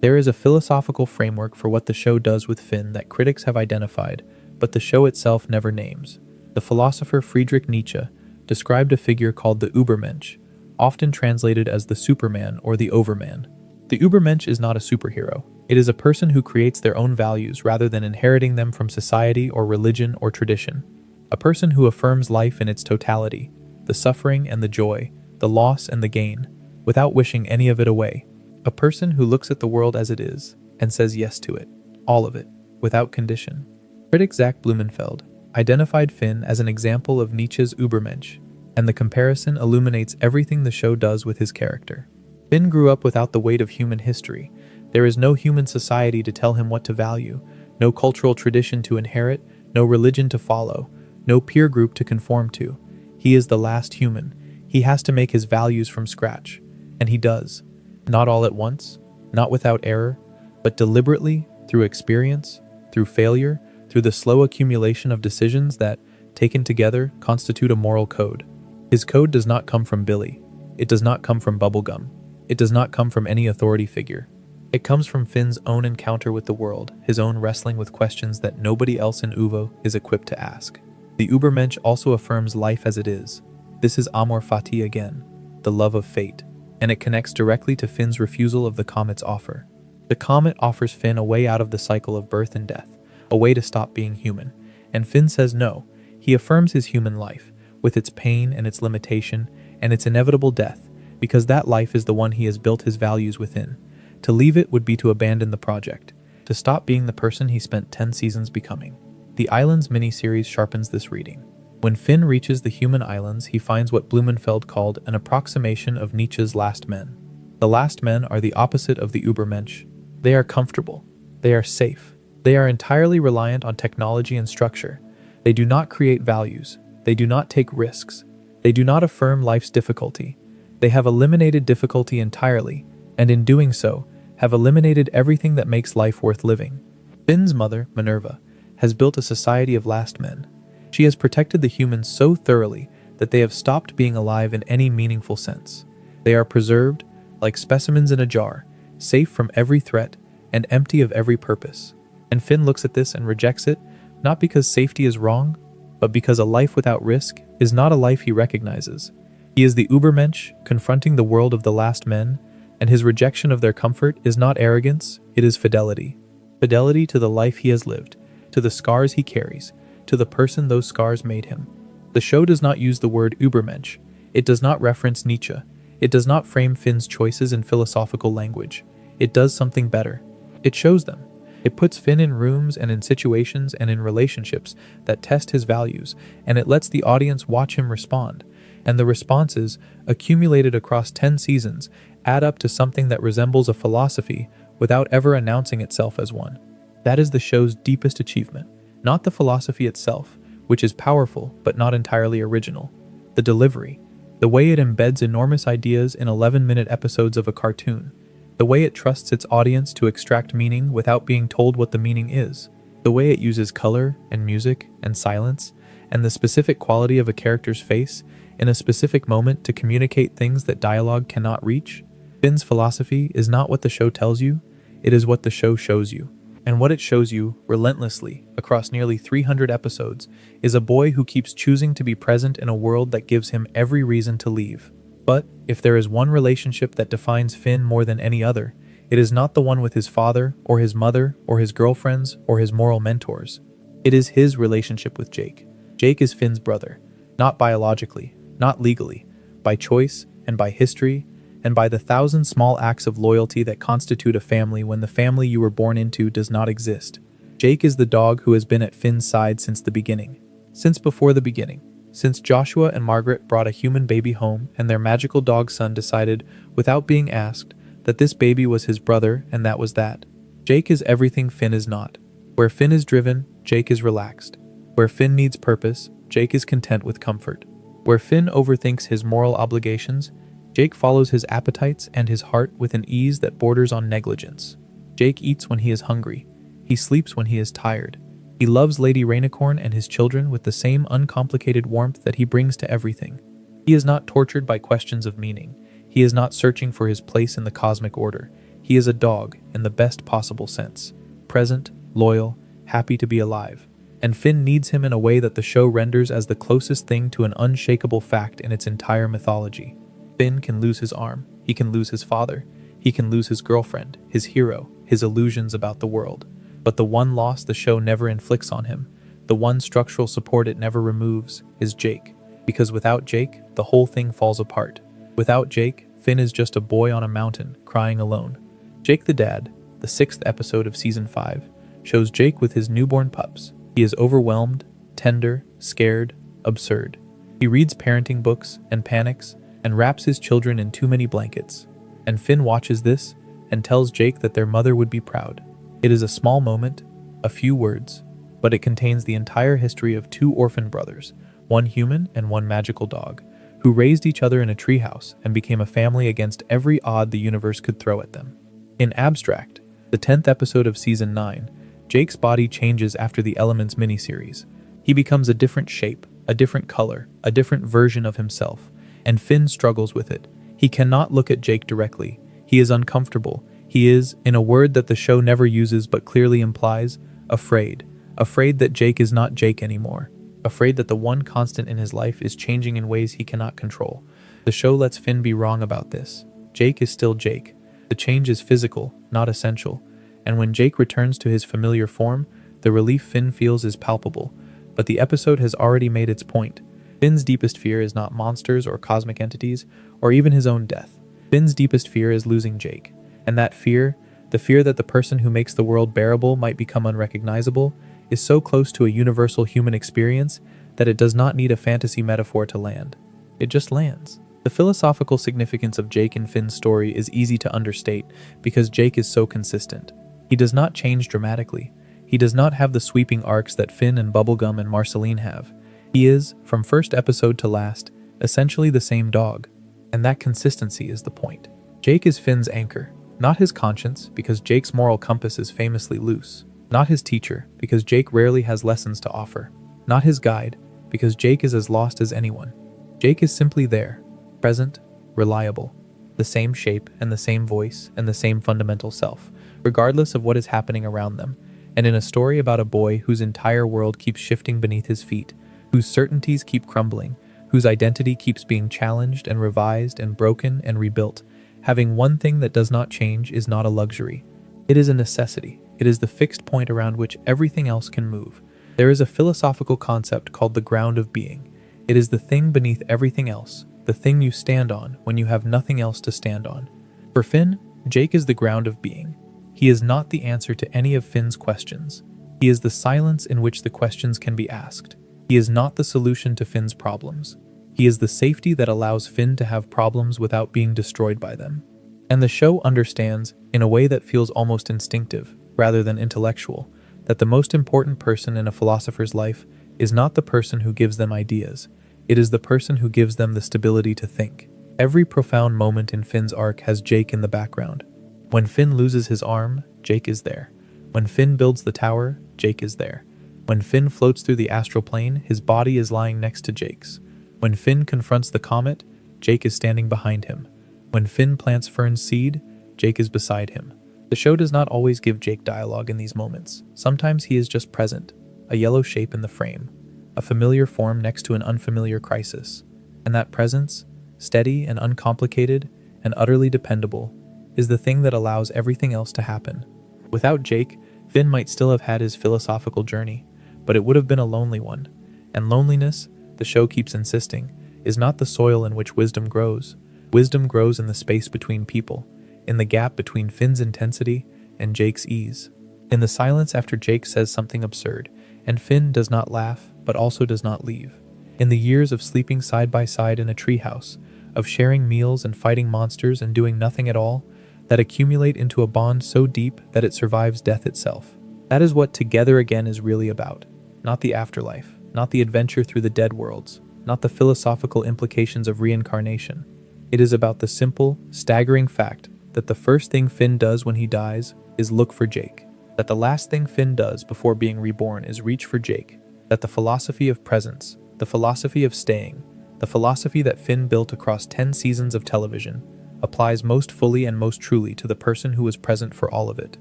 There is a philosophical framework for what the show does with Finn that critics have identified, but the show itself never names. The philosopher Friedrich Nietzsche described a figure called the Übermensch, often translated as the Superman or the Overman. The Übermensch is not a superhero. It is a person who creates their own values rather than inheriting them from society or religion or tradition. A person who affirms life in its totality, the suffering and the joy, the loss and the gain, without wishing any of it away. A person who looks at the world as it is and says yes to it, all of it, without condition. Critic Zach Blumenfeld identified Finn as an example of Nietzsche's Übermensch, and the comparison illuminates everything the show does with his character. Finn grew up without the weight of human history. There is no human society to tell him what to value, no cultural tradition to inherit, no religion to follow, no peer group to conform to. He is the last human. He has to make his values from scratch, and he does. Not all at once, not without error, but deliberately, through experience, through failure, through the slow accumulation of decisions that, taken together, constitute a moral code. His code does not come from Billy. It does not come from bubblegum. It does not come from any authority figure. It comes from Finn's own encounter with the world, his own wrestling with questions that nobody else in Uvo is equipped to ask. The Übermensch also affirms life as it is. This is amor fati again, the love of fate, and it connects directly to Finn's refusal of the comet's offer. The comet offers Finn a way out of the cycle of birth and death, a way to stop being human, and Finn says no. He affirms his human life, with its pain and its limitation and its inevitable death, because that life is the one he has built his values within. To leave it would be to abandon the project, to stop being the person he spent 10 seasons becoming. The Islands miniseries sharpens this reading. When Finn reaches the human islands, he finds what Blumenfeld called an approximation of Nietzsche's last men. The last men are the opposite of the Übermensch. They are comfortable. They are safe. They are entirely reliant on technology and structure. They do not create values. They do not take risks. They do not affirm life's difficulty. They have eliminated difficulty entirely, and in doing so, have eliminated everything that makes life worth living. Finn's mother, Minerva, has built a society of last men. She has protected the humans so thoroughly that they have stopped being alive in any meaningful sense. They are preserved, like specimens in a jar, safe from every threat and empty of every purpose. And Finn looks at this and rejects it, not because safety is wrong, but because a life without risk is not a life he recognizes. He is the Übermensch, confronting the world of the last men, and his rejection of their comfort is not arrogance, it is fidelity. Fidelity to the life he has lived, to the scars he carries, to the person those scars made him. The show does not use the word Übermensch. It does not reference Nietzsche. It does not frame Finn's choices in philosophical language. It does something better. It shows them. It puts Finn in rooms and in situations and in relationships that test his values, and it lets the audience watch him respond. and the responses, accumulated across 10 seasons, add up to something that resembles a philosophy without ever announcing itself as one. That is the show's deepest achievement, not the philosophy itself, which is powerful but not entirely original. The delivery, the way it embeds enormous ideas in 11-minute episodes of a cartoon, the way it trusts its audience to extract meaning without being told what the meaning is, the way it uses color and music and silence and the specific quality of a character's face in a specific moment to communicate things that dialogue cannot reach. Finn's philosophy is not what the show tells you, it is what the show shows you. And what it shows you, relentlessly, across nearly 300 episodes, is a boy who keeps choosing to be present in a world that gives him every reason to leave. But, if there is one relationship that defines Finn more than any other, it is not the one with his father, or his mother, or his girlfriends, or his moral mentors. It is his relationship with Jake. Jake is Finn's brother, not biologically, not legally, by choice, and by history, and by the 1,000 small acts of loyalty that constitute a family when the family you were born into does not exist. Jake is the dog who has been at Finn's side since the beginning. Since before the beginning. Since Joshua and Margaret brought a human baby home and their magical dog son decided, without being asked, that this baby was his brother and that was that. Jake is everything Finn is not. Where Finn is driven, Jake is relaxed. Where Finn needs purpose, Jake is content with comfort. Where Finn overthinks his moral obligations, Jake follows his appetites and his heart with an ease that borders on negligence. Jake eats when he is hungry. He sleeps when he is tired. He loves Lady Rainicorn and his children with the same uncomplicated warmth that he brings to everything. He is not tortured by questions of meaning. He is not searching for his place in the cosmic order. He is a dog in the best possible sense. Present, loyal, happy to be alive. And Finn needs him in a way that the show renders as the closest thing to an unshakable fact in its entire mythology. Finn can lose his arm, he can lose his father, he can lose his girlfriend, his hero, his illusions about the world. But the one loss the show never inflicts on him, the one structural support it never removes, is Jake. Because without Jake, the whole thing falls apart. Without Jake, Finn is just a boy on a mountain, crying alone. Jake the Dad, the 6th episode of Season 5, shows Jake with his newborn pups. He is overwhelmed, tender, scared, absurd. He reads parenting books and panics, and wraps his children in too many blankets. And Finn watches this and tells Jake that their mother would be proud. It is a small moment, a few words, but it contains the entire history of 2 orphan brothers, one human and one magical dog, who raised each other in a treehouse and became a family against every odd the universe could throw at them. In abstract, the 10th episode of Season 9, Jake's body changes after the Elements miniseries. He becomes a different shape, a different color, a different version of himself. And Finn struggles with it. He cannot look at Jake directly. He is uncomfortable. He is, in a word that the show never uses but clearly implies, afraid. Afraid that Jake is not Jake anymore. Afraid that the one constant in his life is changing in ways he cannot control. The show lets Finn be wrong about this. Jake is still Jake. The change is physical, not essential. And when Jake returns to his familiar form, the relief Finn feels is palpable. But the episode has already made its point. Finn's deepest fear is not monsters or cosmic entities, or even his own death. Finn's deepest fear is losing Jake. And that fear, the fear that the person who makes the world bearable might become unrecognizable, is so close to a universal human experience that it does not need a fantasy metaphor to land. It just lands. The philosophical significance of Jake and Finn's story is easy to understate because Jake is so consistent. He does not change dramatically. He does not have the sweeping arcs that Finn and Bubblegum and Marceline have. He is, from first episode to last, essentially the same dog. And that consistency is the point. Jake is Finn's anchor, not his conscience, because Jake's moral compass is famously loose. Not his teacher, because Jake rarely has lessons to offer. Not his guide, because Jake is as lost as anyone. Jake is simply there, present, reliable. The same shape and the same voice and the same fundamental self, regardless of what is happening around them. And in a story about a boy whose entire world keeps shifting beneath his feet, whose certainties keep crumbling, whose identity keeps being challenged and revised and broken and rebuilt, having one thing that does not change is not a luxury. It is a necessity. It is the fixed point around which everything else can move. There is a philosophical concept called the ground of being. It is the thing beneath everything else, the thing you stand on when you have nothing else to stand on. For Finn, Jake is the ground of being. He is not the answer to any of Finn's questions. He is the silence in which the questions can be asked. He is not the solution to Finn's problems. He is the safety that allows Finn to have problems without being destroyed by them. And the show understands, in a way that feels almost instinctive, rather than intellectual, that the most important person in a philosopher's life is not the person who gives them ideas, it is the person who gives them the stability to think. Every profound moment in Finn's arc has Jake in the background. When Finn loses his arm, Jake is there. When Finn builds the tower, Jake is there. When Finn floats through the astral plane, his body is lying next to Jake's. When Finn confronts the comet, Jake is standing behind him. When Finn plants Fern's seed, Jake is beside him. The show does not always give Jake dialogue in these moments. Sometimes he is just present, a yellow shape in the frame, a familiar form next to an unfamiliar crisis. And that presence, steady and uncomplicated and utterly dependable, is the thing that allows everything else to happen. Without Jake, Finn might still have had his philosophical journey, but it would have been a lonely one. And loneliness, the show keeps insisting, is not the soil in which wisdom grows. Wisdom grows in the space between people, in the gap between Finn's intensity and Jake's ease. In the silence after Jake says something absurd, and Finn does not laugh, but also does not leave. In the years of sleeping side by side in a treehouse, of sharing meals and fighting monsters and doing nothing at all, that accumulate into a bond so deep that it survives death itself. That is what Together Again is really about. Not the afterlife, not the adventure through the dead worlds, not the philosophical implications of reincarnation. It is about the simple, staggering fact that the first thing Finn does when he dies is look for Jake. That the last thing Finn does before being reborn is reach for Jake. That the philosophy of presence, the philosophy of staying, the philosophy that Finn built across 10 seasons of television, applies most fully and most truly to the person who was present for all of it.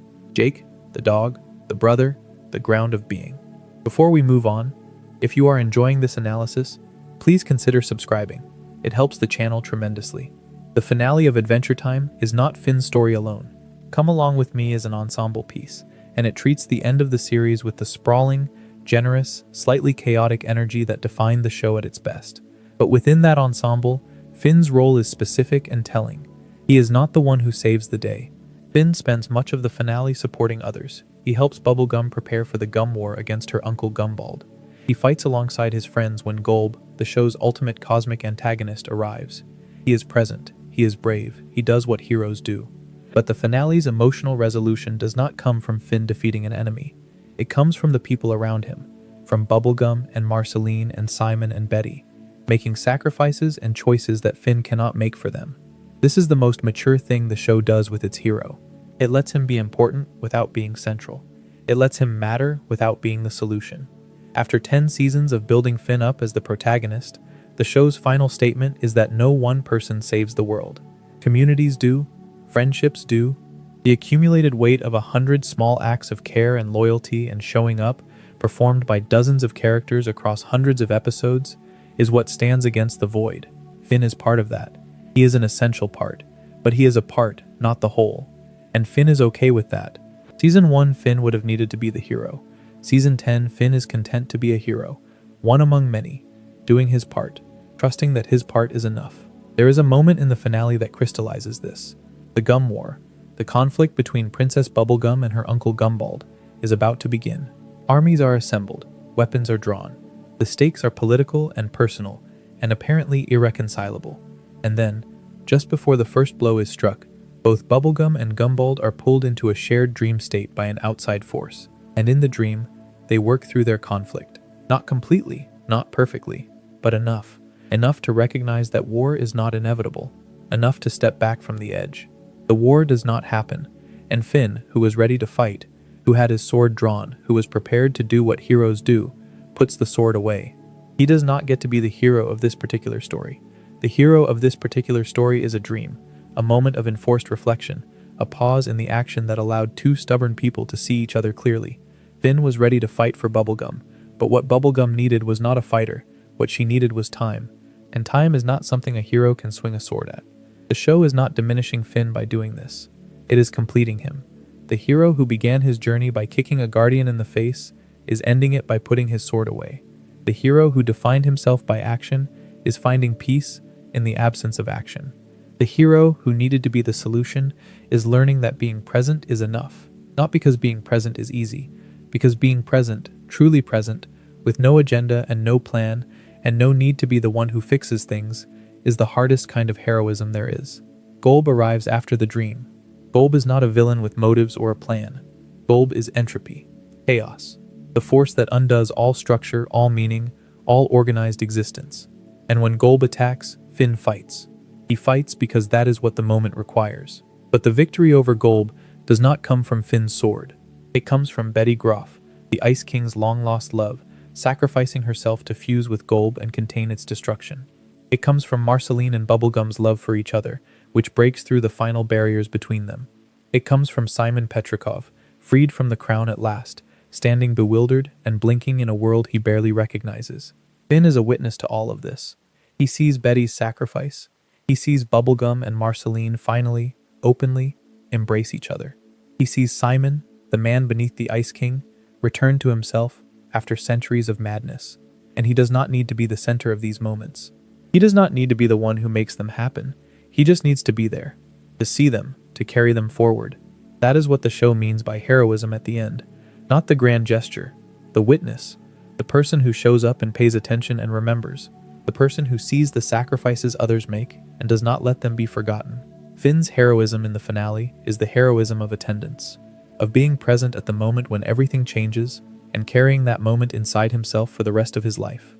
Jake, the dog, the brother, the ground of being. Before we move on, if you are enjoying this analysis, please consider subscribing. It helps the channel tremendously. The finale of Adventure Time is not Finn's story alone. Come Along With Me is an ensemble piece, and it treats the end of the series with the sprawling, generous, slightly chaotic energy that defined the show at its best. But within that ensemble, Finn's role is specific and telling. He is not the one who saves the day. Finn spends much of the finale supporting others. He helps Bubblegum prepare for the Gum War against her uncle Gumbald. He fights alongside his friends when Golb, the show's ultimate cosmic antagonist, arrives. He is present, he is brave, he does what heroes do. But the finale's emotional resolution does not come from Finn defeating an enemy. It comes from the people around him, from Bubblegum and Marceline and Simon and Betty, making sacrifices and choices that Finn cannot make for them. This is the most mature thing the show does with its hero. It lets him be important without being central. It lets him matter without being the solution. After 10 seasons of building Finn up as the protagonist, the show's final statement is that no one person saves the world. Communities do, friendships do. The accumulated weight of 100 small acts of care and loyalty and showing up, performed by dozens of characters across hundreds of episodes, is what stands against the void. Finn is part of that. He is an essential part, but he is a part, not the whole. And Finn is okay with that. Season 1, Finn would have needed to be the hero. Season 10, Finn is content to be a hero, one among many, doing his part, trusting that his part is enough. There is a moment in the finale that crystallizes this. The Gum War, the conflict between Princess Bubblegum and her uncle Gumbald, is about to begin. Armies are assembled, weapons are drawn. The stakes are political and personal, and apparently irreconcilable. And then, just before the first blow is struck, both Bubblegum and Gumbald are pulled into a shared dream state by an outside force. And in the dream, they work through their conflict. Not completely, not perfectly, but enough. Enough to recognize that war is not inevitable. Enough to step back from the edge. The war does not happen, and Finn, who was ready to fight, who had his sword drawn, who was prepared to do what heroes do, puts the sword away. He does not get to be the hero of this particular story. The hero of this particular story is a dream, a moment of enforced reflection, a pause in the action that allowed two stubborn people to see each other clearly. Finn was ready to fight for Bubblegum, but what Bubblegum needed was not a fighter. What she needed was time, and time is not something a hero can swing a sword at. The show is not diminishing Finn by doing this. It is completing him. The hero who began his journey by kicking a guardian in the face is ending it by putting his sword away. The hero who defined himself by action is finding peace in the absence of action. The hero who needed to be the solution is learning that being present is enough. Not because being present is easy, because being present, truly present, with no agenda and no plan, and no need to be the one who fixes things, is the hardest kind of heroism there is. Golb arrives after the dream. Golb is not a villain with motives or a plan. Golb is entropy, chaos, the force that undoes all structure, all meaning, all organized existence. And when Golb attacks, Finn fights. He fights because that is what the moment requires. But the victory over Golb does not come from Finn's sword. It comes from Betty Groff, the Ice King's long-lost love, sacrificing herself to fuse with Golb and contain its destruction. It comes from Marceline and Bubblegum's love for each other, which breaks through the final barriers between them. It comes from Simon Petrikov, freed from the crown at last, standing bewildered and blinking in a world he barely recognizes. Finn is a witness to all of this. He sees Betty's sacrifice. He sees Bubblegum and Marceline finally, openly, embrace each other. He sees Simon, the man beneath the Ice King, return to himself after centuries of madness. And he does not need to be the center of these moments. He does not need to be the one who makes them happen. He just needs to be there, to see them, to carry them forward. That is what the show means by heroism at the end. Not the grand gesture, the witness, the person who shows up and pays attention and remembers, the person who sees the sacrifices others make and does not let them be forgotten. Finn's heroism in the finale is the heroism of attendance, of being present at the moment when everything changes and carrying that moment inside himself for the rest of his life.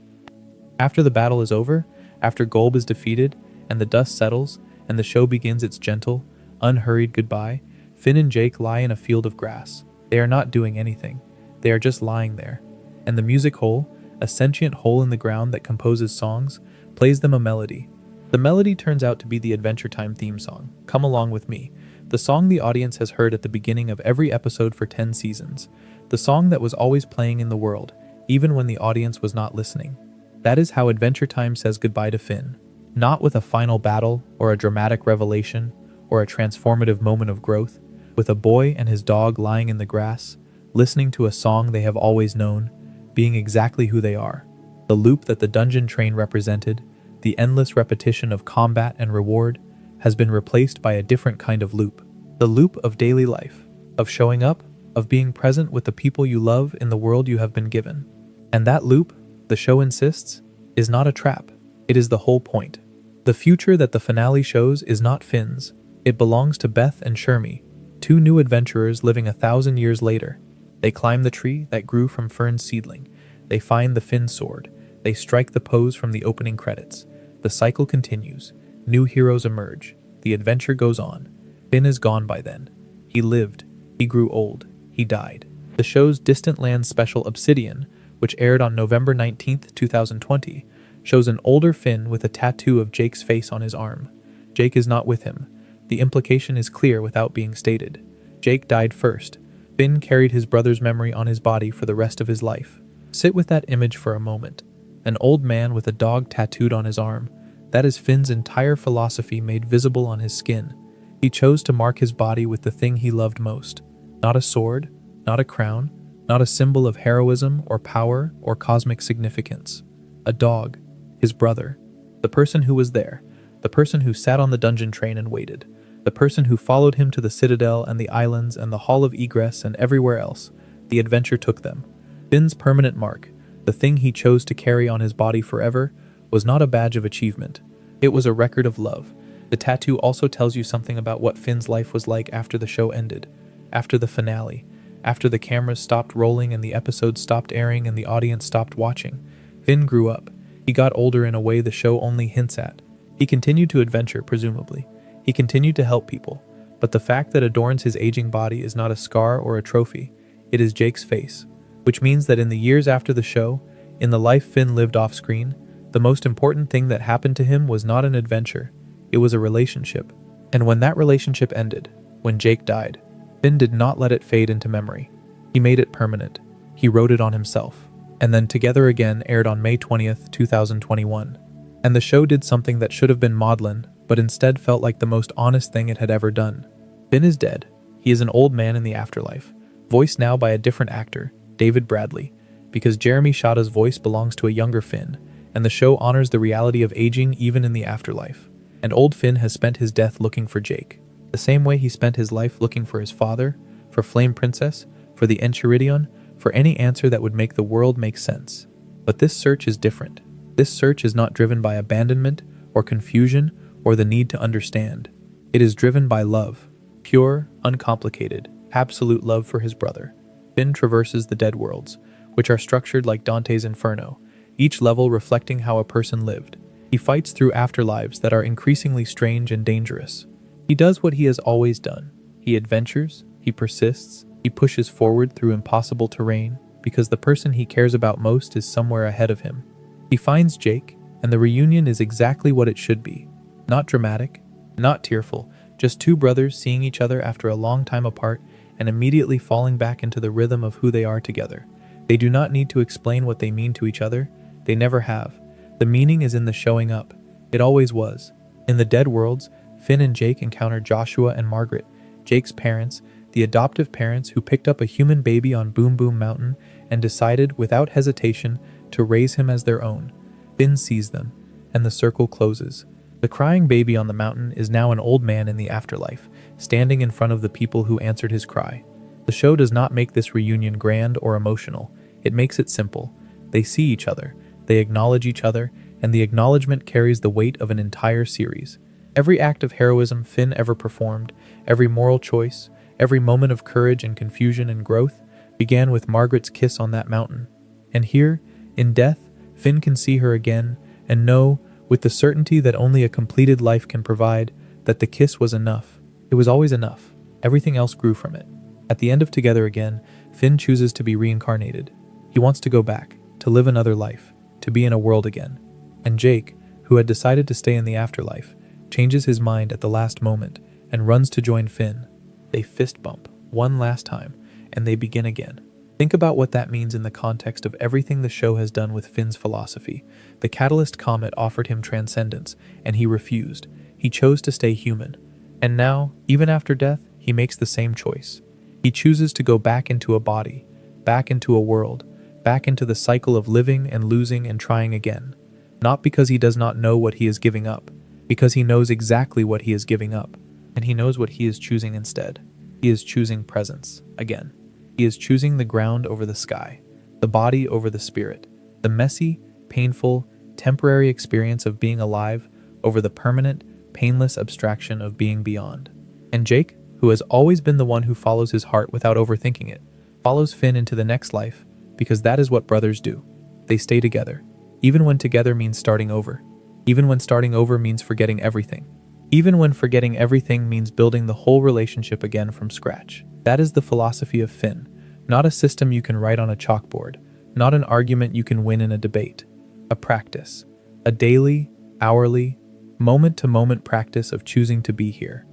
After the battle is over, after Golb is defeated and the dust settles and the show begins its gentle, unhurried goodbye, Finn and Jake lie in a field of grass. They are not doing anything. They are just lying there. And the music hole, a sentient hole in the ground that composes songs, plays them a melody. The melody turns out to be the Adventure Time theme song, Come Along With Me, the song the audience has heard at the beginning of every episode for 10 seasons, the song that was always playing in the world, even when the audience was not listening. That is how Adventure Time says goodbye to Finn. Not with a final battle, or a dramatic revelation, or a transformative moment of growth, with a boy and his dog lying in the grass, listening to a song they have always known, being exactly who they are. The loop that the dungeon train represented, the endless repetition of combat and reward, has been replaced by a different kind of loop. The loop of daily life, of showing up, of being present with the people you love in the world you have been given. And that loop, the show insists, is not a trap. It is the whole point. The future that the finale shows is not Finn's. It belongs to Beth and Shermie, two new adventurers living 1,000 years later. They climb the tree that grew from Fern's seedling. They find the Finn sword. They strike the pose from the opening credits. The cycle continues. New heroes emerge. The adventure goes on. Finn is gone by then. He lived. He grew old. He died. The show's Distant Lands special Obsidian, which aired on November 19th, 2020, shows an older Finn with a tattoo of Jake's face on his arm. Jake is not with him. The implication is clear without being stated. Jake died first. Finn carried his brother's memory on his body for the rest of his life. Sit with that image for a moment. An old man with a dog tattooed on his arm. That is Finn's entire philosophy made visible on his skin. He chose to mark his body with the thing he loved most. Not a sword, not a crown, not a symbol of heroism or power or cosmic significance. A dog, his brother, the person who was there, the person who sat on the dungeon train and waited, the person who followed him to the Citadel and the islands and the Hall of Egress and everywhere else. The adventure took them. Finn's permanent mark, the thing he chose to carry on his body forever, was not a badge of achievement. It was a record of love. The tattoo also tells you something about what Finn's life was like after the show ended, after the finale, after the cameras stopped rolling and the episodes stopped airing and the audience stopped watching. Finn grew up. He got older in a way the show only hints at. He continued to adventure, presumably. He continued to help people. But the fact that adorns his aging body is not a scar or a trophy. It is Jake's face. Which means that in the years after the show, in the life Finn lived off-screen, the most important thing that happened to him was not an adventure. It was a relationship. And when that relationship ended, when Jake died, Finn did not let it fade into memory. He made it permanent. He wrote it on himself. And then Together Again aired on May 20th, 2021. And the show did something that should have been maudlin, but instead felt like the most honest thing it had ever done. Finn is dead. He is an old man in the afterlife, voiced now by a different actor, David Bradley, because Jeremy Shada's voice belongs to a younger Finn, and the show honors the reality of aging even in the afterlife. And old Finn has spent his death looking for Jake, the same way he spent his life looking for his father, for Flame Princess, for the Enchiridion, for any answer that would make the world make sense. But this search is different. This search is not driven by abandonment or confusion or the need to understand. It is driven by love, pure, uncomplicated, absolute love for his brother. Finn traverses the dead worlds, which are structured like Dante's Inferno, each level reflecting how a person lived. He fights through afterlives that are increasingly strange and dangerous. He does what he has always done. He adventures, he persists, he pushes forward through impossible terrain because the person he cares about most is somewhere ahead of him. He finds Jake, and the reunion is exactly what it should be. Not dramatic, not tearful, just two brothers seeing each other after a long time apart and immediately falling back into the rhythm of who they are together. They do not need to explain what they mean to each other. They never have. The meaning is in the showing up. It always was. In the dead worlds, Finn and Jake encounter Joshua and Margaret, Jake's parents, the adoptive parents who picked up a human baby on Boom Boom Mountain and decided, without hesitation, to raise him as their own. Finn sees them, and the circle closes. The crying baby on the mountain is now an old man in the afterlife, standing in front of the people who answered his cry. The show does not make this reunion grand or emotional. It makes it simple. They see each other, they acknowledge each other, and the acknowledgement carries the weight of an entire series. Every act of heroism Finn ever performed, every moral choice, every moment of courage and confusion and growth, began with Margaret's kiss on that mountain. And here, in death, Finn can see her again and know, with the certainty that only a completed life can provide, that the kiss was enough. It was always enough. Everything else grew from it. At the end of Together Again, Finn chooses to be reincarnated. He wants to go back, to live another life, to be in a world again. And Jake, who had decided to stay in the afterlife, changes his mind at the last moment and runs to join Finn. They fist bump one last time, and they begin again. Think about what that means in the context of everything the show has done with Finn's philosophy. The Catalyst Comet offered him transcendence, and he refused. He chose to stay human. And now, even after death, he makes the same choice. He chooses to go back into a body, back into a world, back into the cycle of living and losing and trying again. Not because he does not know what he is giving up, because he knows exactly what he is giving up, and he knows what he is choosing instead. He is choosing presence, again. He is choosing the ground over the sky, the body over the spirit, the messy, painful, temporary experience of being alive over the permanent, painless abstraction of being beyond. And Jake, who has always been the one who follows his heart without overthinking it, follows Finn into the next life, because that is what brothers do. They stay together, even when together means starting over, even when starting over means forgetting everything, even when forgetting everything means building the whole relationship again from scratch. That is the philosophy of Finn, not a system you can write on a chalkboard, not an argument you can win in a debate. A practice, a daily, hourly, moment-to-moment practice of choosing to be here,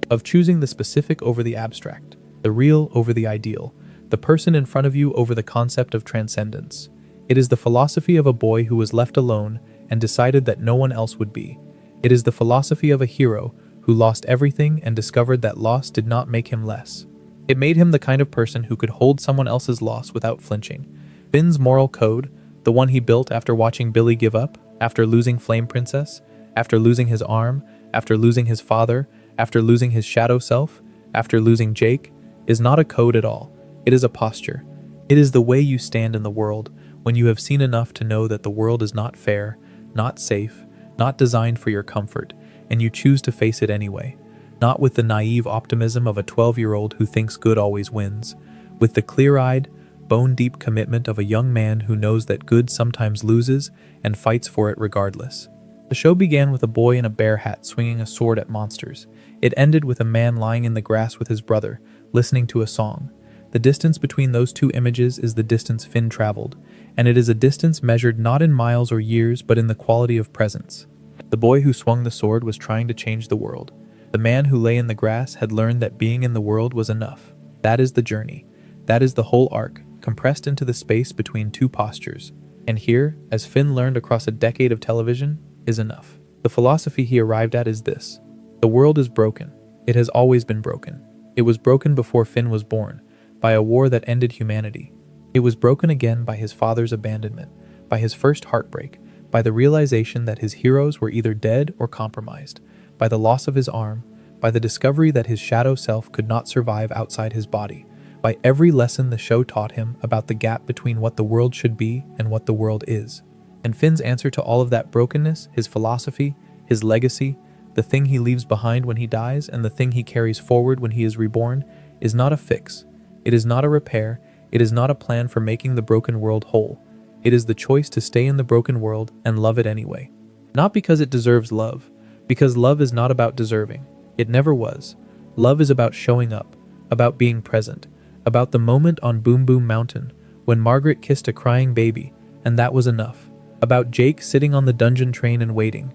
of choosing the specific over the abstract, the real over the ideal, the person in front of you over the concept of transcendence. It is the philosophy of a boy who was left alone and decided that no one else would be. It is the philosophy of a hero who lost everything and discovered that loss did not make him less. It made him the kind of person who could hold someone else's loss without flinching. Finn's moral code, the one he built after watching Billy give up, after losing Flame Princess, after losing his arm, after losing his father, after losing his shadow self, after losing Jake, is not a code at all. It is a posture. It is the way you stand in the world when you have seen enough to know that the world is not fair, not safe, not designed for your comfort, and you choose to face it anyway. Not with the naive optimism of a 12-year-old who thinks good always wins, with the clear-eyed, bone-deep commitment of a young man who knows that good sometimes loses and fights for it regardless. The show began with a boy in a bear hat swinging a sword at monsters. It ended with a man lying in the grass with his brother, listening to a song. The distance between those two images is the distance Finn traveled, and it is a distance measured not in miles or years but in the quality of presence. The boy who swung the sword was trying to change the world. The man who lay in the grass had learned that being in the world was enough. That is the journey. That is the whole arc, compressed into the space between two postures. And here, as Finn learned across a decade of television, is enough. The philosophy he arrived at is this. The world is broken. It has always been broken. It was broken before Finn was born, by a war that ended humanity. It was broken again by his father's abandonment, by his first heartbreak, by the realization that his heroes were either dead or compromised, by the loss of his arm, by the discovery that his shadow self could not survive outside his body, by every lesson the show taught him about the gap between what the world should be and what the world is. And Finn's answer to all of that brokenness, his philosophy, his legacy, the thing he leaves behind when he dies and the thing he carries forward when he is reborn, is not a fix. It is not a repair. It is not a plan for making the broken world whole. It is the choice to stay in the broken world and love it anyway. Not because it deserves love, because love is not about deserving. It never was. Love is about showing up, about being present, about the moment on Boom Boom Mountain when Margaret kissed a crying baby, and that was enough. About Jake sitting on the dungeon train and waiting.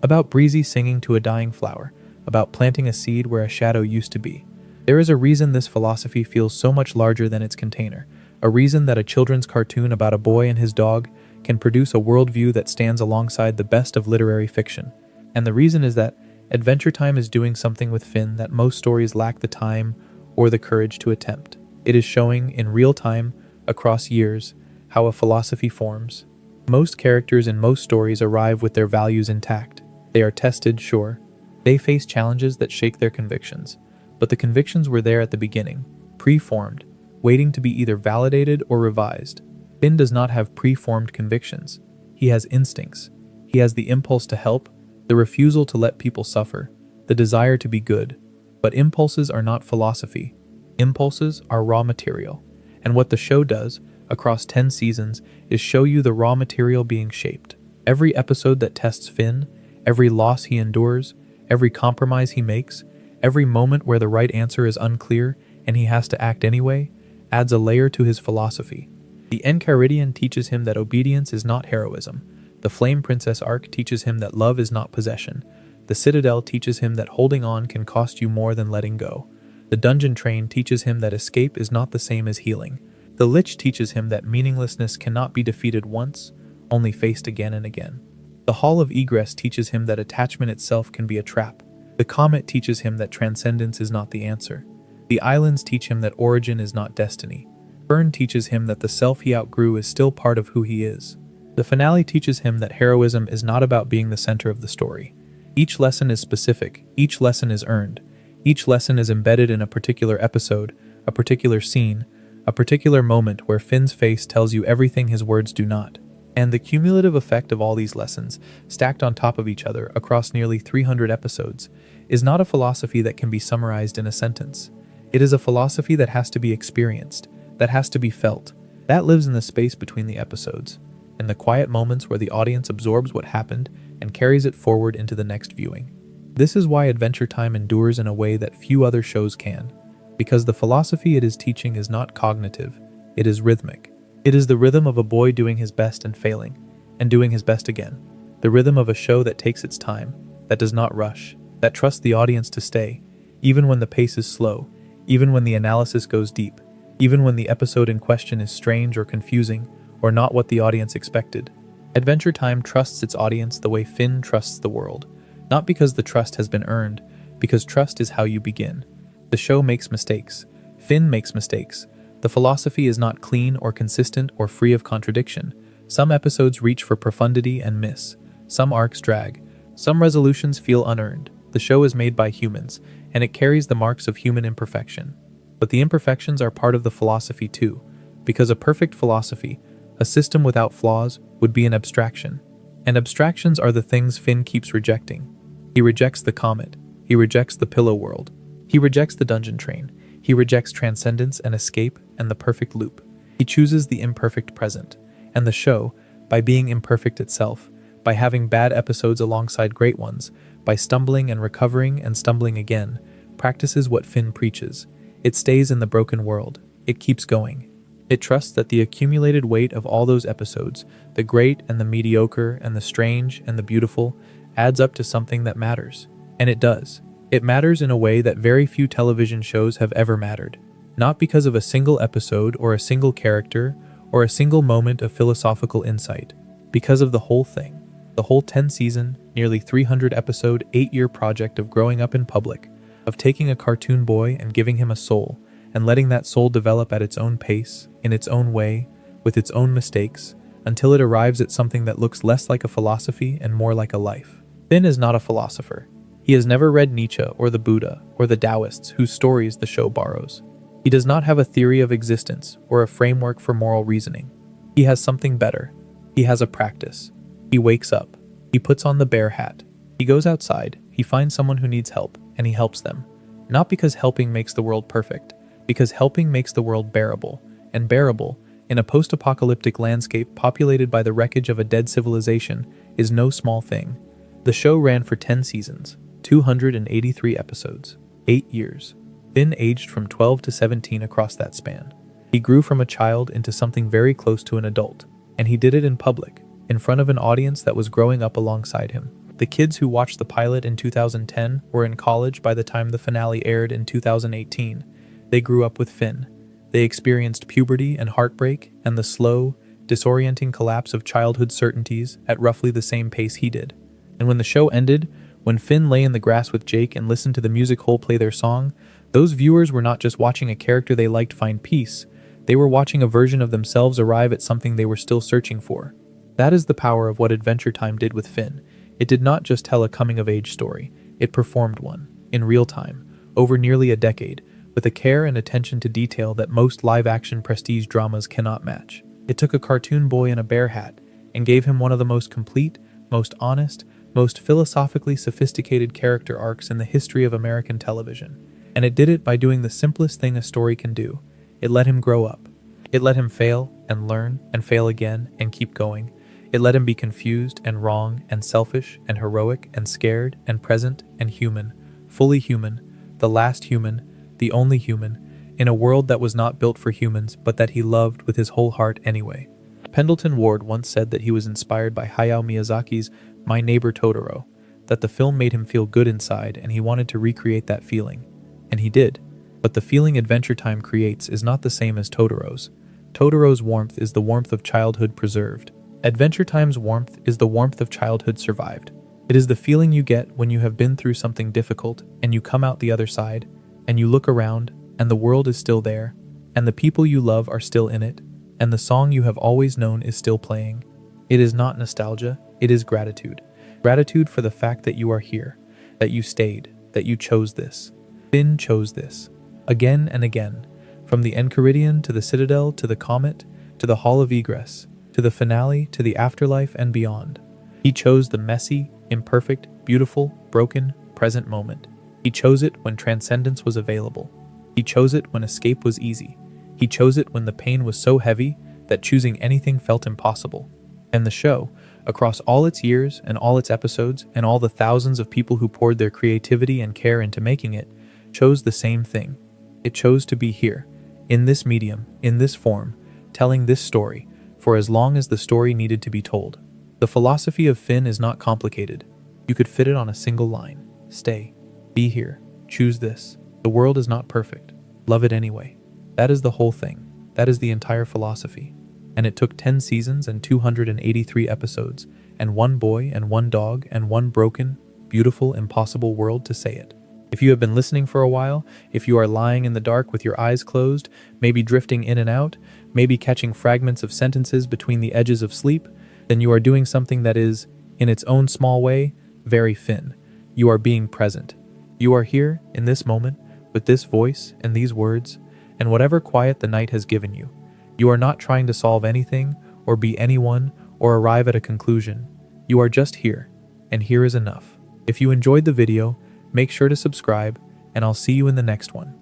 About Breezy singing to a dying flower. About planting a seed where a shadow used to be. There is a reason this philosophy feels so much larger than its container. A reason that a children's cartoon about a boy and his dog can produce a worldview that stands alongside the best of literary fiction. And the reason is that Adventure Time is doing something with Finn that most stories lack the time or the courage to attempt. It is showing, in real time, across years, how a philosophy forms. Most characters in most stories arrive with their values intact. They are tested, sure. They face challenges that shake their convictions. But the convictions were there at the beginning, pre-formed, waiting to be either validated or revised. Finn does not have pre-formed convictions. He has instincts. He has the impulse to help, the refusal to let people suffer, the desire to be good. But impulses are not philosophy. Impulses are raw material. And what the show does, across 10 seasons, is show you the raw material being shaped. Every episode that tests Finn, every loss he endures, every compromise he makes, every moment where the right answer is unclear and he has to act anyway, adds a layer to his philosophy. The Enchiridion teaches him that obedience is not heroism. The Flame Princess arc teaches him that love is not possession. The Citadel teaches him that holding on can cost you more than letting go. The Dungeon Train teaches him that escape is not the same as healing. The Lich teaches him that meaninglessness cannot be defeated once, only faced again and again. The Hall of Egress teaches him that attachment itself can be a trap. The Comet teaches him that transcendence is not the answer. The Islands teach him that origin is not destiny. Fern teaches him that the self he outgrew is still part of who he is. The finale teaches him that heroism is not about being the center of the story. Each lesson is specific, each lesson is earned. Each lesson is embedded in a particular episode, a particular scene, a particular moment where Finn's face tells you everything his words do not. And the cumulative effect of all these lessons, stacked on top of each other across nearly 300 episodes, is not a philosophy that can be summarized in a sentence. It is a philosophy that has to be experienced, that has to be felt, that lives in the space between the episodes, in the quiet moments where the audience absorbs what happened and carries it forward into the next viewing. This is why Adventure Time endures in a way that few other shows can, because the philosophy it is teaching is not cognitive, it is rhythmic. It is the rhythm of a boy doing his best and failing, and doing his best again. The rhythm of a show that takes its time, that does not rush, that trusts the audience to stay, even when the pace is slow, even when the analysis goes deep, even when the episode in question is strange or confusing, or not what the audience expected. Adventure Time trusts its audience the way Finn trusts the world. Not because the trust has been earned, because trust is how you begin. The show makes mistakes. Finn makes mistakes. The philosophy is not clean or consistent or free of contradiction. Some episodes reach for profundity and miss. Some arcs drag. Some resolutions feel unearned. The show is made by humans, and it carries the marks of human imperfection. But the imperfections are part of the philosophy too, because a perfect philosophy, a system without flaws, would be an abstraction. And abstractions are the things Finn keeps rejecting. He rejects the comet. He rejects the pillow world. He rejects the dungeon train. He rejects transcendence and escape and the perfect loop. He chooses the imperfect present. And the show, by being imperfect itself, by having bad episodes alongside great ones, by stumbling and recovering and stumbling again, practices what Finn preaches. It stays in the broken world. It keeps going. It trusts that the accumulated weight of all those episodes, the great and the mediocre and the strange and the beautiful, adds up to something that matters. And it does. It matters in a way that very few television shows have ever mattered. Not because of a single episode or a single character or a single moment of philosophical insight. Because of the whole thing. The whole 10-season, nearly 300-episode, 8-year project of growing up in public, of taking a cartoon boy and giving him a soul, and letting that soul develop at its own pace, in its own way, with its own mistakes, until it arrives at something that looks less like a philosophy and more like a life. Finn is not a philosopher. He has never read Nietzsche or the Buddha or the Taoists whose stories the show borrows. He does not have a theory of existence or a framework for moral reasoning. He has something better. He has a practice. He wakes up. He puts on the bear hat. He goes outside. He finds someone who needs help, and he helps them. Not because helping makes the world perfect, because helping makes the world bearable. And bearable, in a post-apocalyptic landscape populated by the wreckage of a dead civilization, is no small thing. The show ran for 10 seasons, 283 episodes, 8 years. Finn aged from 12 to 17 across that span. He grew from a child into something very close to an adult, and he did it in public, in front of an audience that was growing up alongside him. The kids who watched the pilot in 2010 were in college by the time the finale aired in 2018. They grew up with Finn. They experienced puberty and heartbreak and the slow, disorienting collapse of childhood certainties at roughly the same pace he did. And when the show ended, when Finn lay in the grass with Jake and listened to the music hole play their song, those viewers were not just watching a character they liked find peace, they were watching a version of themselves arrive at something they were still searching for. That is the power of what Adventure Time did with Finn. It did not just tell a coming-of-age story, it performed one, in real time, over nearly a decade, with a care and attention to detail that most live-action prestige dramas cannot match. It took a cartoon boy in a bear hat and gave him one of the most complete, most honest, most philosophically sophisticated character arcs in the history of American television. And it did it by doing the simplest thing a story can do. It let him grow up. It let him fail and learn and fail again and keep going. It let him be confused and wrong and selfish and heroic and scared and present and human, fully human, the last human, the only human, in a world that was not built for humans but that he loved with his whole heart anyway. Pendleton Ward once said that he was inspired by Hayao Miyazaki's My Neighbor Totoro, that the film made him feel good inside and he wanted to recreate that feeling. And he did. But the feeling Adventure Time creates is not the same as Totoro's. Totoro's warmth is the warmth of childhood preserved. Adventure Time's warmth is the warmth of childhood survived. It is the feeling you get when you have been through something difficult and you come out the other side, and you look around, and the world is still there, and the people you love are still in it, and the song you have always known is still playing. It is not nostalgia, it is gratitude. Gratitude for the fact that you are here, that you stayed, that you chose this. Finn chose this. Again and again. From the Enchiridion to the Citadel to the Comet to the Hall of Egress to the finale to the afterlife and beyond. He chose the messy, imperfect, beautiful, broken, present moment. He chose it when transcendence was available. He chose it when escape was easy. He chose it when the pain was so heavy that choosing anything felt impossible. And the show, across all its years and all its episodes and all the thousands of people who poured their creativity and care into making it, chose the same thing. It chose to be here, in this medium, in this form, telling this story, for as long as the story needed to be told. The philosophy of Finn is not complicated. You could fit it on a single line. Stay. Be here. Choose this. The world is not perfect. Love it anyway. That is the whole thing. That is the entire philosophy. And it took 10 seasons and 283 episodes, and one boy and one dog and one broken, beautiful, impossible world to say it. If you have been listening for a while, if you are lying in the dark with your eyes closed, maybe drifting in and out, maybe catching fragments of sentences between the edges of sleep, then you are doing something that is, in its own small way, very Finn. You are being present. You are here, in this moment, with this voice and these words, and whatever quiet the night has given you. You are not trying to solve anything, or be anyone, or arrive at a conclusion. You are just here, and here is enough. If you enjoyed the video, make sure to subscribe, and I'll see you in the next one.